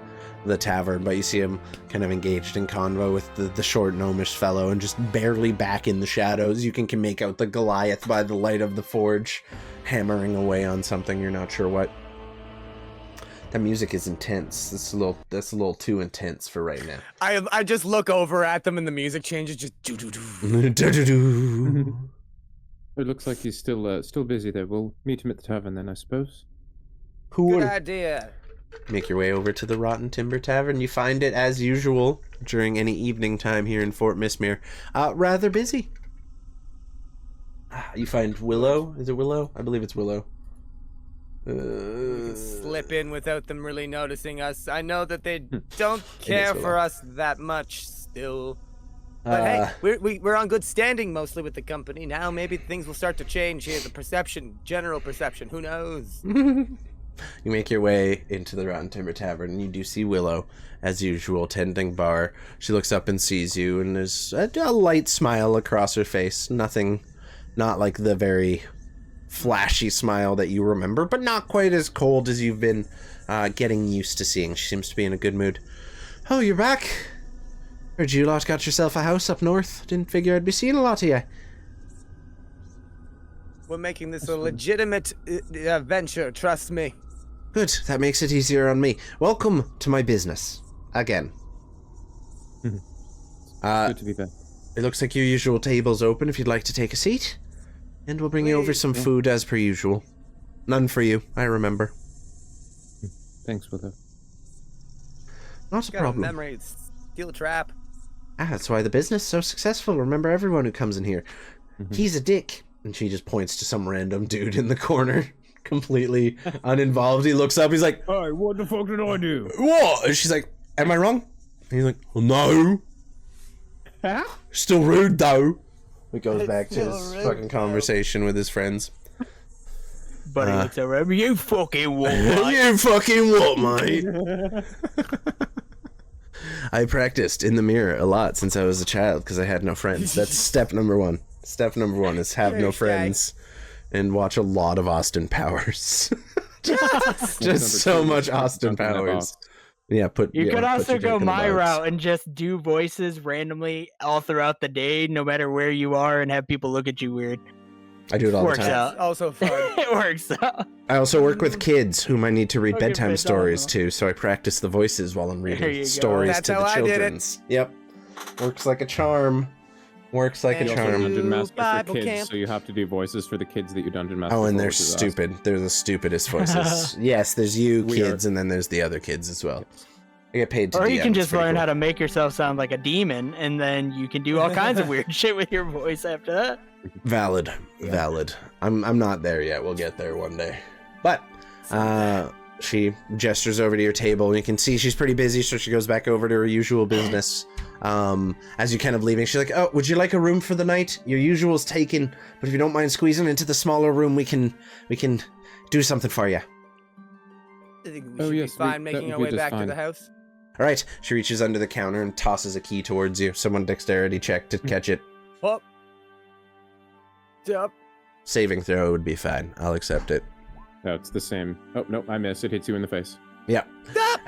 tavern, but you see him kind of engaged in convo with the short gnomish fellow, and just barely back in the shadows you can make out the Goliath by the light of the forge hammering away on something, you're not sure what. That music is intense. That's a little too intense for right now. I just look over at them and the music changes. Just do do do. Do-do-do. It looks like he's still busy there. We'll meet him at the tavern then, I suppose. Who Good would idea. make your way over to the Rotten Timber Tavern? You find it as usual during any evening time here in Fort Mistmere. Rather busy. You find Willow. Is it Willow? I believe it's Willow. We can slip in without them really noticing us. I know that they don't care for us that much still. But hey, we're on good standing mostly with the company. Now maybe things will start to change here. The perception, general perception, who knows? You make your way into the Rotten Timber Tavern, and you do see Willow, as usual, tending bar. She looks up and sees you, and there's a light smile across her face. Nothing, not like the very flashy smile that you remember, but not quite as cold as you've been getting used to seeing. She seems to be in a good mood. Oh, you're back. Heard you lot got yourself a house up north. Didn't figure I'd be seeing a lot of you. We're making this a legitimate venture, trust me. Good, that makes it easier on me. Welcome to my business. Again. Good to be back. It looks like your usual table's open if you'd like to take a seat. And we'll bring you over some food as per usual. None for you, I remember. Thanks, Willow. Not a Got problem. a memory, steel trap. That's why the business is so successful. Remember everyone who comes in here. He's a dick. And she just points to some random dude in the corner. completely uninvolved. He looks up, he's like, Hey, what the fuck did I do? what? And she's like, am I wrong? And he's like, well, no. Huh? Still rude, though. He goes back to still his rude, fucking conversation with his friends. But he looks over at me, you fucking what? You fucking what, mate? I practiced in the mirror a lot since I was a child because I had no friends. That's step number one. Step number one is have no friends and watch a lot of Austin Powers. Just so much Austin Powers. Yeah, You could put also your go dick in a my box. route and just do voices randomly all throughout the day, no matter where you are, and have people look at you weird. I do it all Works the time. out. Also fun. It works out. I also work with kids whom I need to read Fucking bedtime bedtime. stories to, so I practice the voices while I'm There you reading go. stories That's to the how I did it. children's. Yep. Works like a charm. Works like And a You also charm. dungeon master for Bible kids, camp. so you have to do voices for the kids that you dungeon master. Oh, and for, they're which is awesome. stupid. They're the stupidest voices. Yes, there's you We kids, and then there's the other kids as well. I get paid to Or you DM, can it's just pretty learn cool. how to make yourself sound like a demon, and then you can do all kinds of weird shit with your voice after that. Valid. I'm not there yet. We'll get there one day. But she gestures over to your table, and you can see she's pretty busy, so she goes back over to her usual business. As you're kind of leaving, she's like, "Oh, would you like a room for the night? Your usual's taken, but if you don't mind squeezing into the smaller room, we can do something for you." I think we Oh, should yes, be fine that making would our be way just back to fine. the house. All right. She reaches under the counter and tosses a key towards you. Someone dexterity check to catch it. Up. Up. Saving throw would be fine. I'll accept it. No, it's the same. Oh, no, I miss. It hits you in the face. Yeah.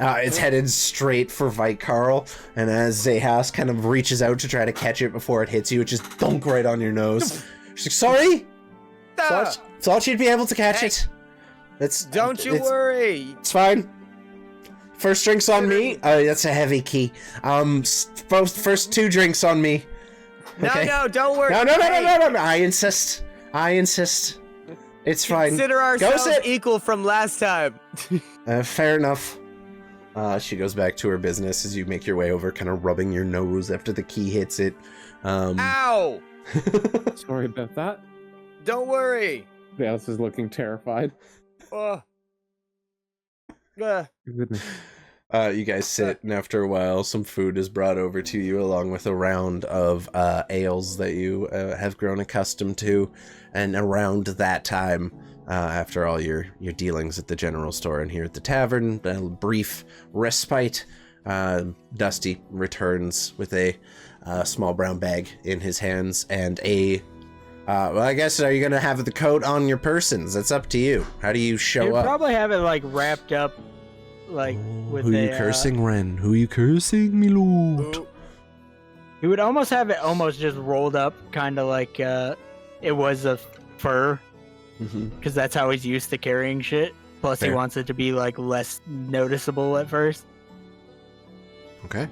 It's headed straight for Vikarl, and as Xechas kind of reaches out to try to catch it before it hits you, it just dunk right on your nose. She's like, sorry? Thought she'd be able to catch Hey. it. Don't you worry. It's fine. First drink's on me. Oh, that's a heavy key. First 2 drinks on me. Okay. No, don't worry. No. Hey, I insist. It's fine. Consider Go ourselves sit. equal from last time. Fair enough. She goes back to her business as you make your way over, kind of rubbing your nose after the key hits it. Ow! Sorry about that. Don't worry. Vales is looking terrified. Uh, Goodness. You guys sit, and after a while, some food is brought over to you, along with a round of ales that you have grown accustomed to. And around that time, after all your dealings at the general store and here at the tavern, a brief respite, Dusty returns with a small brown bag in his hands and a... well, I guess, are you going to have the coat on your persons? That's up to you. How do you show You'd up? probably have it like wrapped up, like with Who a. you cursing, Ren? Who you cursing, me lord? He would almost have it almost just rolled up, kind of like it was a fur, because that's how he's used to carrying shit. Plus, he Fair. wants it to be like less noticeable at first. Okay.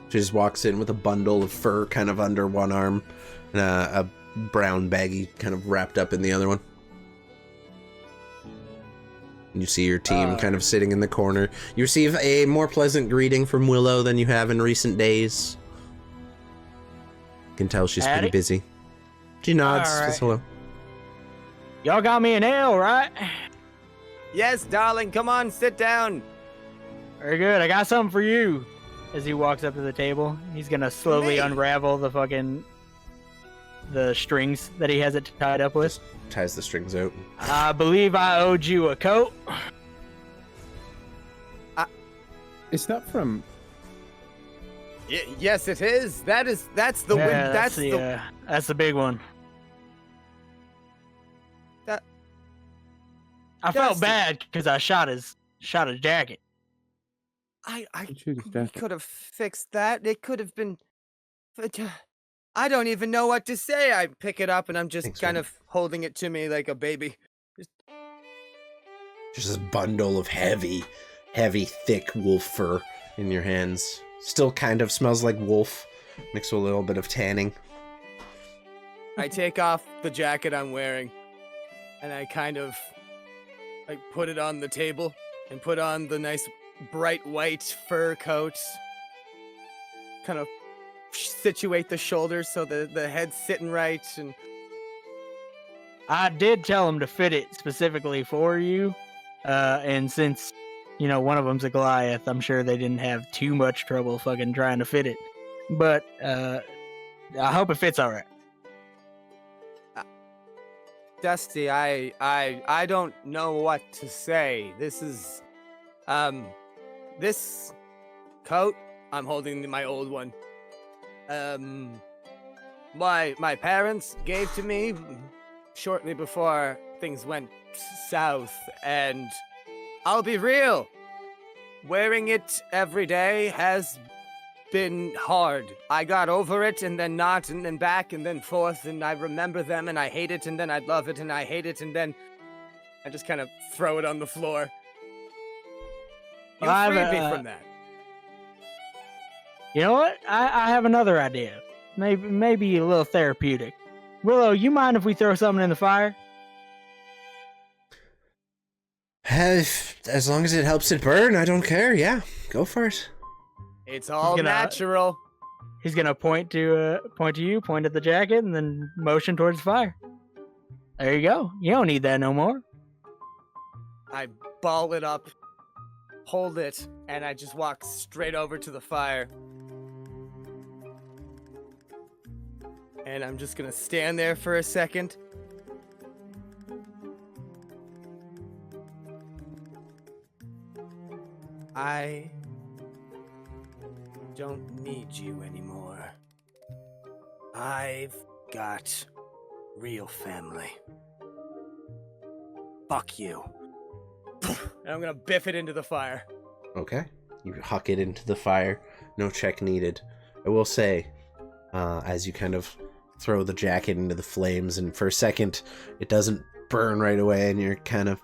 She just walks in with a bundle of fur kind of under one arm and a brown baggie kind of wrapped up in the other one. And you see your team kind of sitting in the corner. You receive a more pleasant greeting from Willow than you have in recent days. You can tell she's Hattie? pretty busy. She nods, All right. says hello. Y'all got me an ale, right? Yes, darling. Come on, sit down. Very good. I got something for you. As he walks up to the table, he's gonna slowly Me? unravel the strings that he has it tied up with. Ties the strings out. I believe I owed you a coat. Is that from... Yes, it is. That's the win. Yeah, That's the. that's the big one. That- I felt Dusty. bad because I shot his jacket. I Shoot his we jacket. could have fixed that. It could have been. But, I don't even know what to say. I pick it up and I'm just Thanks, kind man. of holding it to me like a baby. Just this bundle of heavy, thick wolf fur in your hands. Still kind of smells like wolf, mixed with a little bit of tanning. I take off the jacket I'm wearing, and I kind of like put it on the table and put on the nice bright white fur coat. Kind of situate the shoulders so the head's sitting right, and I did tell them to fit it specifically for you, and since one of them's a Goliath, I'm sure they didn't have too much trouble fucking trying to fit it. But I hope it fits all right. Dusty, I don't know what to say. This is, this coat, I'm holding my old one. My parents gave to me shortly before things went south, and I'll be real, wearing it every day has been hard. I got over it, and then not, and then back, and then forth, and I remember them, and I hate it, and then I love it, and I hate it, and then I just kind of throw it on the floor. You freed me from that. You know what? I have another idea. Maybe a little therapeutic. Willow, you mind if we throw something in the fire? As long as it helps it burn, I don't care. Yeah, go for it. It's all natural. He's gonna point to you, point at the jacket, and then motion towards the fire. There you go. You don't need that no more. I ball it up, hold it, and I just walk straight over to the fire. And I'm just gonna stand there for a second. I don't need you anymore. I've got real family. Fuck you. And I'm gonna biff it into the fire. Okay. You huck it into the fire. No check needed. I will say, as you kind of throw the jacket into the flames, and for a second it doesn't burn right away, and you're kind of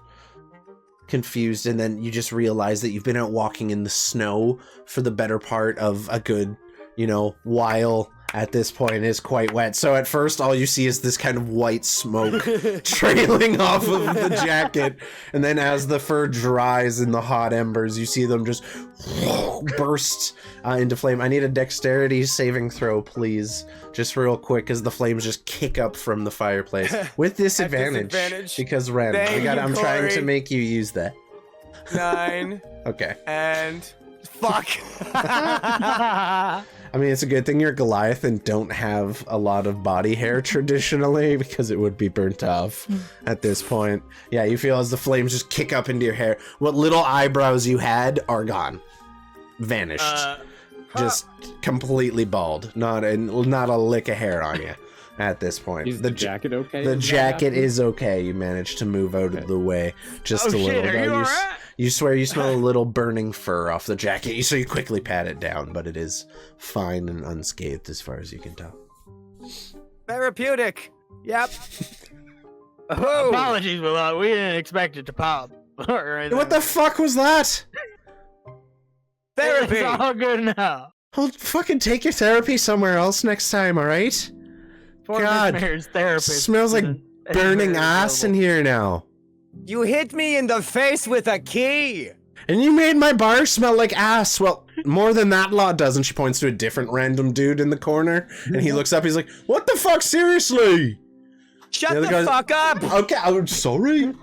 confused, and then you just realize that you've been out walking in the snow for the better part of a good, while at this point. Is quite wet. So at first all you see is this kind of white smoke trailing off of the jacket, and then as the fur dries in the hot embers, you see them just burst into flame. I need a dexterity saving throw, please, just real quick, because the flames just kick up from the fireplace with disadvantage. Because Ren, I'm trying to make you use that. 9. Okay. And fuck. I mean, it's a good thing you're Goliath and don't have a lot of body hair traditionally, because it would be burnt off at this point. Yeah, you feel as the flames just kick up into your hair. What little eyebrows you had are gone. Vanished. Just completely bald. Not a lick of hair on you at this point. Is the jacket okay? The jacket is okay. You managed to move out of the way just a little. Shit, are you alright? You swear you smell a little burning fur off the jacket, so you quickly pat it down, but it is fine and unscathed as far as you can tell. Therapeutic. Yep. Oh. Apologies, Willow. We didn't expect it to pop. What the fuck was that? Therapy. It's all good now. Well, fucking take your therapy somewhere else next time, alright? Fort God, Mistmere's therapist smells like burning ass in here now. You hit me in the face with a key! And you made my bar smell like ass. Well, more than that law doesn't. She points to a different random dude in the corner, and he looks up, he's like, what the fuck, seriously? Shut the fuck up! Okay, I'm sorry.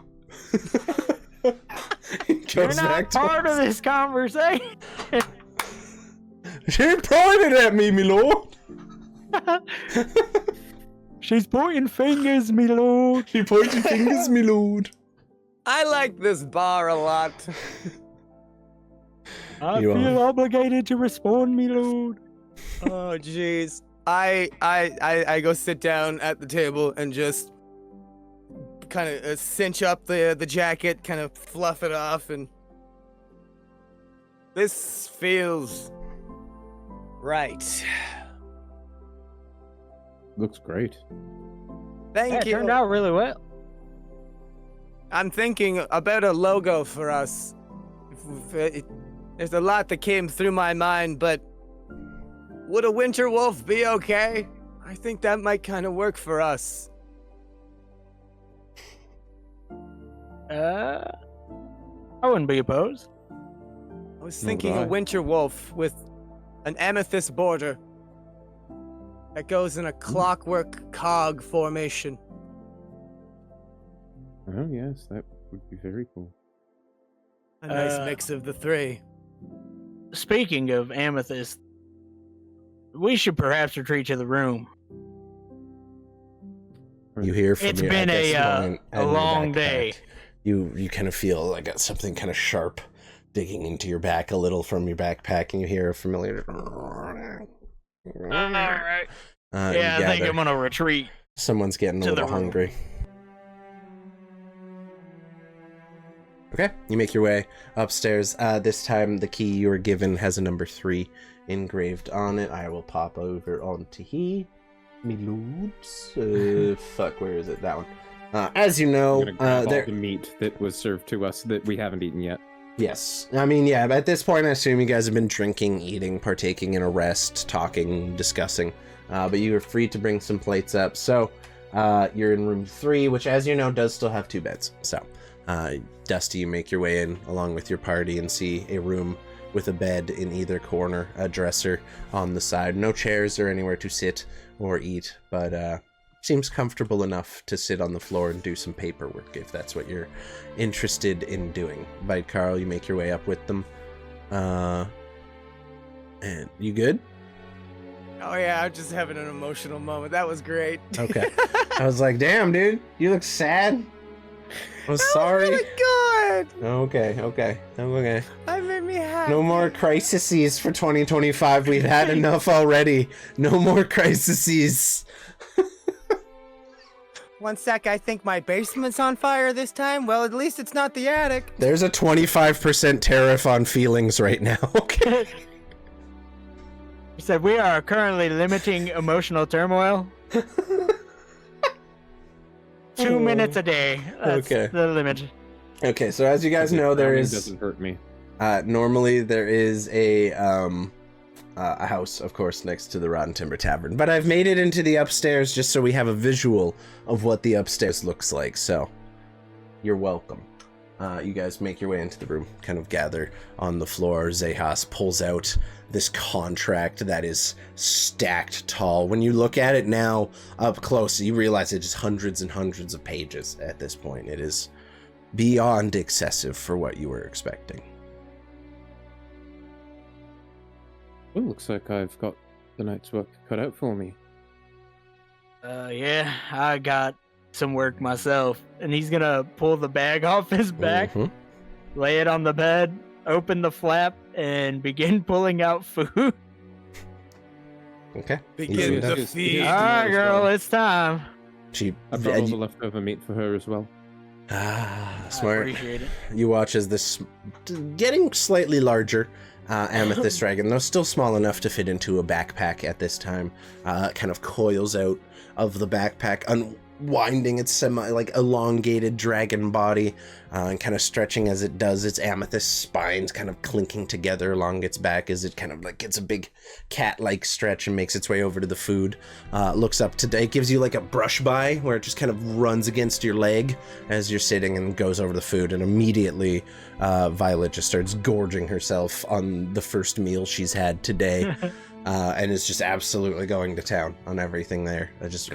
You're not part of this conversation. She pointed at me, my lord. She's pointing fingers, me lord. She pointing fingers, me lord. I like this bar a lot. I feel obligated to respond, me lord. Oh, jeez. I go sit down at the table and just kind of cinch up the jacket, kind of fluff it off, and this feels right. Looks great. Thank you. It turned out really well. I'm thinking about a logo for us. There's a lot that came through my mind, but would a winter wolf be okay? I think that might kind of work for us. I wouldn't be opposed. I was thinking a winter wolf with an amethyst border that goes in a clockwork cog formation. Oh yes, that would be very cool. A nice mix of the three. Speaking of Amethyst, we should perhaps retreat to the room. You hear from It's your, been I guess, a point in your long backpack. day. You kind of feel like something kind of sharp digging into your back a little from your backpack, and you hear a familiar. Alright. You Yeah, I think gather. I'm gonna retreat. Someone's getting a to the little room. hungry. Okay, you make your way upstairs. This time the key you were given has a number 3 engraved on it. I will pop over onto here. Me loods. Fuck, where is it? That one. As you I'm know, gonna grab all there. the meat that was served to us that we haven't eaten yet. Yes, I mean, yeah. At this point, I assume you guys have been drinking, eating, partaking in a rest, talking, discussing. But you are free to bring some plates up. So, you're in room 3, which, as you know, does still have 2 beds. So, Dusty, you make your way in along with your party and see a room with a bed in either corner, a dresser on the side. No chairs or anywhere to sit or eat, but seems comfortable enough to sit on the floor and do some paperwork if that's what you're interested in doing. By Carl, you make your way up with them. And you good? Oh yeah, I'm just having an emotional moment. That was great. Okay. I was like, damn, dude, you look sad. I'm sorry. Really good. Okay. That made me happy. No more crises for 2025. We've had enough already. No more crises. One sec, I think my basement's on fire this time. Well, at least it's not the attic. There's a 25% tariff on feelings right now. Okay. He said we are currently limiting emotional turmoil. 2 minutes a day. That's Okay. the limit. Okay, so as you guys know, there Drowning is doesn't hurt me. normally there is a house, of course, next to the Rotten Timber Tavern, but I've made it into the upstairs just so we have a visual of what the upstairs looks like. So you're welcome. You guys make your way into the room, kind of gather on the floor. Xechas pulls out this contract that is stacked tall. When you look at it now up close, you realize it is hundreds and hundreds of pages at this point. It is beyond excessive for what you were expecting. Well, looks like I've got the night's work cut out for me. Yeah, I got some work myself. And he's gonna pull the bag off his back, Mhm. lay it on the bed, open the flap, and begin pulling out food. Okay. Begin Easy the enough. feed. Yeah. Alright, girl, it's time. She, I brought all the leftover meat for her as well. I smart. appreciate it. You watch as this getting slightly larger amethyst dragon, though still small enough to fit into a backpack at this time, kind of coils out of the backpack, unwinding its elongated dragon body, and kind of stretching as it does. Its amethyst spines kind of clinking together along its back as it kind of like gets a big cat-like stretch and makes its way over to the food. Looks up today. It gives you like a brush by where it just kind of runs against your leg as you're sitting and goes over the food, and immediately Violet just starts gorging herself on the first meal she's had today. And is just absolutely going to town on everything there. Just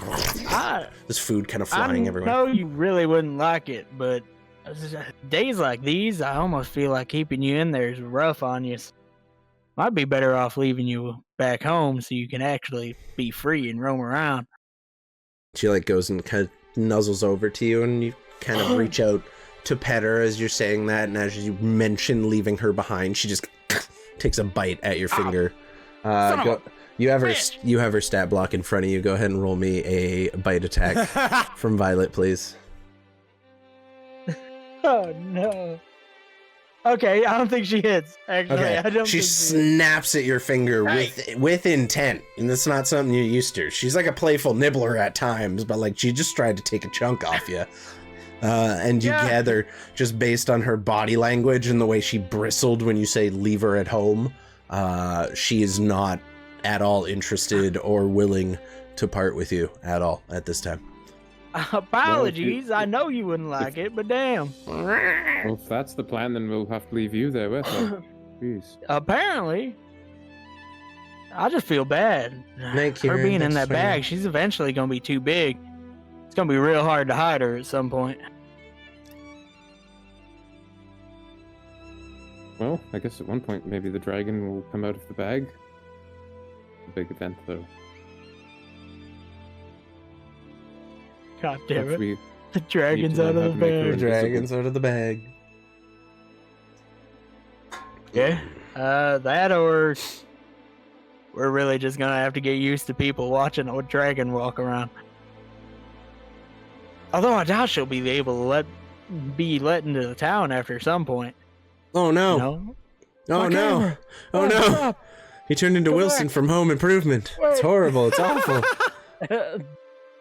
this food kind of flying I everywhere. know you really wouldn't like it, but days like these, I almost feel like keeping you in there is rough on you. Might be better off leaving you back home so you can actually be free and roam around. She like goes and kind of nuzzles over to you, and you kind of reach out to pet her as you're saying that. And as you mention leaving her behind, she just takes a bite at your finger. You have her stat block in front of you. Go ahead and roll me a bite attack from Violet, please. Oh no. Okay, I don't think she hits. Actually, Okay, I don't she think snaps at your finger with intent, and that's not something you're used to. She's like a playful nibbler at times, but like she just tried to take a chunk off you. And you gather, just based on her body language and the way she bristled when you say leave her at home, she is not at all interested or willing to part with you at all at this time. Apologies, I know you wouldn't like it, but damn. Well, if that's the plan, then we'll have to leave you there with her. Jeez. Apparently. I just feel bad. Thank you. Her being in that bag, she's eventually going to be too big. It's going to be real hard to hide her at some point. Well, I guess at one point maybe the dragon will come out of the bag. A big event, though. God damn Once it. we The dragon's learn out how of to the make her bag. invisible. Dragons out of the bag. Yeah. That or we're really just gonna have to get used to people watching a dragon walk around. Although I doubt she'll be able to let into the town after some point. Oh no! You know? Oh My no! camera. Oh What's no! up? He turned into Go Wilson back. from Home Improvement. It's Wait. horrible. It's awful.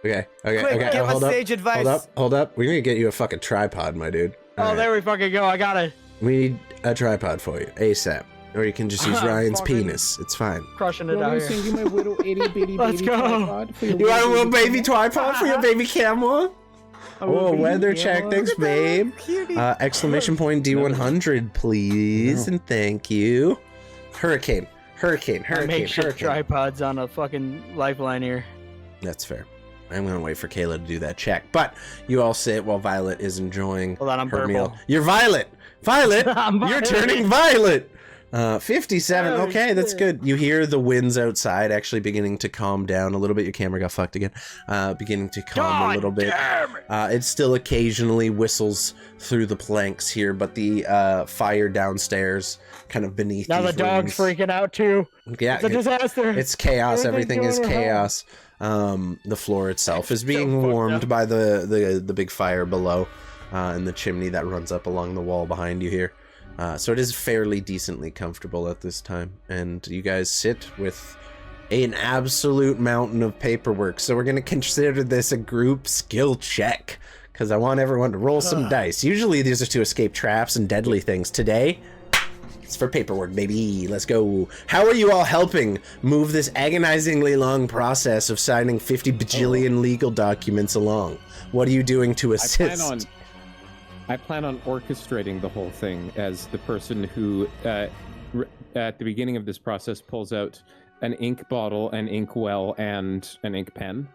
Okay. Quick, Okay. give us Hold up. sage advice. Hold up. We're gonna get you a fucking tripod, my dude. Oh, Alright. there we fucking go. I got it. We need a tripod for you, ASAP. Or you can just use Ryan's Fucking- penis. It's fine. Crushing it out here. you my little itty bitty Let's go. tripod for your You want a little baby baby tripod for your baby camera? Oh, weather check. Thanks, babe. Cutie. Exclamation point D100, please, and thank you. Hurricane. Makeshift tripods on a fucking lifeline here. That's fair. I'm gonna wait for Kayla to do that check. But you all sit while Violet is enjoying Hold on, I'm her purple. meal. You're Violet! Violet! I'm You're Violet. turning violet! 57. Oh, Okay, that's shit. good. You hear the winds outside actually beginning to calm down a little bit. Your camera got fucked again. Beginning to calm a little bit. Damn it. It still occasionally whistles through the planks here, but the fire downstairs, kind of beneath Now the these dog's rooms- freaking out too. Yeah, It's a disaster. it's chaos. Everything Everything's is going wrong. chaos. The floor itself is So being fucked warmed up. by the big fire below, and the chimney that runs up along the wall behind you here. So it is fairly decently comfortable at this time, and you guys sit with an absolute mountain of paperwork. So we're gonna consider this a group skill check, because I want everyone to roll some dice. Usually these are to escape traps and deadly things. Today, it's for paperwork, baby. Let's go. How are you all helping move this agonizingly long process of signing 50 bajillion legal documents along? What are you doing to assist? I plan on orchestrating the whole thing as the person who, at the beginning of this process, pulls out an ink bottle, an ink well, and an ink pen,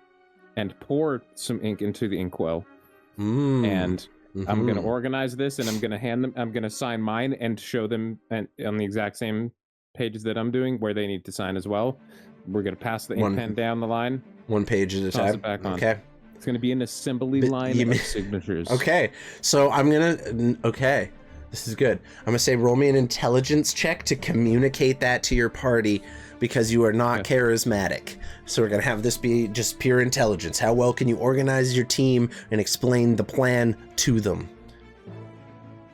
and pour some ink into the ink well. And I'm going to organize this, and I'm going to hand them. I'm going to sign mine and show them on the exact same pages that I'm doing where they need to sign as well. We're going to pass the ink pen down the line. One page at a Toss time. it back on. Okay. It's going to be an assembly line of signatures. Okay, so I'm gonna. Okay, this is good. I'm gonna say roll me an intelligence check to communicate that to your party, because you are not charismatic. So we're gonna have this be just pure intelligence. How well can you organize your team and explain the plan to them?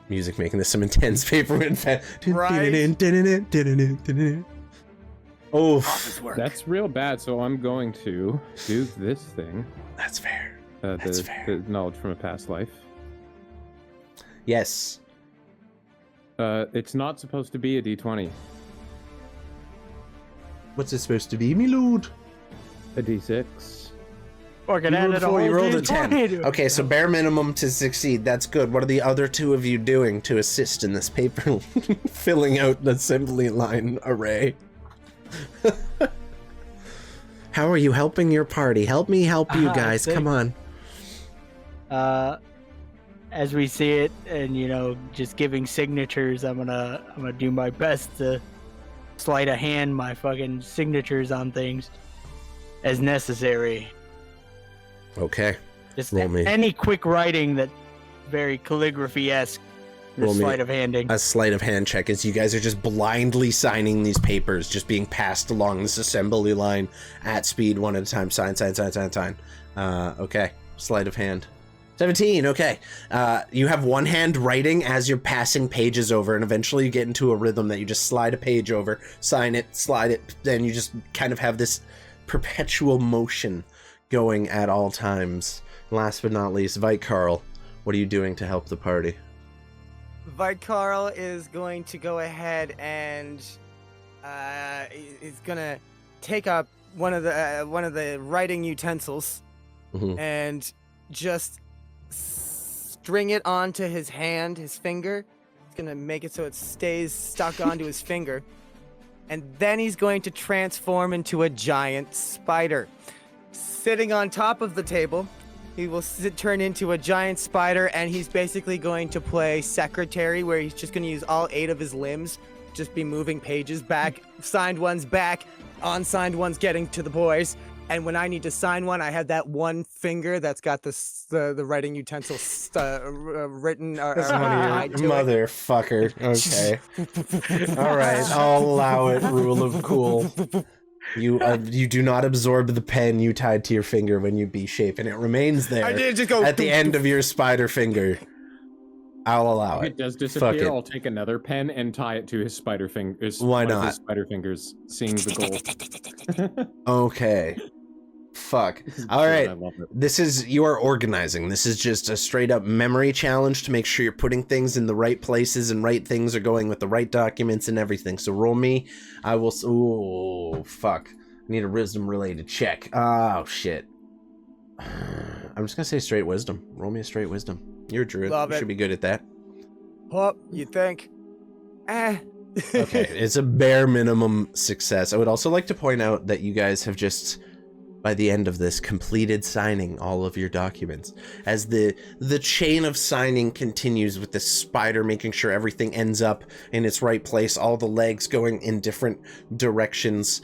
Music making this some intense paperwork. Oh, That's real bad, so I'm going to do this thing. that's fair. The, fair. the knowledge from a past life. Yes. It's not supposed to be a d20. What's it supposed to be, me lord? A d6. Fucking added a whole You rolled a D20 10. to it. Okay, so bare minimum to succeed. That's good. What are the other two of you doing to assist in this paper filling out the assembly line array? How are you helping your party? Help me help you guys. Thank- Come on. As we see it, and just giving signatures, I'm gonna do my best to sleight of hand my fucking signatures on things as necessary. Okay. Just Roll me. any quick writing that very calligraphy-esque. Roll me Sleight of handing. A sleight of hand check as you guys are just blindly signing these papers, just being passed along this assembly line at speed, one at a time. Sign. Okay. Sleight of hand. 17. Okay. You have one hand writing as you're passing pages over, and eventually you get into a rhythm that you just slide a page over, sign it, slide it, then you just kind of have this perpetual motion going at all times. Last but not least, Carl, what are you doing to help the party? Carl is going to go ahead and is gonna take up one of the writing utensils and just string it onto his hand, his finger. He's gonna make it so it stays stuck onto his finger, and then he's going to transform into a giant spider. Sitting on top of the table He will turn into a giant spider, and he's basically going to play secretary, where he's just going to use all 8 of his limbs, just be moving pages back, signed ones back, unsigned ones getting to the boys. And when I need to sign one, I have that one finger that's got the writing utensil written or tied to it. Motherfucker. Okay. All right, I'll allow it. Rule of cool. You do not absorb the pen you tied to your finger when you B-shape, and it remains there I did just go at the end of your spider finger. I'll allow If it. it does Fuck disappear, it. I'll take another pen and tie it to his spider fingers. Why one of not? his spider fingers, seeing the goal. Okay. Fuck. This is All good, right. I love it. You are organizing. This is just a straight up memory challenge to make sure you're putting things in the right places and right things are going with the right documents and everything. So roll me. I will. Oh, fuck. I need a wisdom related check. Oh, shit. I'm just going to say straight wisdom. Roll me a straight wisdom. You're a druid. Love You it. should be good at that. Oh, you think? Okay. It's a bare minimum success. I would also like to point out that you guys have just, by the end of this, completed signing all of your documents. As the chain of signing continues with the spider making sure everything ends up in its right place, all the legs going in different directions,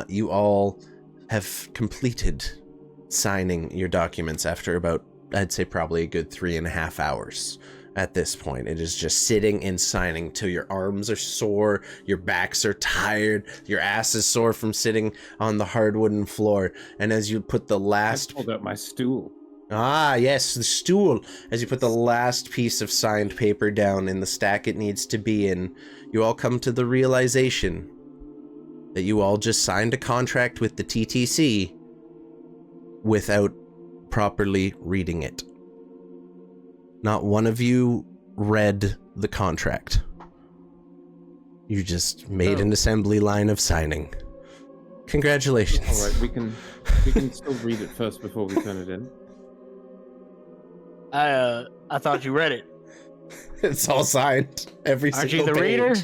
you all have completed signing your documents after about, I'd say probably a good 3.5 hours. At this point, it is just sitting and signing till your arms are sore, your backs are tired, your ass is sore from sitting on the hard wooden floor. And as you put the I last... pulled out my stool. Ah, yes, the stool. As you put the last piece of signed paper down in the stack it needs to be in, you all come to the realization that you all just signed a contract with the T.T.C. without properly reading it. Not one of you read the contract. You just made an assembly line of signing. Congratulations. All right, we can still read it first before we turn it in. I thought you read it. It's all signed. Every Aren't single you the page. reader?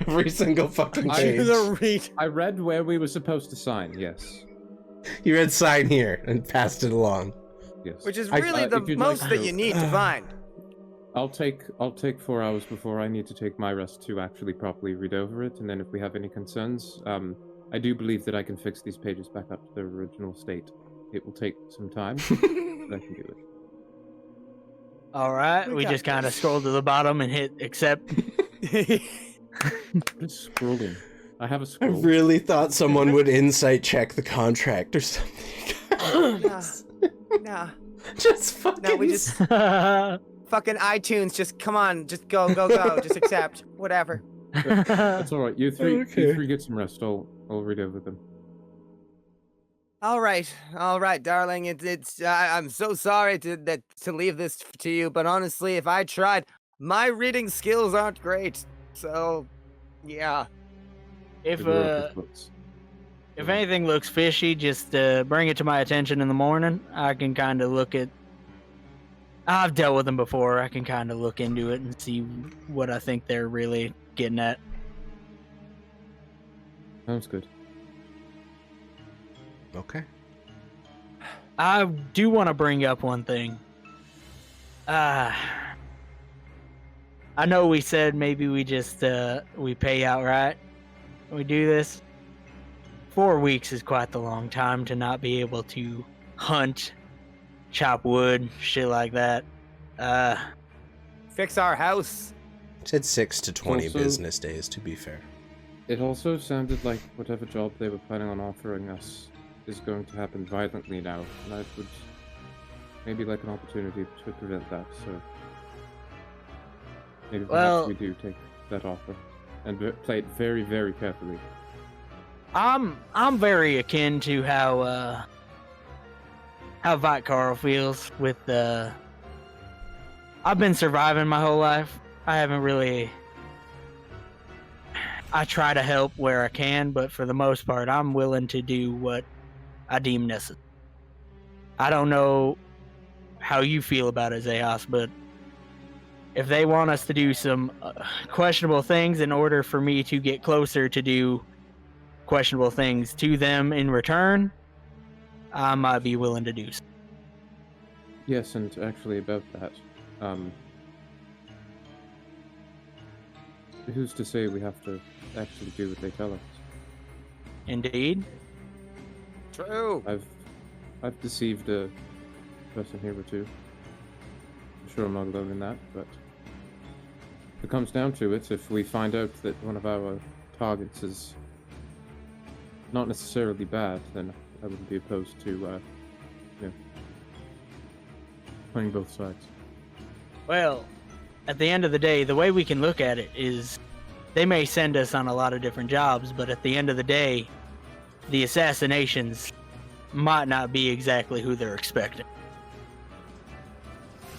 Every single fucking I- page. I read where we were supposed to sign. Yes. You read sign here and passed it along. Yes. Which is I- really if the you'd most like that to- you need to find. I'll take 4 hours before I need to take my rest to actually properly read over it, and then if we have any concerns, I do believe that I can fix these pages back up to their original state. It will take some time, but I can do it. All right, We we got just kind of this. scroll to the bottom and hit accept. Just scrolling. I have a I scroll. really thought someone would insight check the contract or something. Nah. Just fucking... No, we just fucking iTunes. Just come on. Just go. Just accept. Whatever. That's all right. You three Okay. get some rest. I'll read over them. All right, darling. It's. I'm so sorry to leave this to you, but honestly, if I tried, my reading skills aren't great. So, yeah. if We grew up with books. if anything looks fishy, just bring it to my attention in the morning. I can kind of look at. I've dealt with them before. I can kind of look into it and see what I think they're really getting at. Sounds good. Okay. I do want to bring up one thing. I know we said maybe we just we pay outright. We do this. 4 weeks is quite the long time to not be able to hunt, chop wood, shit like that. Fix our house. Said 6 to 20 Also- business days, to be fair. It also sounded like whatever job they were planning on offering us is going to happen violently now, and I would maybe like an opportunity to prevent that, so maybe Well- perhaps we do take that offer and play it very, very carefully. I'm very akin to how Vite feels with I've been surviving my whole life. I haven't really. I try to help where I can, but for the most part, I'm willing to do what I deem necessary. I don't know how you feel about it, Xechas, but if they want us to do some questionable things in order for me to get closer to do questionable things to them in return, I might be willing to do so. Yes, and actually about that, who's to say we have to actually do what they tell us? Indeed. True. I've deceived a person here or two. I'm sure I'm not alone in that, but if it comes down to it, if we find out that one of our targets is not necessarily bad, then I wouldn't be opposed to, playing both sides. Well, at the end of the day, the way we can look at it is they may send us on a lot of different jobs, but at the end of the day, the assassinations might not be exactly who they're expecting.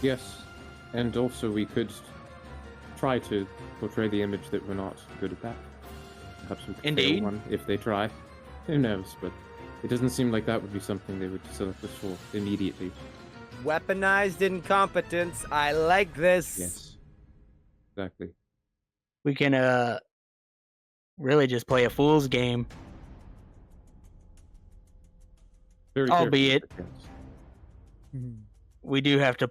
Yes, and also we could try to portray the image that we're not good at that. Perhaps we could Indeed. fail one if they try. Who knows, but it doesn't seem like that would be something they would select us for immediately. Weaponized incompetence. I like this. Yes. Exactly. We can really just play a fool's game. Very Albeit- careful, yes. We do have to.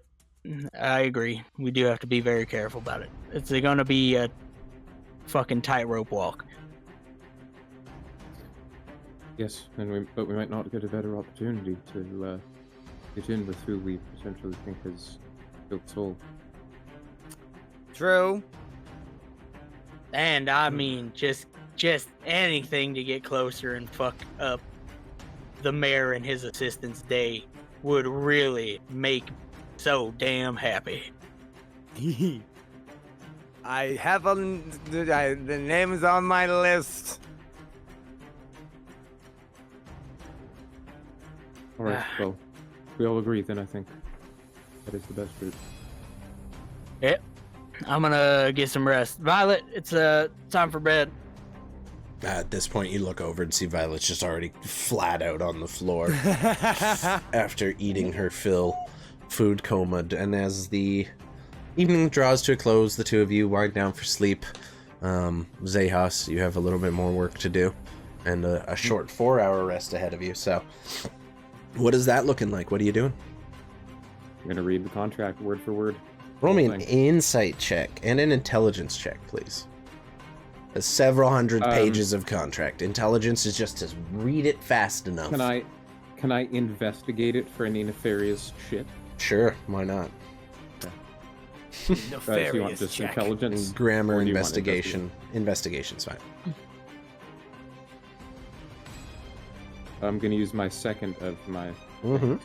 I agree. We do have to be very careful about it. It's going to be a fucking tightrope walk. Yes, but we might not get a better opportunity to get in with who we potentially think has killed Soul. True. And I mean, just anything to get closer and fuck up the mayor and his assistant's day would really make me so damn happy. I have the name is on my list. All right, well, we all agree then. I think that is the best route. Yep. I'm gonna get some rest. Violet, it's time for bed. At this point, you look over and see Violet's just already flat out on the floor after eating her fill, food coma. And as the evening draws to a close, the two of you wind down for sleep. Xechas, you have a little bit more work to do, and a short 4-hour rest ahead of you. So, what is that looking like? What are you doing? I'm gonna read the contract word for word. Roll me an Thing. insight check and an intelligence check, please. There's several hundred pages of contract. Intelligence is just to read it fast enough. Can I investigate it for any nefarious shit? Sure, why not? Do you want Nefarious just check. intelligence? Grammar, Or do you want investigation. Investigation's fine. I'm gonna use my second of my. Mm-hmm.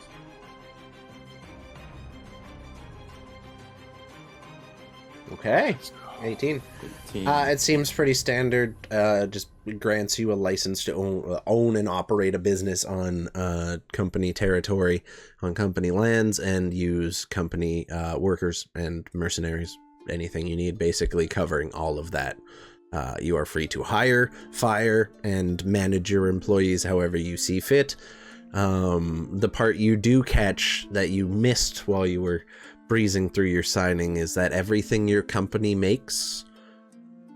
Okay. 18. It seems pretty standard. Just grants you a license to own and operate a business on company territory, on company lands, and use company workers and mercenaries. Anything you need, basically covering all of that. You are free to hire, fire, and manage your employees however you see fit. The part you do catch that you missed while you were breezing through your signing is that everything your company makes,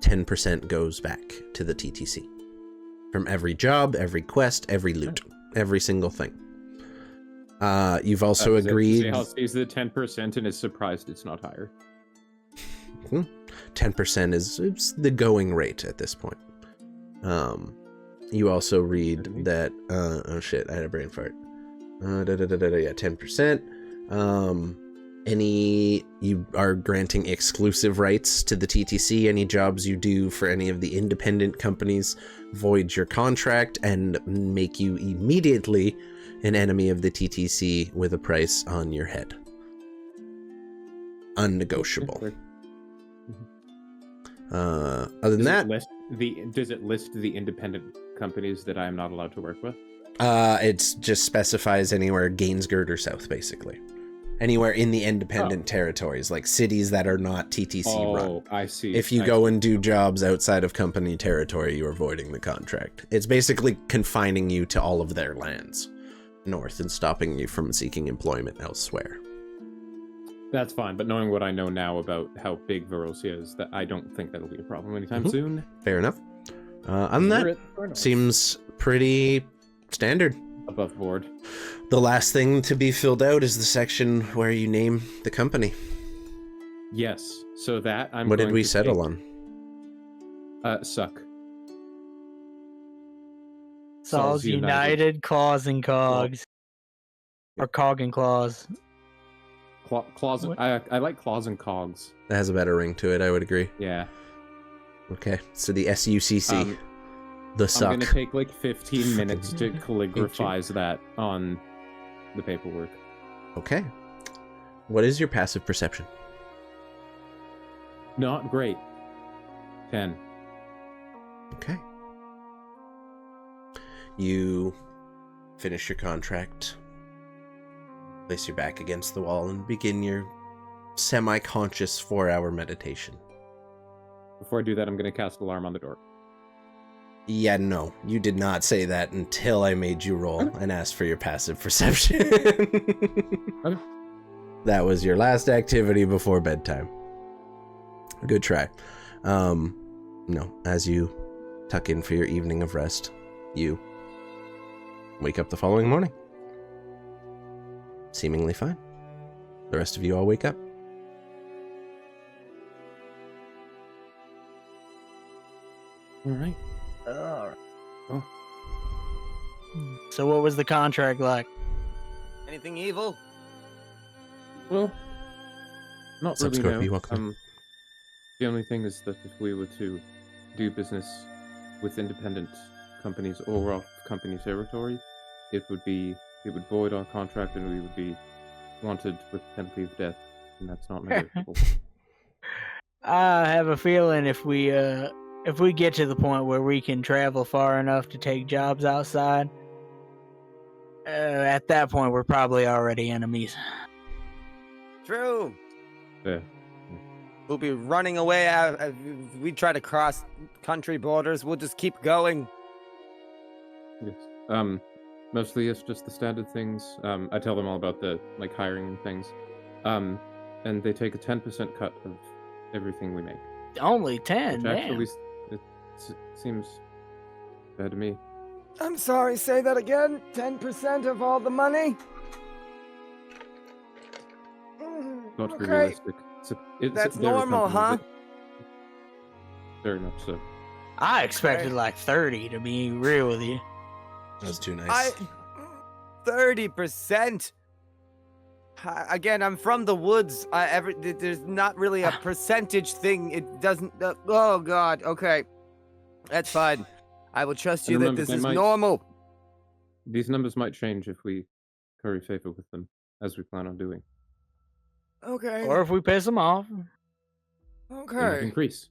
10% goes back to the T.T.C. From every job, every quest, every loot, every single thing. You've also agreed. Xechas sees the 10% and is surprised it's not higher. 10% is it's the going rate at this point. You also read that. Oh shit! I had a brain fart. Yeah, 10%. You are granting exclusive rights to the T.T.C. Any jobs you do for any of the independent companies void your contract and make you immediately an enemy of the T.T.C. with a price on your head. Unnegotiable. Other than that, Does it list the independent companies that I am not allowed to work with? it just specifies anywhere Gainsgird or South, basically. Anywhere in the independent territories, like cities that are not TTC run. Oh, I see. If you go and do jobs outside of company territory, you are voiding the contract. It's basically confining you to all of their lands north and stopping you from seeking employment elsewhere. That's fine, but knowing what I know now about how big Voros is, that I don't think that'll be a problem anytime soon. Fair enough. Other than that, seems pretty standard. Above board. The last thing to be filled out is the section where you name the company. Yes. So that I'm. What did going we to settle take, on? Suck. Saul's United Claws and Cogs. Or Cog and Claws. Claws. I like claws and cogs. That has a better ring to it, I would agree. Yeah. Okay, so the SUCC. The suck. I'm gonna take like 15 minutes to calligraphize that on the paperwork. Okay. What is your passive perception? Not great. 10. Okay. You finish your contract, place your back against the wall, and begin your semi-conscious 4-hour meditation. Before I do that, I'm gonna cast alarm on the door. Yeah, no, you did not say that until I made you roll and ask for your passive perception. Okay. That was your last activity before bedtime. Good try. No, as you tuck in for your evening of rest, you wake up the following morning. Seemingly fine. The rest of you all wake up. All right. So what was the contract like? Anything evil? Well, not What's up, really. Scorpio? No. Welcome. The only thing is that if we were to do business with independent companies or off company territory, it would void our contract, and we would be wanted with penalty of death, and that's not negotiable. I have a feeling if we get to the point where we can travel far enough to take jobs outside, at that point we're probably already enemies. True. Yeah. We'll be running away. If we try to cross country borders, we'll just keep going. Yes. Mostly it's just the standard things. I tell them all about the hiring and things. And they take a 10% cut of everything we make. Only 10, Which actually it seems bad to me. I'm sorry, say that again. 10% of all the money? Not to be Okay. realistic. That's they're a normal, company huh? Very much so. I expected like 30, to be real with you. That was too nice. 30%. Again, I'm from the woods. There's not really a percentage thing. It doesn't. Oh God. Okay, that's fine. I will trust you that remember, this they is might- normal. These numbers might change if we curry favor with them, as we plan on doing. Okay. Or if we piss them off. They might Okay. increase.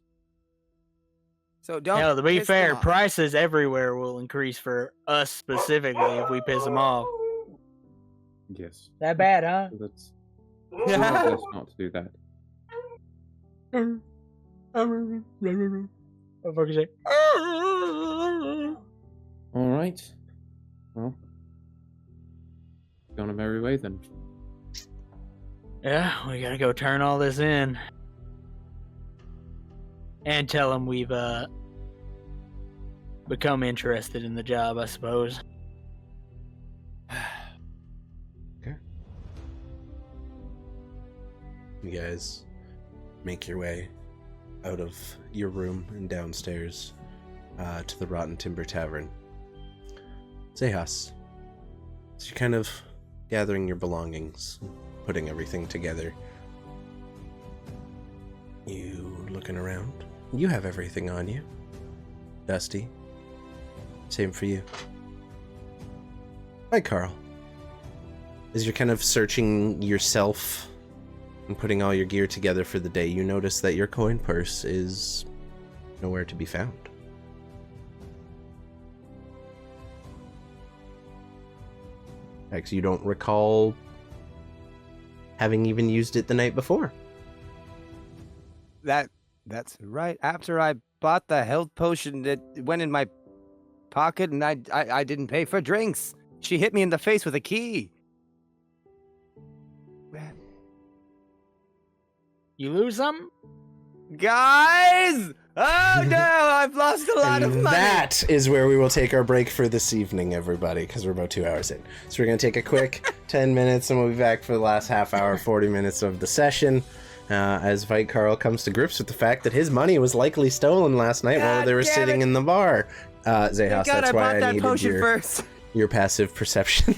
So don't. Hell, to be piss them fair, off. prices everywhere will increase for us specifically if we piss them off. Yes. That bad, huh? So that's best not to do that. What the fuck is it? All right. Well, on a merry way then. Yeah, we gotta go turn all this in. And tell them we've become interested in the job, I suppose. Okay. You guys make your way out of your room and downstairs to the Rotten Timber Tavern. Xechas, so you're kind of gathering your belongings, putting everything together. You looking around. You have everything on you. Dusty. Same for you. Hi, Carl. As you're kind of searching yourself and putting all your gear together for the day, you notice that your coin purse is nowhere to be found. You don't recall having even used it the night before. That's right. After I bought the health potion, that went in my pocket, and I didn't pay for drinks. She hit me in the face with a key. You lose something? Guys, Oh no, I've lost a lot of And money. that is where we will take our break for this evening, everybody, because we're about 2 hours in. So we're going to take a quick 10 minutes, and we'll be back for the last half hour, 40 minutes of the session, as Vite Carl comes to grips with the fact that his money was likely stolen last night while God they were damn sitting it. in the bar. Zehas, God, that's I why bought I that needed potion first. your passive perception.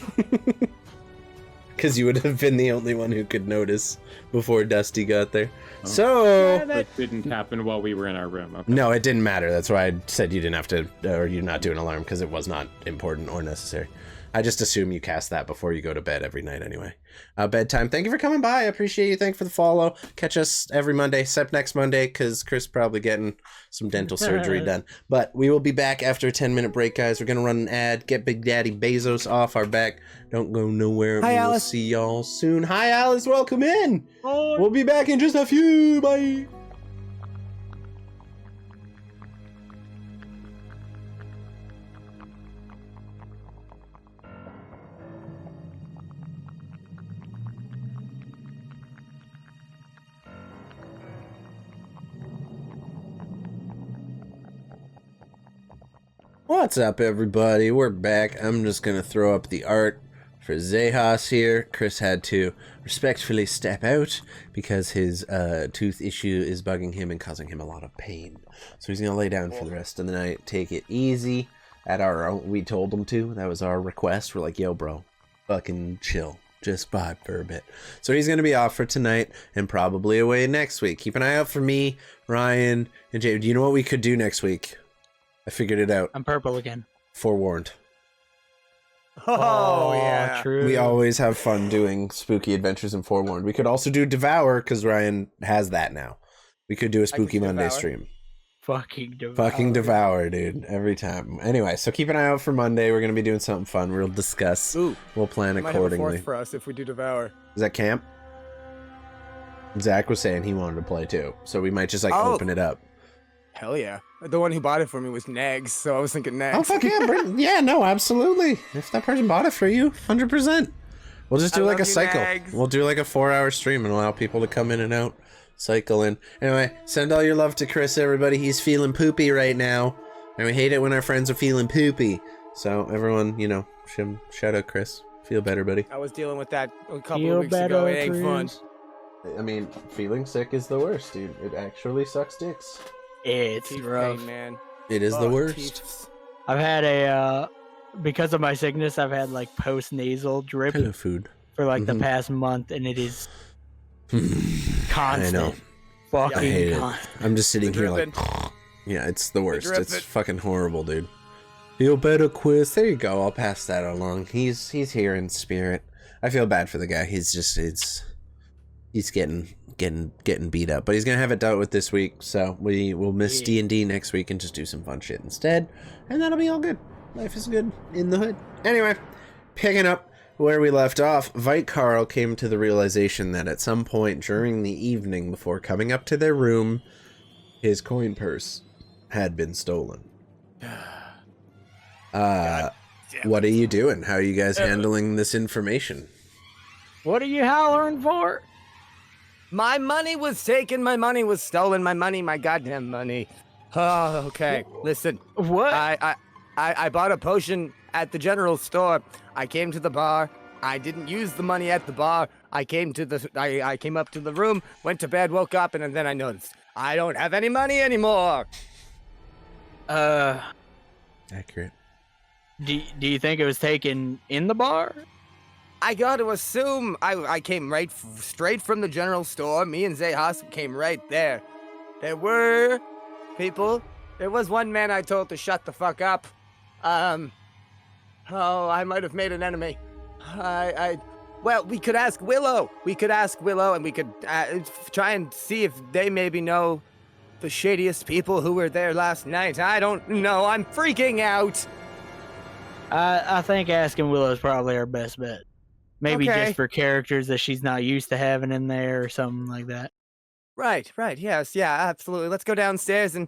Because you would have been the only one who could notice before Dusty got there. Oh. So... It didn't happen while we were in our room. Okay. No, it didn't matter. That's why I said you didn't have to, or you're not doing alarm, because it was not important or necessary. I just assume you cast that before you go to bed every night anyway. Bedtime. Thank you for coming by. I appreciate you. Thank you for the follow. Catch us every Monday, except next Monday, because Chris probably getting some dental surgery done. But we will be back after a 10-minute break, guys. We're going to run an ad, get Big Daddy Bezos off our back. Don't go nowhere. Hi, We'll Alice. see y'all soon. Hi, Alice. Welcome in. We'll be back in just a few. Bye. What's up, everybody? We're back. I'm just gonna throw up the art for Xechas here. Chris had to respectfully step out because his tooth issue is bugging him and causing him a lot of pain. So he's gonna lay down for the rest of the night, take it easy. At our own, we told him to. That was our request. We're like, yo, bro, fucking chill. Just vibe for a bit. So he's going to be off for tonight and probably away next week. Keep an eye out for me, Ryan, and Jay. Do you know what we could do next week? I figured it out. I'm purple again. Forewarned. Oh, yeah. True. We always have fun doing spooky adventures in Forewarned. We could also do Devour, because Ryan has that now. We could do a Spooky do Monday Devour. stream. Fucking devour. Fucking Devour, dude. Every time. Anyway, so keep an eye out for Monday. We're going to be doing something fun. We'll discuss. Ooh, We'll plan might have a accordingly. fourth for us if we do Devour. Is that camp? Zach was saying he wanted to play too. So we might just like Oh. open it up. Hell yeah. The one who bought it for me was Nags, so I was thinking Nags. Oh, fuck yeah. Yeah, no, absolutely. If that person bought it for you, 100%. We'll just do I like a love you, cycle. Nags. We'll do like a 4-hour stream and allow people to come in and out, cycle in. Anyway, send all your love to Chris, everybody. He's feeling poopy right now. And we hate it when our friends are feeling poopy. So everyone, you know, shout out Chris. Feel better, buddy. I was dealing with that a couple Feel of weeks ago. better, It ain't fun. Chris. I mean, feeling sick is the worst, dude. It actually sucks dicks. It's Teeth rough. pain, man. It is the Fuck, worst. teeth. I've had a because of my sickness, I've had like post nasal drip Pillow food. for like the Mhm. past month, and it is I constant. know. Fucking I hate it. constant. I'm just sitting The here like, dripping. yeah, it's the worst. It's dripping. fucking horrible, dude. Feel better, Quiz. There you go. I'll pass that along. He's here in spirit. I feel bad for the guy. He's just he's getting beat up, but he's gonna have it dealt with this week. So we will miss Yeah. D&D next week and just do some fun shit instead, and that'll be all good. Life is good in the hood. Anyway, picking up where we left off, Vite Carl came to the realization that at some point during the evening before coming up to their room, his coin purse had been stolen. What are you doing? How are you guys handling this information? What are you hollering for? My money was taken. My money was stolen. My goddamn money. Oh, okay. Listen, What? I bought a potion at the general store. I came to the bar. I didn't use the money at the bar. I came up to the room, went to bed, woke up, and then I noticed I don't have any money anymore. Accurate. Do you think it was taken in the bar? I got to assume I came straight from the general store. Me and Xechas came right there. There were people. There was one man I told to shut the fuck up. I might have made an enemy. Well, we could ask Willow. And we could try and see if they maybe know the shadiest people who were there last night. I don't know. I'm freaking out. I think asking Willow is probably our best bet. Maybe Okay. just for characters that she's not used to having in there or something like that. Right, yes, yeah, absolutely. Let's go downstairs and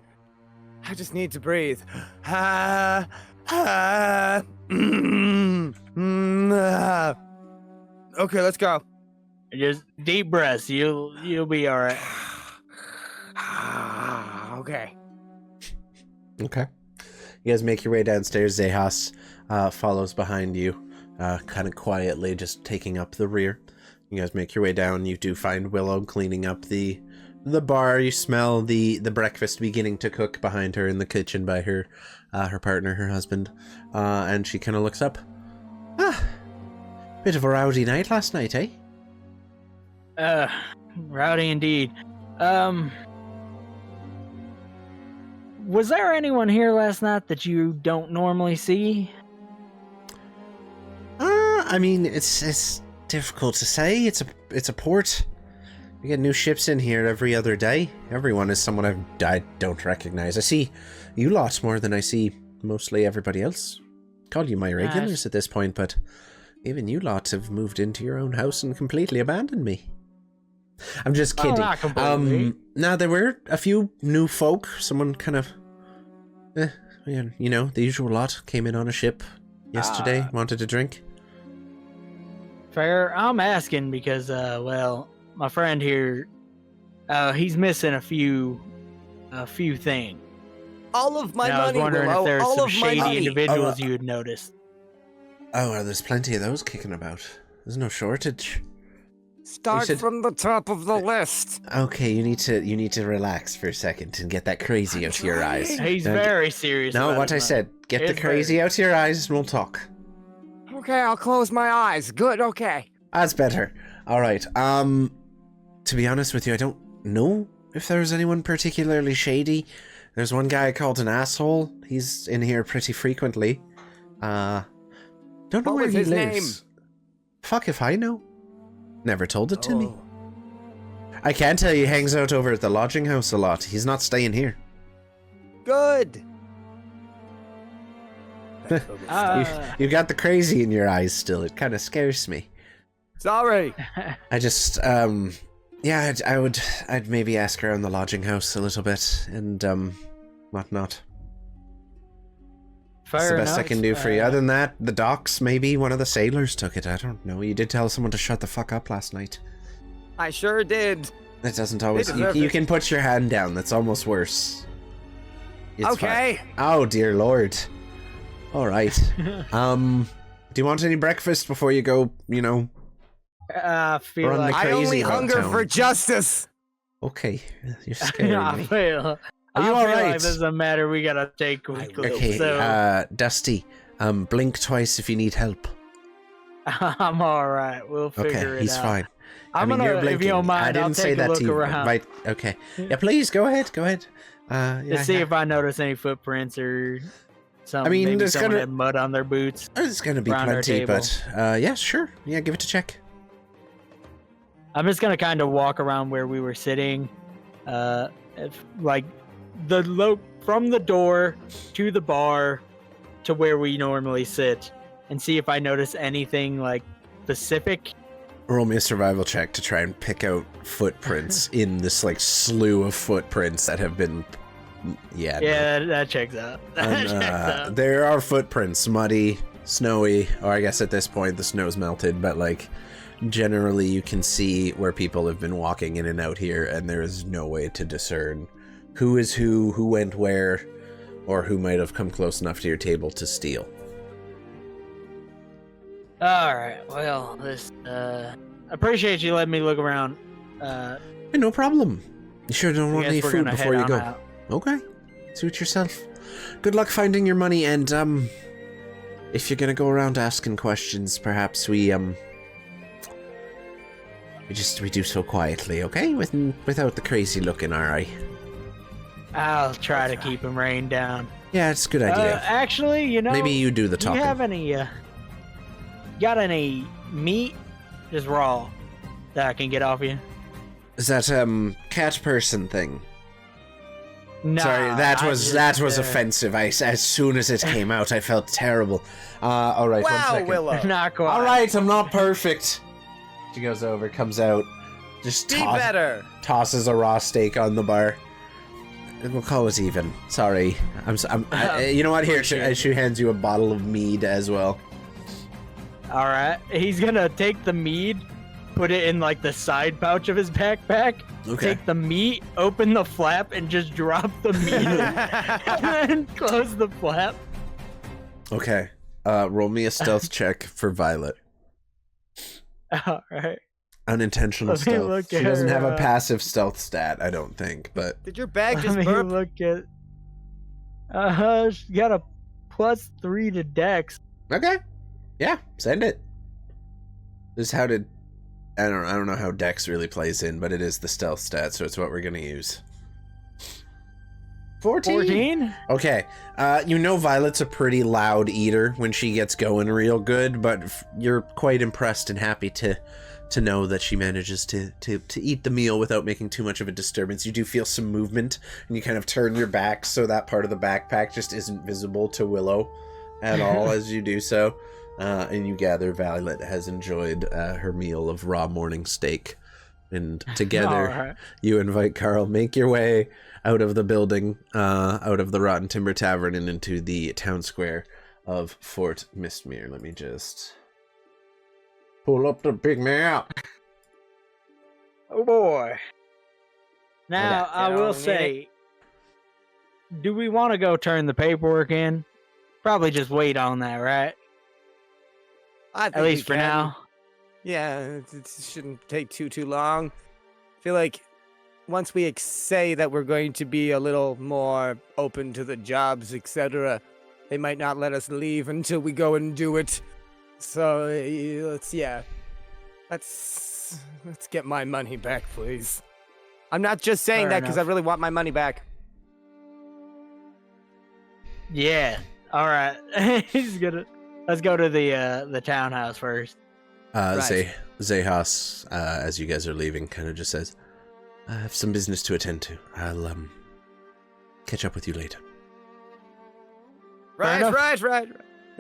I just need to breathe. Okay, let's go. Just deep breaths. You'll be all right. Okay. Okay. You guys make your way downstairs. Xechas follows behind you, kind of quietly, just taking up the rear. You guys make your way down. You do find Willow cleaning up the bar. You smell the breakfast beginning to cook behind her in the kitchen by her partner, her husband. And she kind of looks up. Bit of a rowdy night last night, eh? Rowdy indeed. Was there anyone here last night that you don't normally see? I mean, it's difficult to say. It's a port. We get new ships in here every other day. Everyone is someone I don't recognize. I see you lot more than I see mostly everybody else. Call you my regulars at this point, but even you lot have moved into your own house and completely abandoned me. I'm just kidding. Oh, not completely. Now there were a few new folk. Someone kind of, you know, the usual lot came in on a ship yesterday, wanted a drink. Fair. I'm asking because, well, my friend here, he's missing a few things. All of my Now, money, I was wondering Willow. if there's All some of my shady money. individuals you had noticed. Oh, well, there's plenty of those kicking about. There's no shortage. Start should- from the top of the list. Okay, you need to relax for a second and get that crazy out of your eyes. He's Now, very serious. No, about what I his said. Get the It's crazy out of your eyes and we'll talk. Okay, I'll close my eyes. Good, okay. That's better. Alright, to be honest with you, I don't know if there was anyone particularly shady. There's one guy called an asshole. He's in here pretty frequently. Don't know What where was he his lives. name? Fuck if I know. Never told it to me. I can tell you he hangs out over at the lodging house a lot. He's not staying here. Good. You got the crazy in your eyes still. It kind of scares me. Sorry. I just, yeah, I'd maybe ask around the lodging house a little bit and, whatnot. Fair That's the best I enough. can do for you. Other than that, the docks, maybe one of the sailors took it. I don't know. You did tell someone to shut the fuck up last night. I sure did. That doesn't always... deserve You it. can put your hand down. That's almost worse. It's Okay. fine. Oh, dear lord. All right. Do you want any breakfast before you go, you know... I feel Run like the I only crazy about hunger town. for justice. Okay. You're scaring I me. feel. Are you I all feel right? like this is a matter we gotta take quickly. Okay, So Dusty, blink twice if you need help. I'm all right. We'll figure Okay, it he's out. fine. I'm I mean, gonna, you're blinking. if you don't mind, I didn't I'll say take that a look to you. around Right? Okay. Yeah, please go ahead. Go ahead. to see if I notice any footprints or something. I mean, maybe there's someone gonna- had mud on their boots. There's gonna be around our plenty, table. but yeah, sure. Yeah, give it a check. I'm just gonna kind of walk around where we were sitting, like from the door to the bar to where we normally sit, and see if I notice anything like specific. Roll me a survival check to try and pick out footprints in this like slew of footprints that have been. Yeah. Yeah, that checks out. That And, checks out. there are footprints, muddy, snowy, or I guess at this point the snow's melted, but like generally you can see where people have been walking in and out here, and there is no way to discern who is who went where, or who might have come close enough to your table to steal. All right. Well, this appreciate you letting me look around. Hey, no problem. You sure don't I want guess any we're food gonna before head you on go? out. Okay. Suit yourself. Good luck finding your money, and if you're gonna go around asking questions, perhaps we do so quietly, okay? Without the crazy look in our eye. I'll try to keep him rained down. Yeah, it's a good idea. Actually, you know, Maybe you do the do talking. you have any? Got any meat, just raw, that I can get off you? Is that cat person thing? Nah, Sorry, that I was just, offensive. As soon as it came out, I felt terrible. All right, 1 Wow, second. Willow. Not quite. All right, I'm not perfect. She goes over, comes out, just Be better. tosses a raw steak on the bar. We'll call it even. Sorry, you know what? Here, she hands you a bottle of mead as well. All right, he's gonna take the mead, put it in like the side pouch of his backpack. Okay. Take the meat, open the flap, and just drop the meat in, and then close the flap. Okay. Roll me a stealth check for Violet. All right. Unintentional Let me stealth. look She at doesn't her, have a passive stealth stat, I don't think, but Did your bag just Let me burp? look at. She got a +3 to Dex. okay. Yeah, send it. This is how did I don't know how Dex really plays in, but it is the stealth stat, so it's what we're gonna use. 14. Okay. Violet's a pretty loud eater when she gets going real good, but you're quite impressed and happy to know that she manages to eat the meal without making too much of a disturbance. You do feel some movement, and you kind of turn your back so that part of the backpack just isn't visible to Willow at all as you do so. And you gather Violet has enjoyed her meal of raw morning steak. And together, you invite Carl, make your way out of the building, out of the Rotten Timber Tavern and into the town square of Fort Mistmere. Let me just pull up the big map. Oh boy. Now, Okay. I will say, do we want to go turn the paperwork in? Probably just wait on that, right? I think At least we for can. now. Yeah, it shouldn't take too long. I feel like once we say that we're going to be a little more open to the jobs, etc., they might not let us leave until we go and do it. So let's get my money back, please. I'm not just saying Fair that because I enough. really want my money back. Yeah. All right. Let's go to the townhouse first. Right. Xechas, as you guys are leaving, kind of just says, I have some business to attend to. I'll catch up with you later. Right. enough.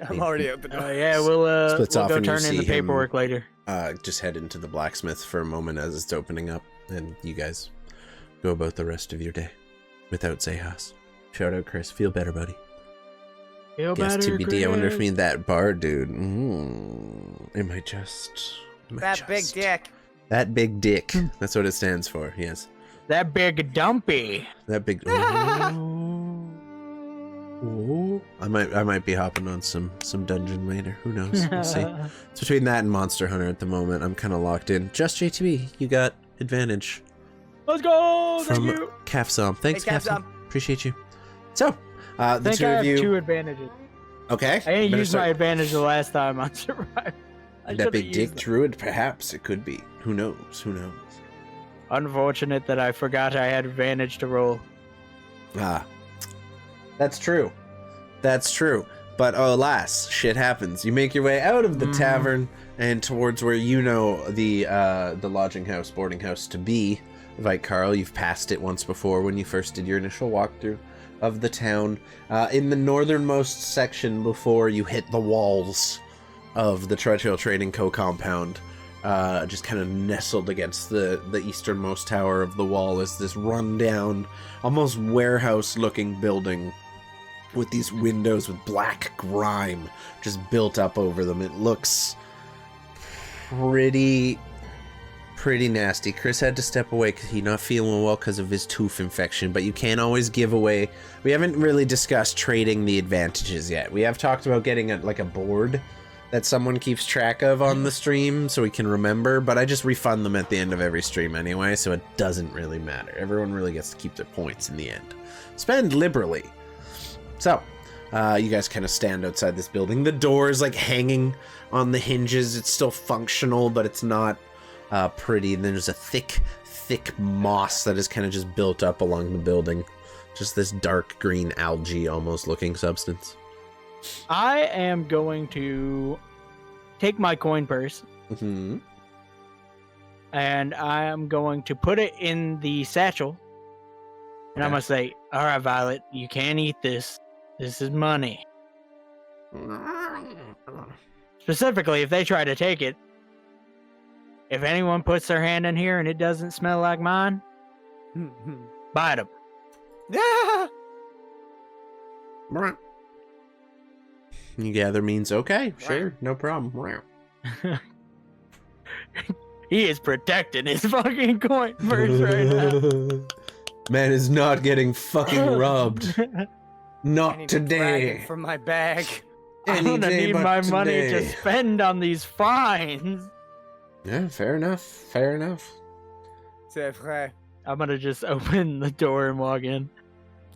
I'm already out the door. Yeah, we'll Splits off go and you turn in see the him, paperwork later. Just head into the blacksmith for a moment as it's opening up, and you guys go about the rest of your day without Xechas. Shout out, Chris. Feel better, buddy. Feel Yes, better, TBD. I wonder if Chris. me and that bar dude. It might just. Big dick. That big dick. That's what it stands for. Yes. That big dumpy. That big. Ooh. I might be hopping on some dungeon later. Who knows? We'll see. It's between that and Monster Hunter at the moment. I'm kind of locked in. Just JTB, you got advantage Let's go. Thank from you. Cafsom. Thanks, Hey, Cafsom. Appreciate you. So, the I think two I of have you. 2 advantages. Okay. I didn't better use my start- advantage the last time on Survivor. I That should've big used dick it. druid, perhaps it could be. Who knows? Who knows? Unfortunate that I forgot I had advantage to roll. Ah, that's true. That's true. But alas, shit happens. You make your way out of the tavern and towards where you know the lodging house, boarding house to be. Like Carl, you've passed it once before when you first did your initial walkthrough of the town. In the northernmost section before you hit the walls of the Treadhill Trading Co. compound, just kind of nestled against the easternmost tower of the wall is this rundown, almost warehouse-looking building with these windows with black grime just built up over them. It looks pretty nasty. Chris had to step away because he's not feeling well because of his tooth infection, but you can't always give away. We haven't really discussed trading the advantages yet. We have talked about getting a board that someone keeps track of on the stream so we can remember, but I just refund them at the end of every stream anyway, so it doesn't really matter. Everyone really gets to keep their points in the end. Spend liberally. So, you guys kind of stand outside this building. The door is like hanging on the hinges. It's still functional, but it's not pretty. And then there's a thick moss that is kind of just built up along the building. Just this dark green algae almost looking substance. I am going to take my coin purse Mm-hmm. and I am going to put it in the satchel. And I'm Okay. going to say, all right, Violet, you can't eat this. This is money. Specifically, if they try to take it, if anyone puts their hand in here and it doesn't smell like mine, bite them. Yeah. You gather means okay, sure, no problem. He is protecting his fucking coin purse right now. Man is not getting fucking robbed. I Not need to drag today. it from my bag. I'm Any gonna day need but my money to today. spend on these fines. Yeah, fair enough. Fair enough. C'est vrai. I'm gonna just open the door and walk in.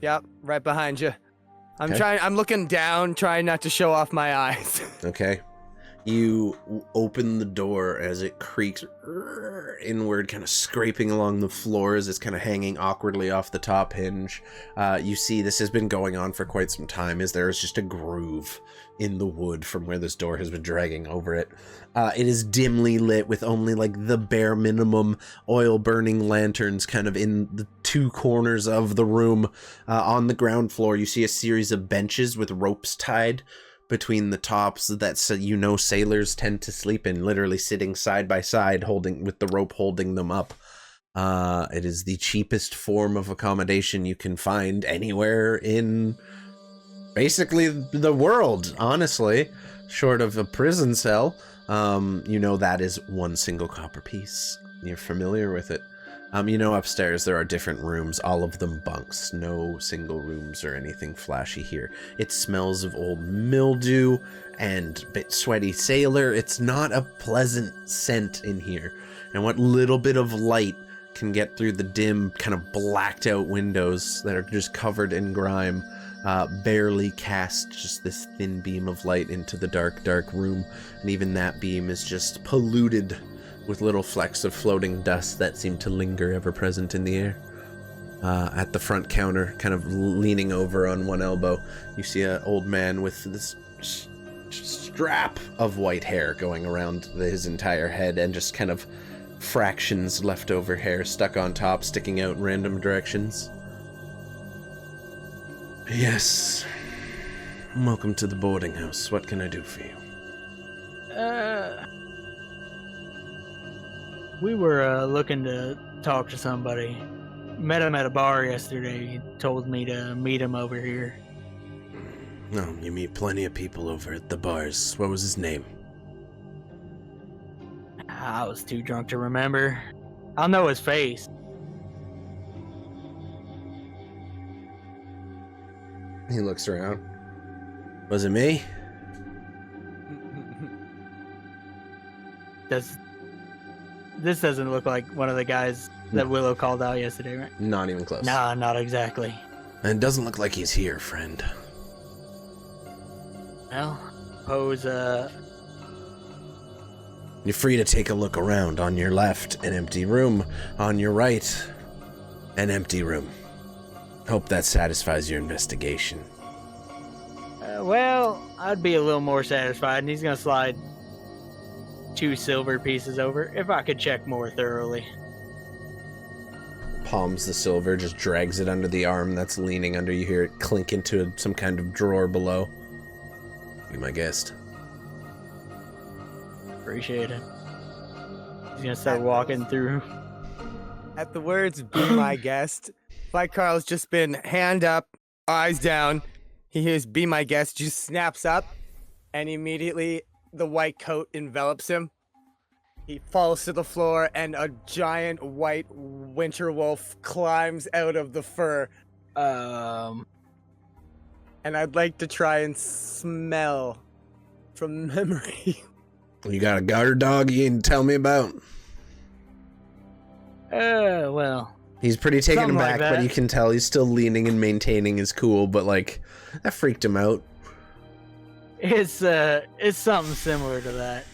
Yep, right behind you. Okay. I'm looking down, trying not to show off my eyes. Okay. You open the door as it creaks inward, kind of scraping along the floor as it's kind of hanging awkwardly off the top hinge. You see this has been going on for quite some time, as there is just a groove in the wood from where this door has been dragging over it. It is dimly lit with only like the bare minimum oil burning lanterns kind of in the two corners of the room. On the ground floor, you see a series of benches with ropes tied between the tops that sailors tend to sleep in, literally sitting side by side, holding with the rope holding them up. It is the cheapest form of accommodation you can find anywhere in basically the world, honestly, short of a prison cell. That is one single copper piece. You're familiar with it. Upstairs there are different rooms, all of them bunks. No single rooms or anything flashy here. It smells of old mildew and a bit sweaty sailor. It's not a pleasant scent in here. And what little bit of light can get through the dim, kind of blacked out windows that are just covered in grime, barely cast just this thin beam of light into the dark, dark room. And even that beam is just polluted with little flecks of floating dust that seem to linger ever present in the air. At the front counter, kind of leaning over on one elbow, you see an old man with this strap of white hair going around his entire head, and just kind of fractions leftover hair stuck on top, sticking out in random directions. Yes. Welcome to the boarding house. What can I do for you? We were looking to talk to somebody. Met him at a bar yesterday. He told me to meet him over here. No, you meet plenty of people over at the bars. What was his name? I was too drunk to remember. I'll know his face. He looks around. Was it me? This doesn't look like one of the guys that Willow called out yesterday, right? Not even close. Nah, not exactly. And it doesn't look like he's here, friend. Well, suppose, You're free to take a look around. On your left, an empty room. On your right, an empty room. Hope that satisfies your investigation. well, I'd be a little more satisfied, and he's gonna slide 2 silver pieces over if I could check more thoroughly. Palms the silver, just drags it under the arm that's leaning under. You hear it clink into some kind of drawer below. Be my guest. Appreciate it. He's gonna start walking through. At the words, be my guest, Flight Carl's just been hand up, eyes down. He hears, be my guest, just snaps up, and immediately the white coat envelops him. He falls to the floor, and a giant white winter wolf climbs out of the fur. And I'd like to try and smell from memory. You got a guard dog you can tell me about? Well, He's pretty taken something like aback, but that. you can tell he's still leaning and maintaining his cool, but like, that freaked him out. it's something similar to that.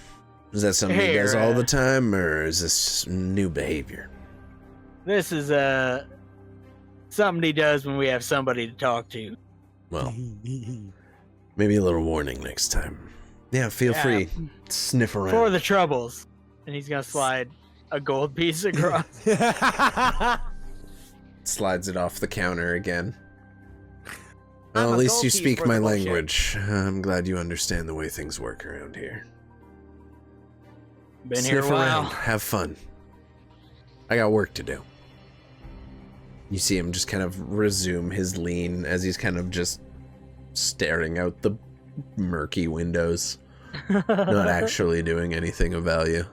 Is that something he Here, does all the time, or is this new behavior? This is something he does when we have somebody to talk to. Well, maybe a little warning next time. Yeah, feel Yeah. free. Sniff around. For the troubles. And he's gonna slide a gold piece across. Slides it off the counter again. I'm Well, a at least gold you piece speak for my the bullshit. language. I'm glad you understand the way things work around here. Been here a Sniff while. around. Have fun. I got work to do. You see him just kind of resume his lean as he's kind of just staring out the murky windows, not actually doing anything of value.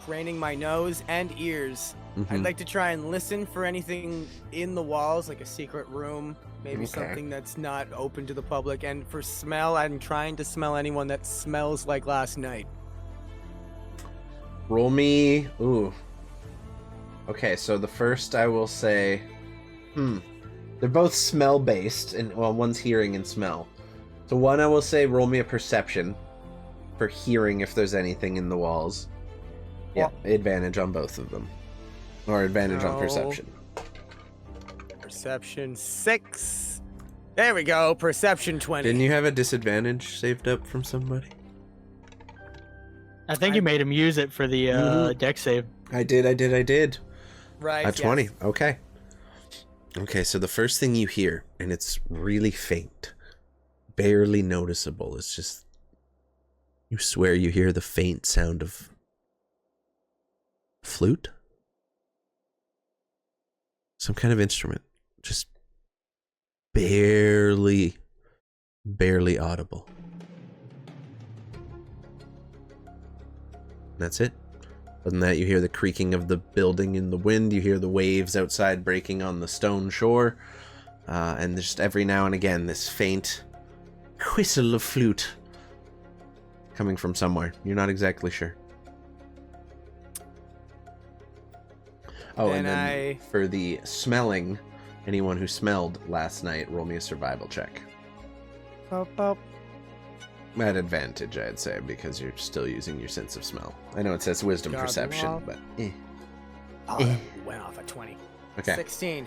straining my nose and ears. I'd like to try and listen for anything in the walls, like a secret room, maybe something that's not open to the public. And for smell, I'm trying to smell anyone that smells like last night. Roll me. Ooh. Okay, so the first I will say, they're both smell based, and well, one's hearing and smell. So one I will say, roll me a perception for hearing if there's anything in the walls. Yeah, advantage on both of them. Or advantage on perception. Perception 6. There we go. Perception 20. Didn't you have a disadvantage saved up from somebody? I think you made him use it for the deck save. I did. Right. A 20. Okay. Okay, so the first thing you hear, and it's really faint, barely noticeable, it's just, you swear you hear the faint sound of flute? Some kind of instrument. Just barely audible. That's it. Other than that, you hear the creaking of the building in the wind. You hear the waves outside breaking on the stone shore. And just every now and again, this faint whistle of flute coming from somewhere. You're not exactly sure. Oh, and then for the smelling, anyone who smelled last night, roll me a survival check. At advantage, I'd say, because you're still using your sense of smell. I know it says wisdom perception, but Oh, went off at 20. Okay. 16.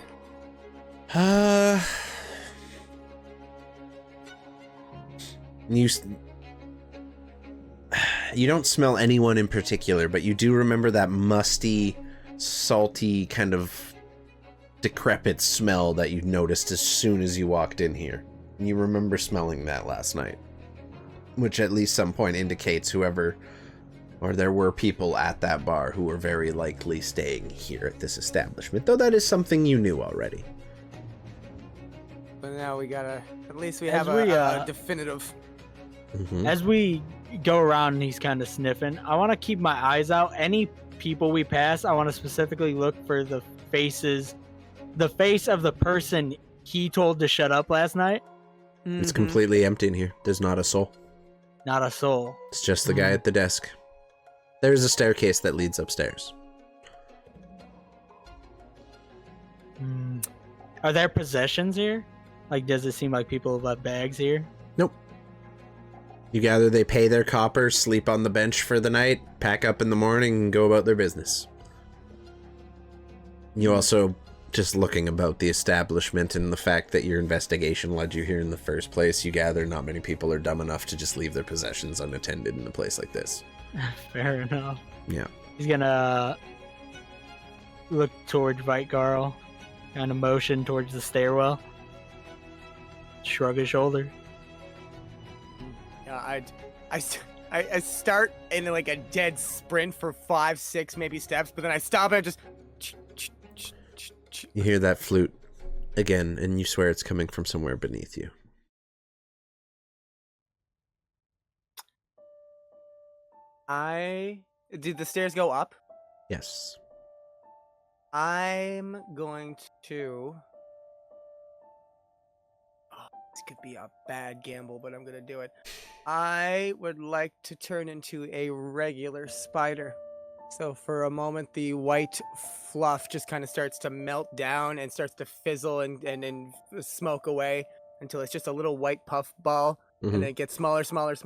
You don't smell anyone in particular, but you do remember that musty, salty, kind of decrepit smell that you noticed as soon as you walked in here. And you remember smelling that last night, which at least some point indicates whoever, or there were people at that bar who were very likely staying here at this establishment, though that is something you knew already. But now we gotta, at least we have a definitive. As we go around and he's kind of sniffing, I want to keep my eyes out. Any people we pass, I want to specifically look for the faces, the face of the person he told to shut up last night. It's completely empty in here. There's not a soul. Not a soul. It's just the guy at the desk. There's a staircase that leads upstairs. Are there possessions here? Like, does it seem like people have left bags here? Nope. You gather they pay their coppers, sleep on the bench for the night, pack up in the morning, and go about their business. You also, just looking about the establishment and the fact that your investigation led you here in the first place, you gather not many people are dumb enough to just leave their possessions unattended in a place like this. Fair enough. Yeah. He's gonna look towards Vitegarl, kind of motion towards the stairwell, shrug his shoulder. I start in like a dead sprint for 5, 6 maybe steps, but then I stop and I just. You hear that flute again, and you swear it's coming from somewhere beneath you. Did the stairs go up? Yes. I'm going to. This could be a bad gamble, but I'm gonna do it. I would like to turn into a regular spider. So for a moment, the white fluff just kind of starts to melt down and starts to fizzle and smoke away until it's just a little white puff ball. And then it gets smaller until it's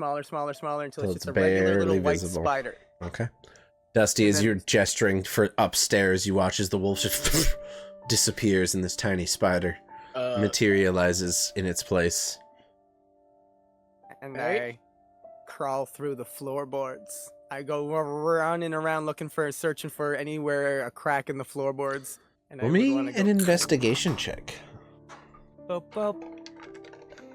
just a regular little white spider. Okay. Dusty, as you're gesturing for upstairs, you watch as the wolf just disappears and this tiny spider materializes in its place. And I crawl through the floorboards. I go around and around searching for anywhere a crack in the floorboards. And Roll me an investigation check.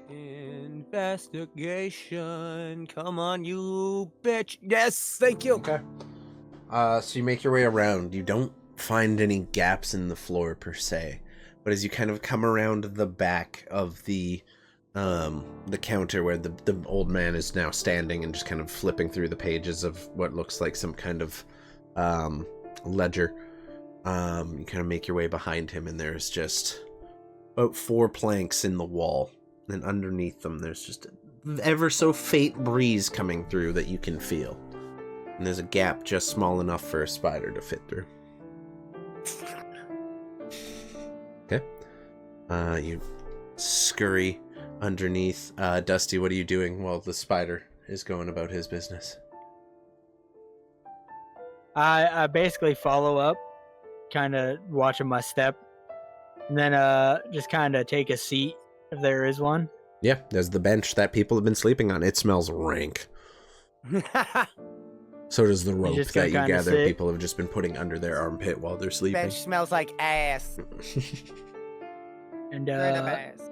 Investigation. Come on, you bitch. Yes, thank you. Okay. So you make your way around. You don't find any gaps in the floor per se, but as you kind of come around the back of the counter where the old man is now standing and just kind of flipping through the pages of what looks like some kind of ledger. You kind of make your way behind him, and there's just about 4 planks in the wall, and underneath them there's just an ever so faint breeze coming through that you can feel. And there's a gap just small enough for a spider to fit through. Okay. You scurry underneath. Dusty, what are you doing while the spider is going about his business? I basically follow up, kind of watching my step, and then just kind of take a seat if there is one. Yeah, there's the bench that people have been sleeping on. It smells rank. So does the rope just that you gotta gather sit. people have just been putting under their armpit while they're sleeping. Bench smells like ass. And Straight up ass.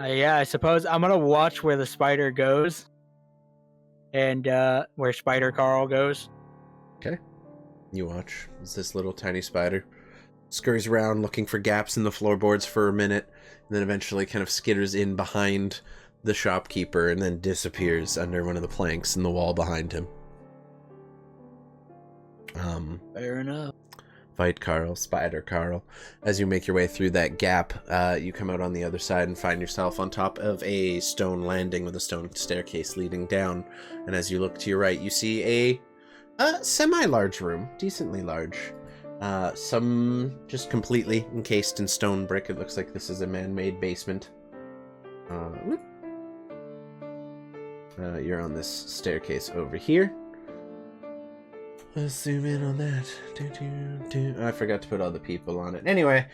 yeah, I suppose I'm gonna watch where the spider goes, and where Spider Carl goes. Okay. You watch as this little tiny spider scurries around looking for gaps in the floorboards for a minute, and then eventually kind of skitters in behind the shopkeeper and then disappears under one of the planks in the wall behind him. Fair enough. Fight Carl, Spider Carl. As you make your way through that gap, you come out on the other side and find yourself on top of a stone landing with a stone staircase leading down. And as you look to your right, you see a semi-large room, decently large. Some just completely encased in stone brick. It looks like this is a man-made basement. You're on this staircase over here. Let's zoom in on that. I forgot to put all the people on it. Anyway,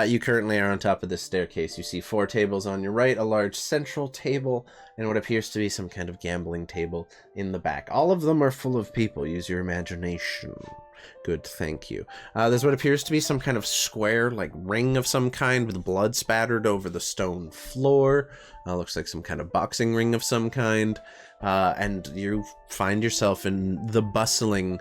you currently are on top of this staircase. You see 4 tables on your right, a large central table, and what appears to be some kind of gambling table in the back. All of them are full of people. Use your imagination. Good, thank you. There's what appears to be some kind of square, like ring of some kind with blood spattered over the stone floor. Looks like some kind of boxing ring of some kind. And you find yourself in the bustling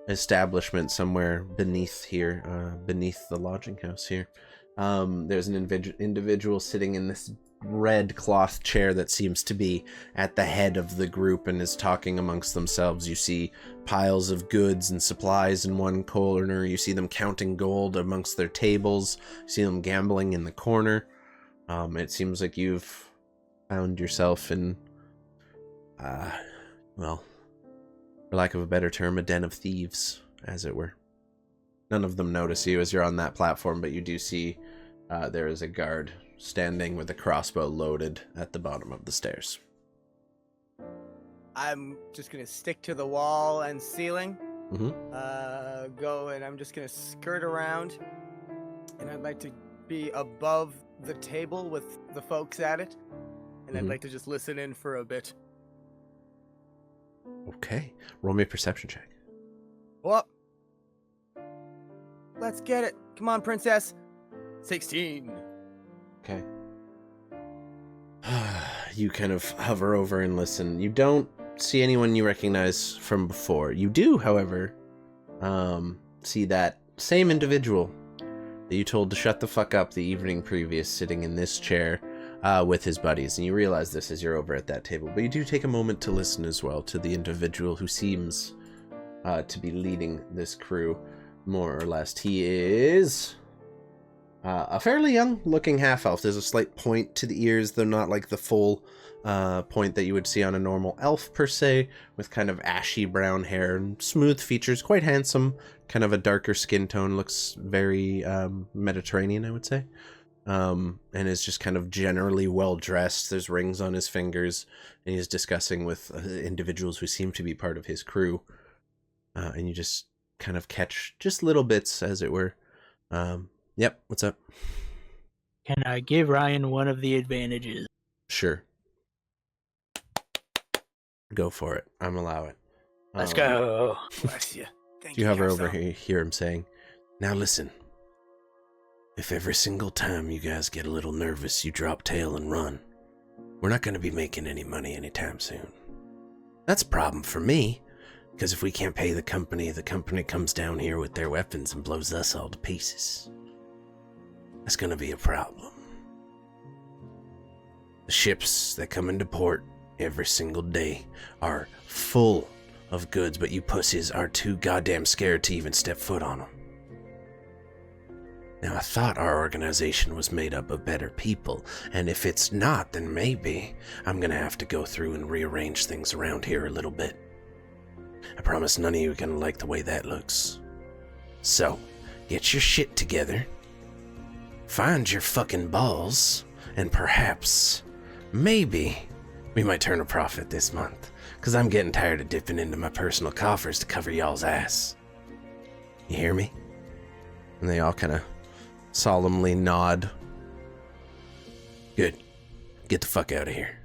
establishment somewhere beneath here, beneath the lodging house here. There's an individual sitting in this red cloth chair that seems to be at the head of the group and is talking amongst themselves. You see piles of goods and supplies in one corner. You see them counting gold amongst their tables. You see them gambling in the corner. It seems like you've found yourself in, well, for lack of a better term, a den of thieves, as it were. None of them notice you as you're on that platform, but you do see there is a guard standing with a crossbow loaded at the bottom of the stairs. I'm just gonna stick to the wall and ceiling. Mm-hmm. Go and I'm just gonna skirt around, and I'd like to be above the table with the folks at it, and I'd like to just listen in for a bit. Okay. Roll me a perception check. Well, let's get it. Come on, princess. 16. Okay. You kind of hover over and listen. You don't see anyone you recognize from before. You do, however, see that same individual that you told to shut the fuck up the evening previous sitting in this chair with his buddies. And you realize this as you're over at that table. But you do take a moment to listen as well to the individual who seems to be leading this crew, more or less. He is a fairly young-looking half-elf. There's a slight point to the ears, though not like the full point that you would see on a normal elf, per se, with kind of ashy brown hair and smooth features. Quite handsome, kind of a darker skin tone. Looks very Mediterranean, I would say. And is just kind of generally well-dressed. There's rings on his fingers, and he's discussing with individuals who seem to be part of his crew. And you just kind of catch just little bits, as it were. Yep, what's up? Can I give Ryan one of the advantages? Sure. Go for it. I'm allow it. Let's go. Bless you. Thank You hover over Garcelle. here, hear him saying, "Now listen. If every single time you guys get a little nervous, you drop tail and run, we're not going to be making any money anytime soon. That's a problem for me, because if we can't pay the company comes down here with their weapons and blows us all to pieces. That's going to be a problem. The ships that come into port every single day are full of goods, but you pussies are too goddamn scared to even step foot on them. Now, I thought our organization was made up of better people, and if it's not, then maybe I'm gonna have to go through and rearrange things around here a little bit. I promise none of you are gonna like the way that looks. So, get your shit together, find your fucking balls, and perhaps, maybe, we might turn a profit this month, because I'm getting tired of dipping into my personal coffers to cover y'all's ass. You hear me? And they all kind of solemnly nod. Good. Get the fuck out of here.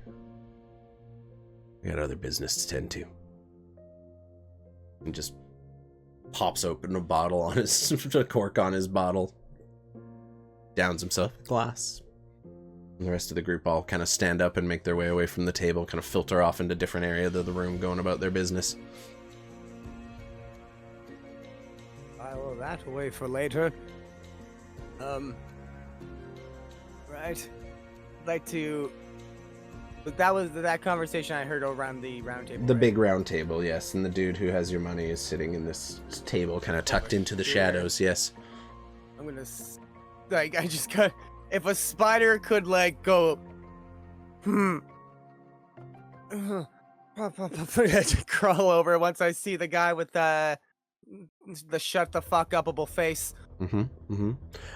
I got other business to tend to. And just pops open a bottle on his, a cork on his bottle. Downs himself a glass. And the rest of the group all kind of stand up and make their way away from the table, kind of filter off into different areas of the room, going about their business. File that away for later. Right. I'd like to. But that was that conversation I heard around the round table. The right? big round table, yes. And the dude who has your money is sitting in this table, kind of tucked into the shadows, yes. I'm gonna. Like, I just got. If a spider could, like, go. Crawl over once I see the guy with the shut the fuck upable face.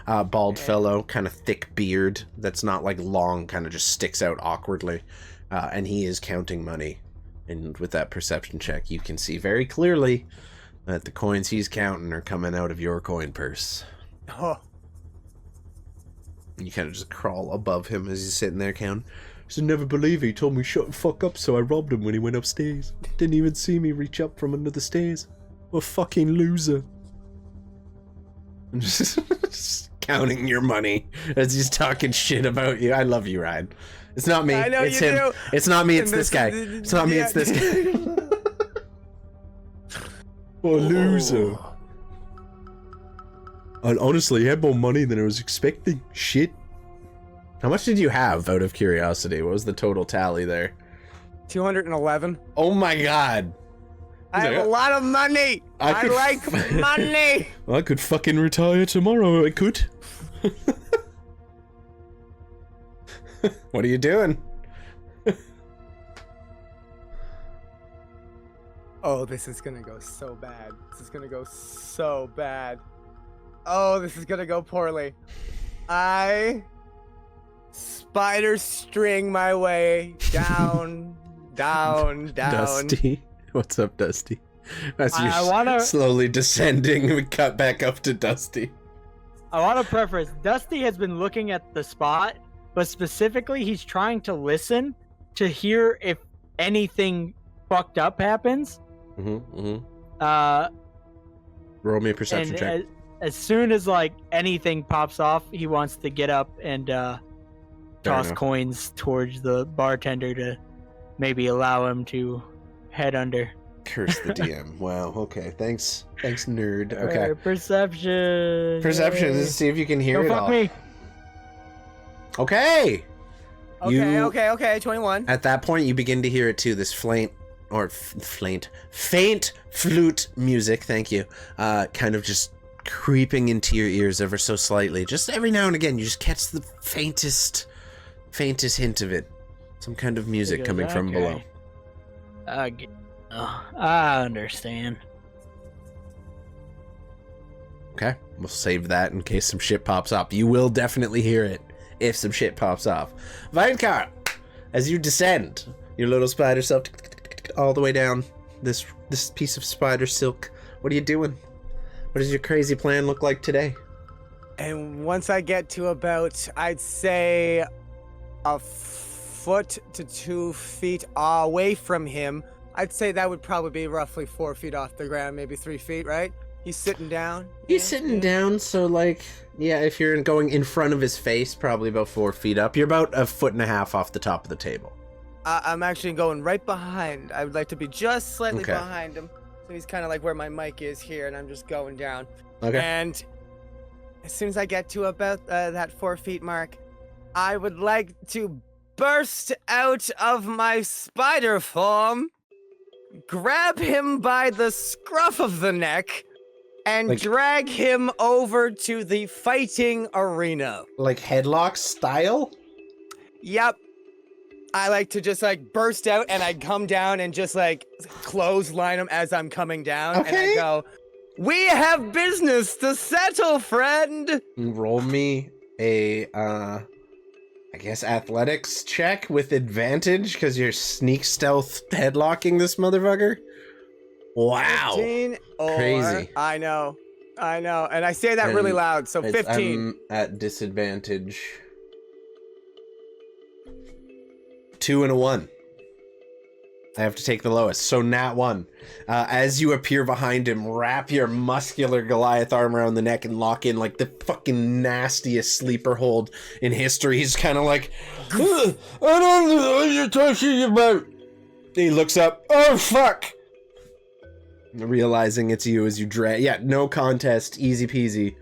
Bald fellow, kind of thick beard that's not like long, kind of just sticks out awkwardly. And he is counting money. And with that perception check, you can see very clearly that the coins he's counting are coming out of your coin purse. Oh. And you kind of just crawl above him as he's sitting there counting. I should never believe he told me shut the fuck up, so I robbed him when he went upstairs. Didn't even see me reach up from under the stairs. What a fucking loser. I'm just counting your money as he's talking shit about you. I love you, Ryan. It's not me. I know it's you him. do. It's not me. It's this guy. It's not me. It's this guy. What a loser. And honestly, he had more money than I was expecting. Shit. How much did you have, out of curiosity? What was the total tally there? 211. Oh my god. I have a lot of money. I like money. I could fucking retire tomorrow. I could. What are you doing? Oh, this is gonna go so bad. This is gonna go so bad. Oh, this is gonna go poorly. I spider string my way down, down. Dusty. What's up, Dusty? As you're I wanna slowly descending, we cut back up to Dusty. I want to preface, Dusty has been looking at the spot, but specifically he's trying to listen to hear if anything fucked up happens. Roll me a perception check. As soon as like anything pops off, he wants to get up and toss enough. coins towards the bartender to maybe allow him to head under. Curse the DM. Wow, okay. Thanks, nerd. Okay. Perception. Perception, let's see if you can hear Don't it fuck all. me. Okay. Okay, 21. At that point, you begin to hear it too. This faint flute music. Thank you. Kind of just creeping into your ears ever so slightly. Just every now and again, you just catch the faintest hint of it. Some kind of music coming from below. I understand. Okay, we'll save that in case some shit pops up. You will definitely hear it if some shit pops off. Vinecar, as you descend your little spider self all the way down this piece of spider silk, what are you doing? What does your crazy plan look like today? And once I get to about, I'd say, a foot to 2 feet away from him, I'd say that would probably be roughly 4 feet off the ground, maybe 3 feet, right? He's sitting down. He's sitting down, so like, yeah, if you're going in front of his face, probably about 4 feet up. You're about 1.5 feet off the top of the table. I'm actually going right behind. I would like to be just slightly Okay. behind him. So he's kind of like where my mic is here, and I'm just going down. Okay. And as soon as I get to about that 4 feet mark, I would like to burst out of my spider form, grab him by the scruff of the neck and Like- drag him over to the fighting arena. Like headlock style? Yep. I like to just like burst out and I come down and just like clothesline him as I'm coming down. And Okay. I go, "We have business to settle, friend." Roll me a, I guess athletics check with advantage because you're sneak stealth headlocking this motherfucker. Wow. 15 or- Crazy. I know. And I say that really And loud, so 15. I'm at disadvantage. 2 and a 1. I have to take the lowest, so nat 1. As you appear behind him, wrap your muscular Goliath arm around the neck and lock in like the fucking nastiest sleeper hold in history. He's kind of like, "Ugh, I don't know what you're talking about." He looks up, "Oh fuck!" Realizing it's you as you drag. Yeah, no contest, easy peasy.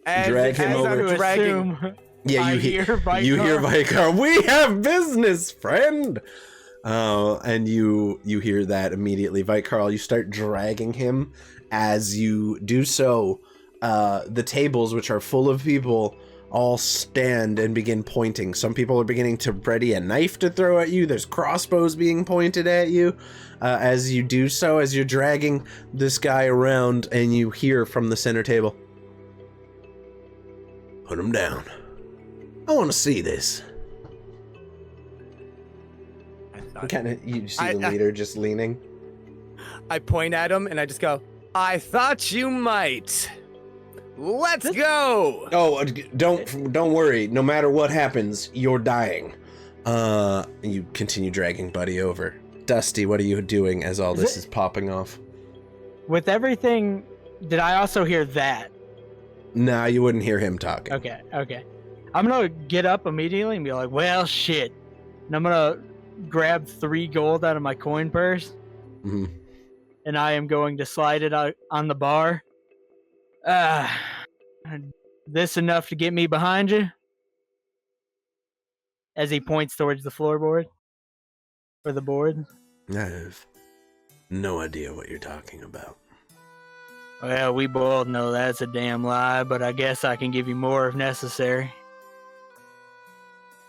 drag him as over. I'm dragging, Yeah, I you hear hear Vicar. We have business, friend. And you hear that immediately, Vicar. You start dragging him. As you do so, the tables, which are full of people, all stand and begin pointing. Some people are beginning to ready a knife to throw at you. There's crossbows being pointed at you. As you do so, as you're dragging this guy around, and you hear from the center table, "Put him down. I want to see this." You see the leader just leaning. I point at him and I just go, "I thought you might. Let's go." Oh, don't worry. No matter what happens, you're dying. You continue dragging Buddy over. Dusty, what are you doing as all this is popping off? With everything, did I also hear that? Nah, you wouldn't hear him talking. Okay. I'm gonna get up immediately and be like, "Well, shit," and I'm gonna grab 3 gold out of my coin purse, and I am going to slide it out on the bar. This enough to get me behind you? As he points towards the floorboard. Or the board. I have no idea what you're talking about. Well, we both know that's a damn lie, but I guess I can give you more if necessary.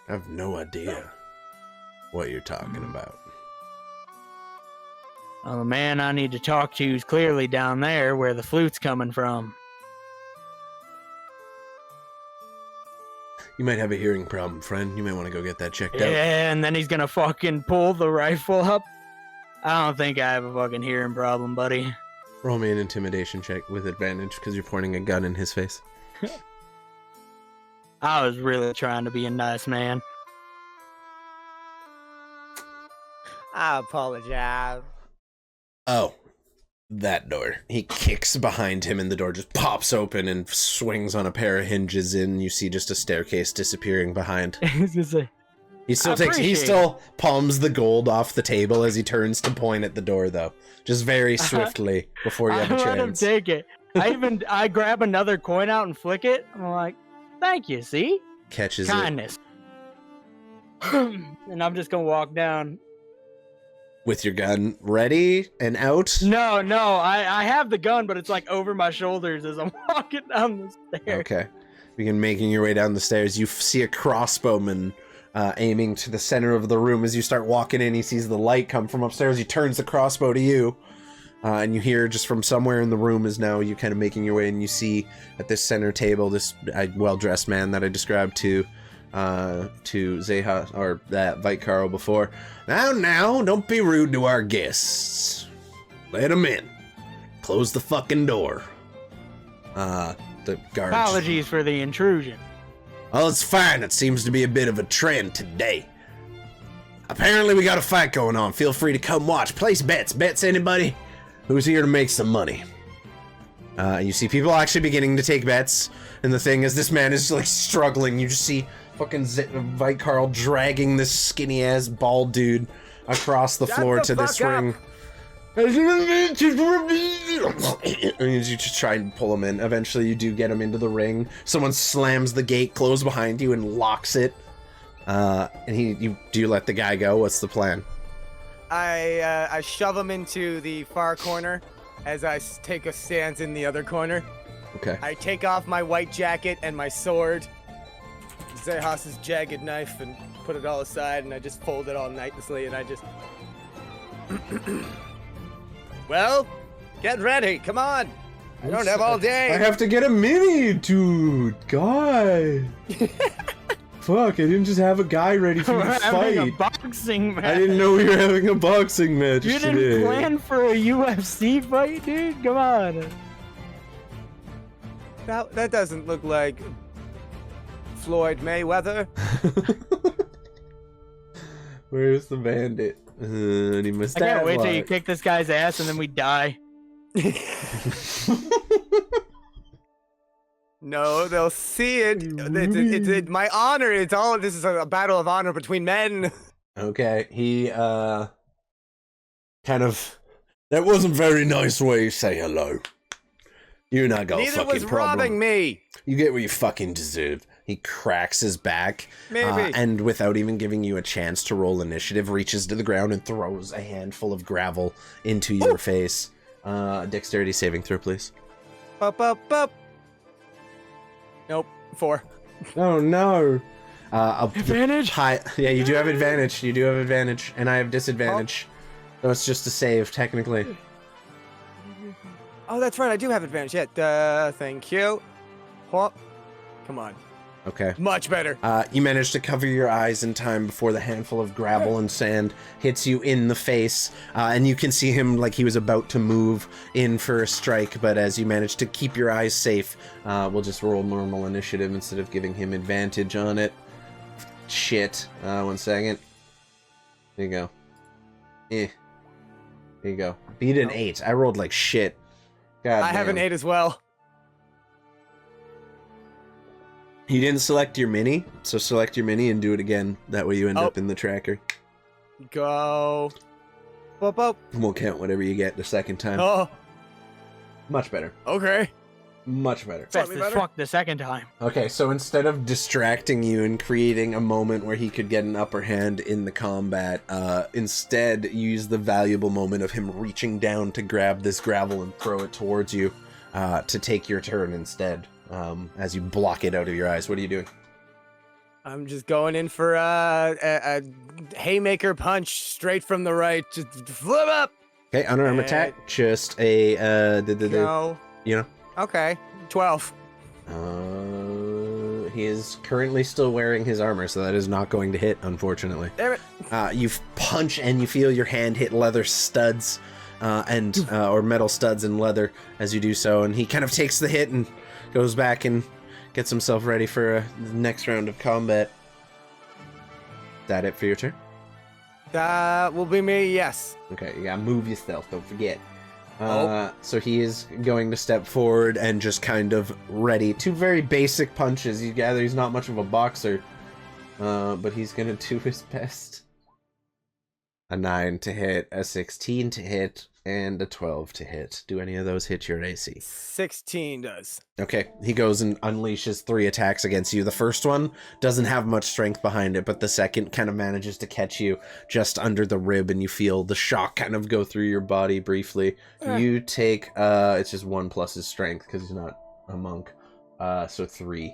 I have no idea what you're talking about. Well, the man I need to talk to is clearly down there where the flute's coming from. You might have a hearing problem, friend. You might want to go get that checked out. Yeah, and then he's gonna fucking pull the rifle up. I don't think I have a fucking hearing problem, buddy. Roll me an intimidation check with advantage because you're pointing a gun in his face. I was really trying to be a nice man. I apologize. Oh, that door. He kicks behind him and the door just pops open and swings on a pair of hinges in. You see just a staircase disappearing behind. He's gonna say, He still palms the gold off the table as he turns to point at the door though. Just very swiftly before you have a I let him chance. take it. I grab another coin out and flick it. I'm like, "Thank you, see? Catches Kindness." And I'm just gonna walk down. it with your gun ready and out. No, I have the gun, but it's like over my shoulders as I'm walking down the stairs. Okay. Begin making your way down the stairs. You see a crossbowman aiming to the center of the room. As you start walking in, he sees the light come from upstairs. He turns the crossbow to you. And you hear just from somewhere in the room is now you kind of making your way, and you see at this center table this well-dressed man that I described to Zeha or that Vicar before. Now, don't be rude to our guests. Let him in. Close the fucking door. The guards. Apologies for the intrusion. Well, it's fine. It seems to be a bit of a trend today. Apparently, we got a fight going on. Feel free to come watch. Place bets. Bets, anybody? Who's here to make some money? You see people actually beginning to take bets. And the thing is, this man is like struggling. You just see fucking Vicar dragging this skinny-ass bald dude across the floor to this ring. And you just try and pull him in. Eventually, you do get him into the ring. Someone slams the gate closed behind you and locks it. And do you let the guy go? What's the plan? I shove him into the far corner as I take a stance in the other corner. Okay. I take off my white jacket and my sword, Xechas's jagged knife, and put it all aside, and I just fold it all nicely, and I just... Well, get ready, come on! I don't have all day! I have to get a mini, dude! God! Fuck, I didn't just have a guy ready for me to Having a fight. boxing match. I didn't know we were having a boxing match You today. didn't plan for a UFC fight, dude? Come on. That doesn't look like Floyd Mayweather. Where's the bandit? He must I can't have wait till one. you kick this guy's ass and then we die. No, they'll see it. It's my honor. It's all. This is a battle of honor between men. Okay, he kind of. That wasn't very nice way to say hello. You're not got a Neither fucking was problem. robbing me. You get what you fucking deserve. He cracks his back, Maybe. and without even giving you a chance to roll initiative, reaches to the ground and throws a handful of gravel into your face. Dexterity saving throw, please. Up. Nope. 4. Oh no! Advantage? Yeah, you do have advantage. You do have advantage, and I have disadvantage. So it's just a save, technically. Oh, that's right. I do have advantage. Yeah. Thank you. Whoop. Come on. Okay. Much better. You manage to cover your eyes in time before the handful of gravel and sand hits you in the face, and you can see him like he was about to move in for a strike, but as you manage to keep your eyes safe, we'll just roll normal initiative instead of giving him advantage on it. Shit. 1 second. There you go. There you go. Beat an 8. I rolled like shit. God I have an 8 as well. You didn't select your mini, so select your mini and do it again. That way you end up in the tracker. Go. Up. We'll count whatever you get the second time. Oh. Much better. Okay. Much better. Best me as better. fuck the second time. Okay, so instead of distracting you and creating a moment where he could get an upper hand in the combat, instead use the valuable moment of him reaching down to grab this gravel and throw it towards you to take your turn instead. As you block it out of your eyes. What are you doing? I'm just going in for a haymaker punch straight from the right. Just flip up. Okay, unarmed attack. Just a No. you know. Okay. 12. He is currently still wearing his armor, so that is not going to hit, unfortunately. Damn it. You punch and you feel your hand hit leather studs, or metal studs and leather as you do so, and he kind of takes the hit and goes back and gets himself ready for the next round of combat. Is that it for your turn? That will be me, yes. Okay, you gotta move yourself, don't forget. So he is going to step forward and just kind of ready. 2 very basic punches. You gather he's not much of a boxer, but he's gonna do his best. A 9 to hit, a 16 to hit, and a 12 to hit. Do any of those hit your AC? 16 does. Okay, he goes and unleashes 3 attacks against you. The first one doesn't have much strength behind it, but the second kind of manages to catch you just under the rib, and you feel the shock kind of go through your body briefly. You take, it's just 1 plus his strength, because he's not a monk, so 3.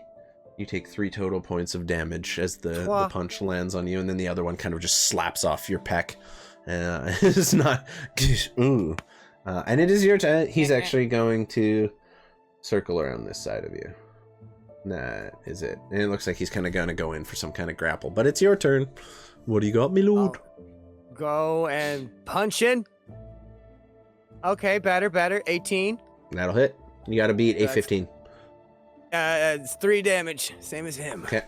You take 3 total points of damage as the punch lands on you, and then the other one kind of just slaps off your pec. It's not... Ooh. And it is your turn. He's actually going to circle around this side of you. That is it. And it looks like he's kind of going to go in for some kind of grapple. But it's your turn. What do you got, me lord? Go and punch in. Okay, better. 18. That'll hit. You got to beat a 15. It's 3 damage. Same as him. Okay.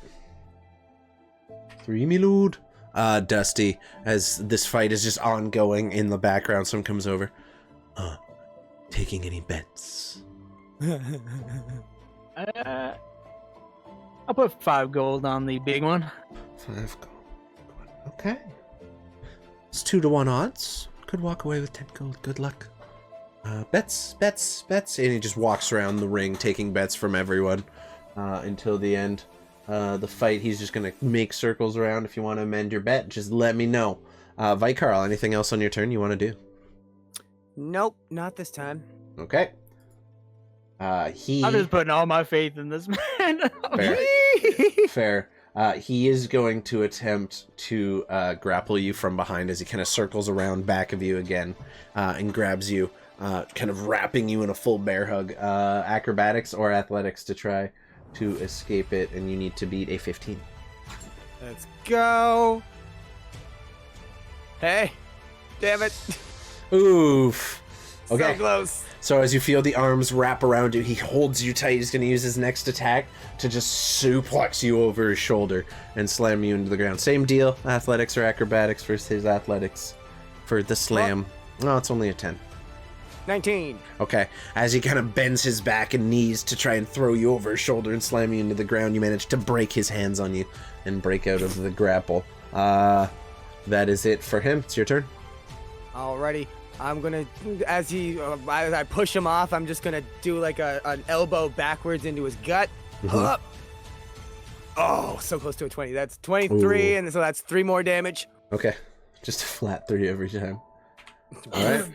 3, me lord. Dusty, as this fight is just ongoing in the background, someone comes over. Taking any bets? I'll put 5 gold on the big one. 5 gold. Okay. It's 2-to-1 odds. Could walk away with 10 gold. Good luck. Bets. And he just walks around the ring taking bets from everyone until the end. The fight, he's just going to make circles around. If you want to amend your bet, just let me know. Vikarl, anything else on your turn you want to do? Nope, not this time. Okay. I'm just putting all my faith in this man. Fair. Fair. He is going to attempt to grapple you from behind as he kind of circles around back of you again and grabs you, kind of wrapping you in a full bear hug. Acrobatics or athletics to try to escape it, and you need to beat a 15. Let's go. Hey, damn it. Oof. Okay. So close. So as you feel the arms wrap around you, he holds you tight. He's going to use his next attack to just suplex you over his shoulder and slam you into the ground. Same deal, athletics or acrobatics versus his athletics for the slam. No, it's only a 10. 19. Okay, as he kind of bends his back and knees to try and throw you over his shoulder and slam you into the ground, you manage to break his hands on you and break out of the grapple. That is it for him. It's your turn. Alrighty. I'm gonna, as I push him off, I'm just gonna do like an elbow backwards into his gut. Up. Oh, so close to a 20. That's 23, and so that's 3 more damage. Okay, just a flat 3 every time. All right,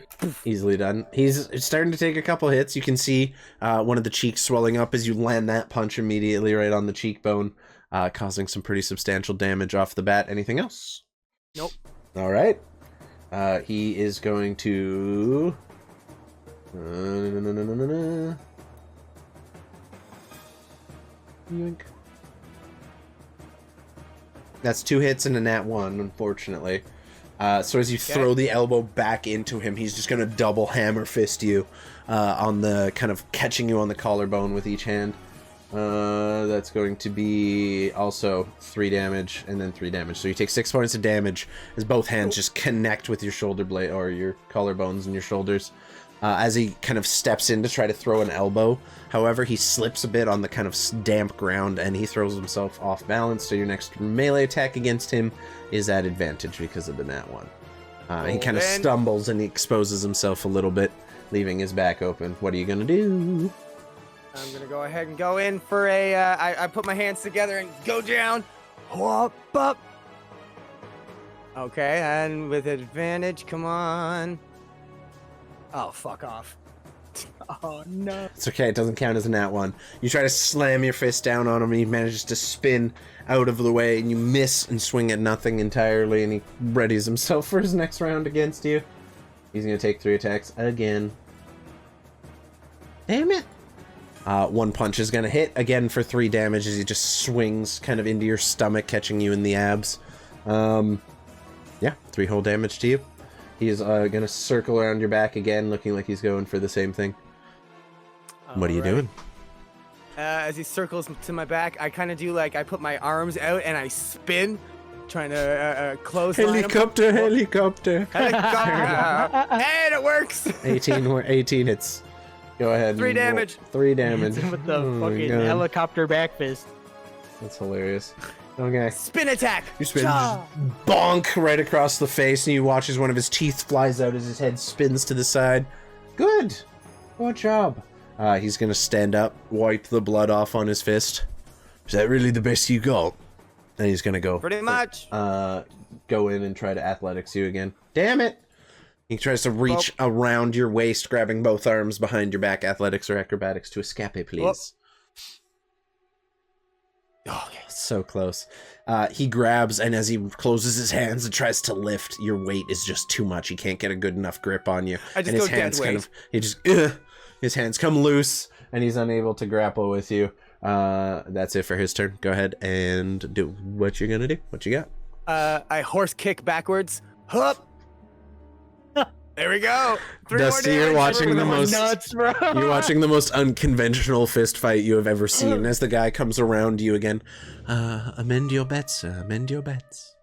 easily done. He's starting to take a couple hits. You can see one of the cheeks swelling up as you land that punch immediately right on the cheekbone, causing some pretty substantial damage off the bat. Anything else? Nope. All right. He is going to... Yoink. That's 2 hits and a nat 1, unfortunately. So as you throw the elbow back into him, he's just going to double hammer fist you on the kind of catching you on the collarbone with each hand. That's going to be also 3 damage and then 3 damage. So you take 6 points of damage as both hands just connect with your shoulder blade or your collarbones and your shoulders. As he kind of steps in to try to throw an elbow. However, he slips a bit on the kind of damp ground and he throws himself off balance. So your next melee attack against him is at advantage because of the nat 1. He kind of stumbles and he exposes himself a little bit, leaving his back open. What are you going to do? I'm gonna go ahead and go in for a, I put my hands together and go down. Whoop, up. Okay, and with advantage, come on. Oh, fuck off. Oh, no. It's okay, it doesn't count as a nat 1. You try to slam your fist down on him, and he manages to spin out of the way, and you miss and swing at nothing entirely, and he readies himself for his next round against you. He's gonna take 3 attacks again. Damn it! 1 punch is gonna hit again for 3 damage as he just swings kind of into your stomach, catching you in the abs. Yeah, 3 whole damage to you. He is gonna circle around your back again, looking like he's going for the same thing. What are you doing? As he circles to my back, I kind of do like, I put my arms out and I spin, trying to close Helicopter, helicopter. Helicopter. And it works. 18 hits. Go ahead. 3 damage. 3 damage. With the fucking helicopter back fist. That's hilarious. Okay. Spin attack. You spin bonk right across the face, and you watch as one of his teeth flies out as his head spins to the side. Good. Good job. He's gonna stand up, wipe the blood off on his fist. Is that really the best you got? And he's gonna go. Pretty much. Go in and try to athletics you again. Damn it. He tries to reach around your waist, grabbing both arms behind your back. Athletics or acrobatics to escape, please. Oh, yes. So close. He grabs, and as he closes his hands and tries to lift, your weight is just too much. He can't get a good enough grip on you. I just and his go hands dead kind weight. of, he just, his hands come loose, and he's unable to grapple with you. That's it for his turn. Go ahead and do what you're gonna do. What you got? I horse kick backwards. Hup. There we go. 3 Dusty, more you're damage. watching the most nuts, bro. You're watching the most unconventional fist fight you have ever seen as the guy comes around you again. Amend your bets, sir. Amend your bets.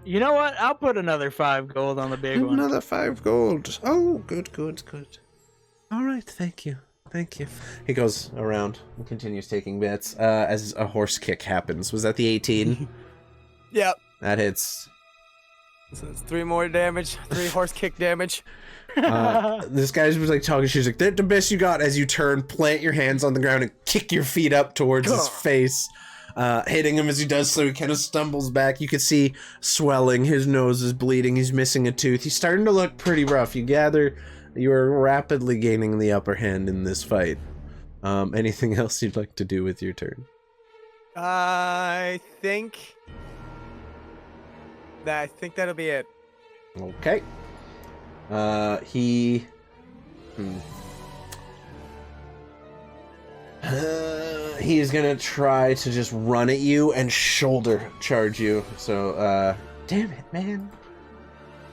You know what? I'll put another 5 gold on the big one. Another 5 gold. Oh, good, good, good. All right, thank you. Thank you. He goes around and continues taking bets as a horse kick happens. Was that the 18? Yep. That hits. So it's 3 more damage. 3 horse kick damage. This guy's was like talking. She's like, "That's the best you got." As you turn, plant your hands on the ground, and kick your feet up towards his face. hitting him as he does so. He kind of stumbles back. You can see swelling. His nose is bleeding. He's missing a tooth. He's starting to look pretty rough. You gather you are rapidly gaining the upper hand in this fight. Anything else you'd like to do with your turn? I think that'll be it. Okay. He is gonna try to just run at you and shoulder charge you. So, damn it, man.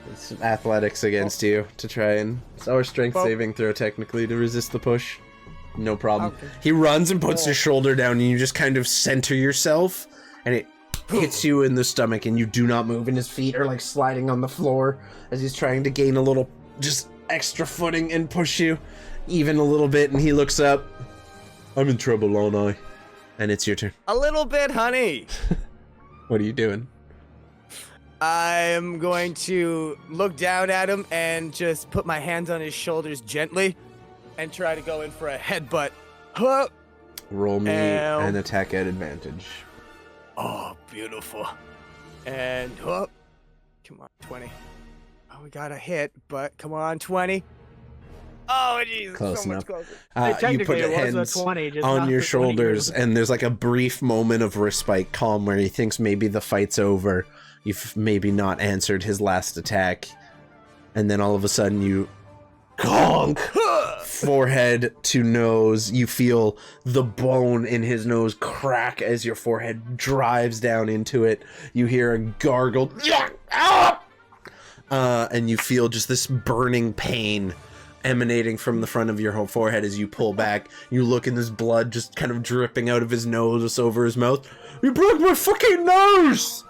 It's athletics against you to try and... It's our strength saving throw, technically, to resist the push. No problem. Okay. He runs and puts his shoulder down, and you just kind of center yourself, and it hits you in the stomach, and you do not move, and his feet are, like, sliding on the floor as he's trying to gain a little, just extra footing and push you even a little bit, and he looks up. I'm in trouble, aren't I? And it's your turn. A little bit, honey. What are you doing? I'm going to look down at him and just put my hands on his shoulders gently and try to go in for a headbutt. Huh. Roll me an attack at advantage. Oh, beautiful. And, come on, 20. Oh, we got a hit, but come on, 20. Oh, jeez. Close so enough. Much closer. You put your hands 20, on your shoulders, and there's like a brief moment of respite calm where he thinks maybe the fight's over. You've maybe not answered his last attack. And then all of a sudden you conk! Forehead to nose. You feel the bone in his nose crack as your forehead drives down into it. You hear a gargle. And you feel just this burning pain emanating from the front of your whole forehead as you pull back. You look, and this blood just kind of dripping out of his nose over his mouth. You broke my fucking nose!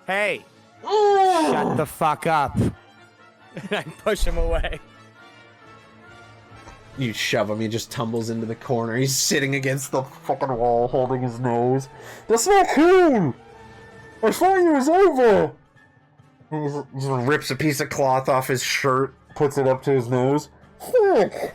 Hey, shut the fuck up. And I push him away. You shove him, he just tumbles into the corner. He's sitting against the fucking wall, holding his nose. That's not cool! I thought it was over! And he just rips a piece of cloth off his shirt, puts it up to his nose. Fuck!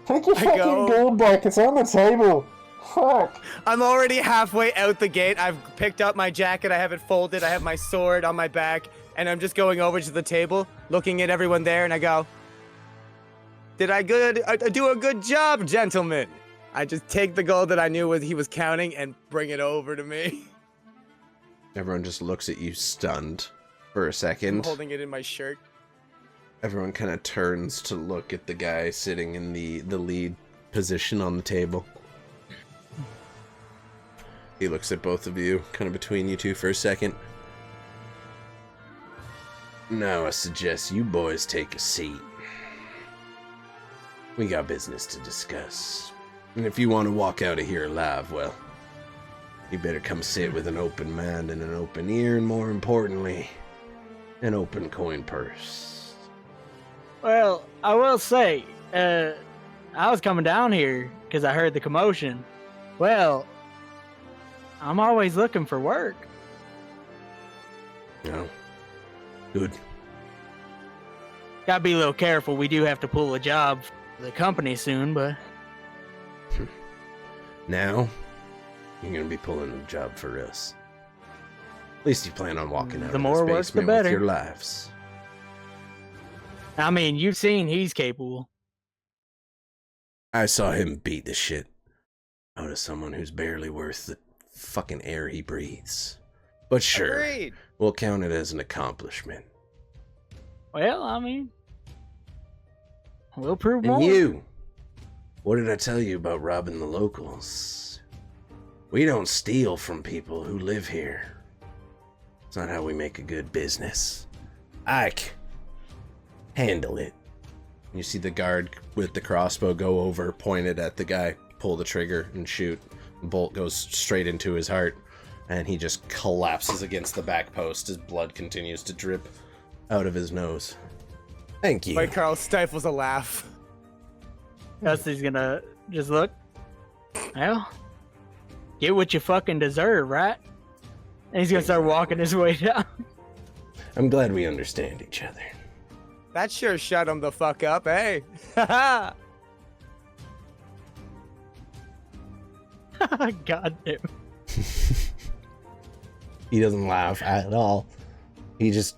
Take your fucking gold back, it's on the table. Fuck. I'm already halfway out the gate. I've picked up my jacket, I have it folded, I have my sword on my back, and I'm just going over to the table, looking at everyone there, and I go, Did I do a good job, gentlemen? I just take the gold that I knew he was counting and bring it over to me. Everyone just looks at you stunned for a second. I'm holding it in my shirt. Everyone kind of turns to look at the guy sitting in the lead position on the table. He looks at both of you, kind of between you two for a second. Now I suggest you boys take a seat. We got business to discuss. And if you want to walk out of here alive, well, you better come sit with an open mind and an open ear, and more importantly, an open coin purse. Well, I will say, I was coming down here because I heard the commotion. Well, I'm always looking for work. No. Good. Gotta be a little careful. We do have to pull a job for the company soon, but... Now, you're gonna be pulling a job for us. At least you plan on walking out the of more this work, the basement better. with your lives. I mean, you've seen he's capable. I saw him beat the shit out of someone who's barely worth the fucking air he breathes. But sure, Agreed. We'll count it as an accomplishment. Well, I mean, we'll prove And more. you, what did I tell you about robbing the locals? We don't steal from people who live here. It's not how we make a good business. Ike, handle it. You see the guard with the crossbow go over, point it at the guy, pull the trigger, and shoot. The bolt goes straight into his heart, and he just collapses against the back post. His blood continues to drip out of his nose. Thank you. White Carl stifles a laugh. Dusty's gonna just look. Well, get what you fucking deserve, right? And he's gonna start walking his way down. I'm glad we understand each other. That sure shut him the fuck up, hey. God damn. He doesn't laugh at all. He just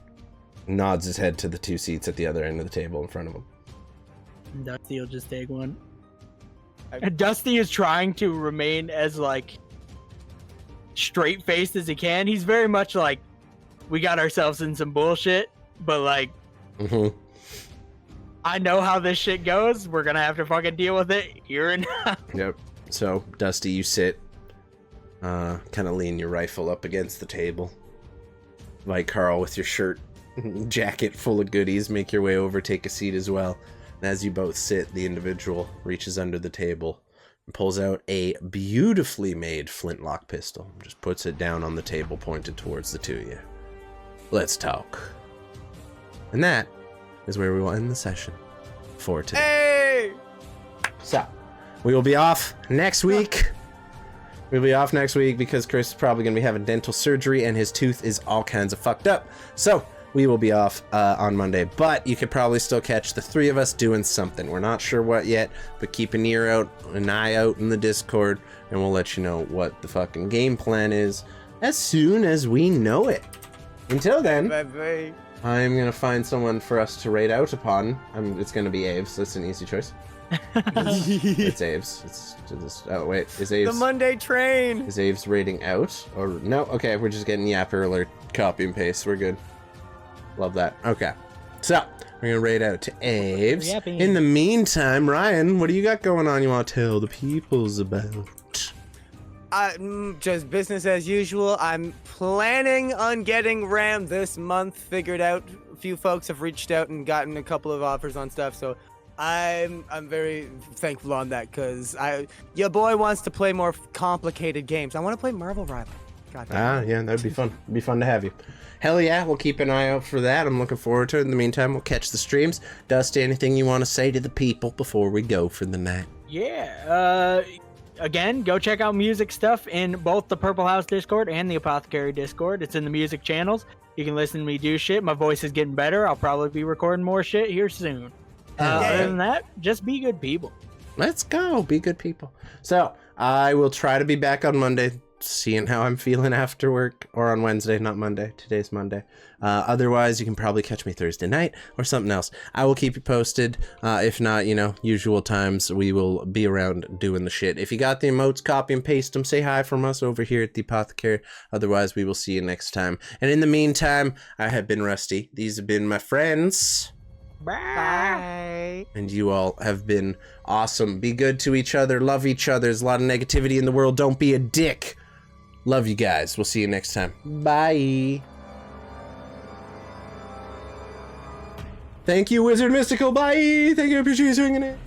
nods his head to the 2 seats at the other end of the table in front of him. Dusty will just take one. And Dusty is trying to remain as like straight faced as he can. He's very much like, we got ourselves in some bullshit, but like, I know how this shit goes. We're gonna have to fucking deal with it here and now. Yep. So, Dusty, you sit, kind of lean your rifle up against the table. Like Carl, with your shirt, jacket full of goodies, make your way over, take a seat as well. And as you both sit, the individual reaches under the table and pulls out a beautifully made flintlock pistol. Just puts it down on the table, pointed towards the two of you. Let's talk. And that is where we will end the session for today. Hey! So, we will be off next week. We'll be off next week because Chris is probably going to be having dental surgery and his tooth is all kinds of fucked up. So, we will be off on Monday, but you could probably still catch the three of us doing something. We're not sure what yet, but keep an eye out in the Discord, and we'll let you know what the fucking game plan is as soon as we know it. Until then, Bye-bye. I'm going to find someone for us to raid out upon. It's going to be Aves. That's an easy choice. It's Aves. Oh, wait. Is Aves... The Monday train! Is Aves raiding out? Or no? Okay, we're just getting Yapper alert. Copy and paste. We're good. Love that. Okay. So, we're going to raid out to Aves. Yapping. In the meantime, Ryan, what do you got going on you want to tell the peoples about? Just business as usual. I'm planning on getting RAM this month figured out. A few folks have reached out and gotten a couple of offers on stuff, so I'm very thankful on that, because your boy wants to play more complicated games. I want to play Marvel Rival. God damn. Yeah, that'd be fun. It'd be fun to have you. Hell yeah, we'll keep an eye out for that. I'm looking forward to it. In the meantime, we'll catch the streams. Dusty, anything you want to say to the people before we go for the night? Yeah. Again, go check out music stuff in both the Purple House Discord and the Apothecary Discord. It's in the music channels. You can listen to me do shit. My voice is getting better. I'll probably be recording more shit here soon. Other than that, just be good people. Let's go. Be good people. So, I will try to be back on Monday, seeing how I'm feeling after work, or on Wednesday, not Monday. Today's Monday. Otherwise, you can probably catch me Thursday night or something else. I will keep you posted. If not, usual times, we will be around doing the shit. If you got the emotes, copy and paste them. Say hi from us over here at the Apothecary. Otherwise, we will see you next time. And in the meantime, I have been Rusty. These have been my friends. Bye. And you all have been awesome. Be good to each other. Love each other. There's a lot of negativity in the world. Don't be a dick. Love you guys. We'll see you next time. Bye. Thank you, Wizard Mystical. Bye. Thank you. I appreciate you swinging it.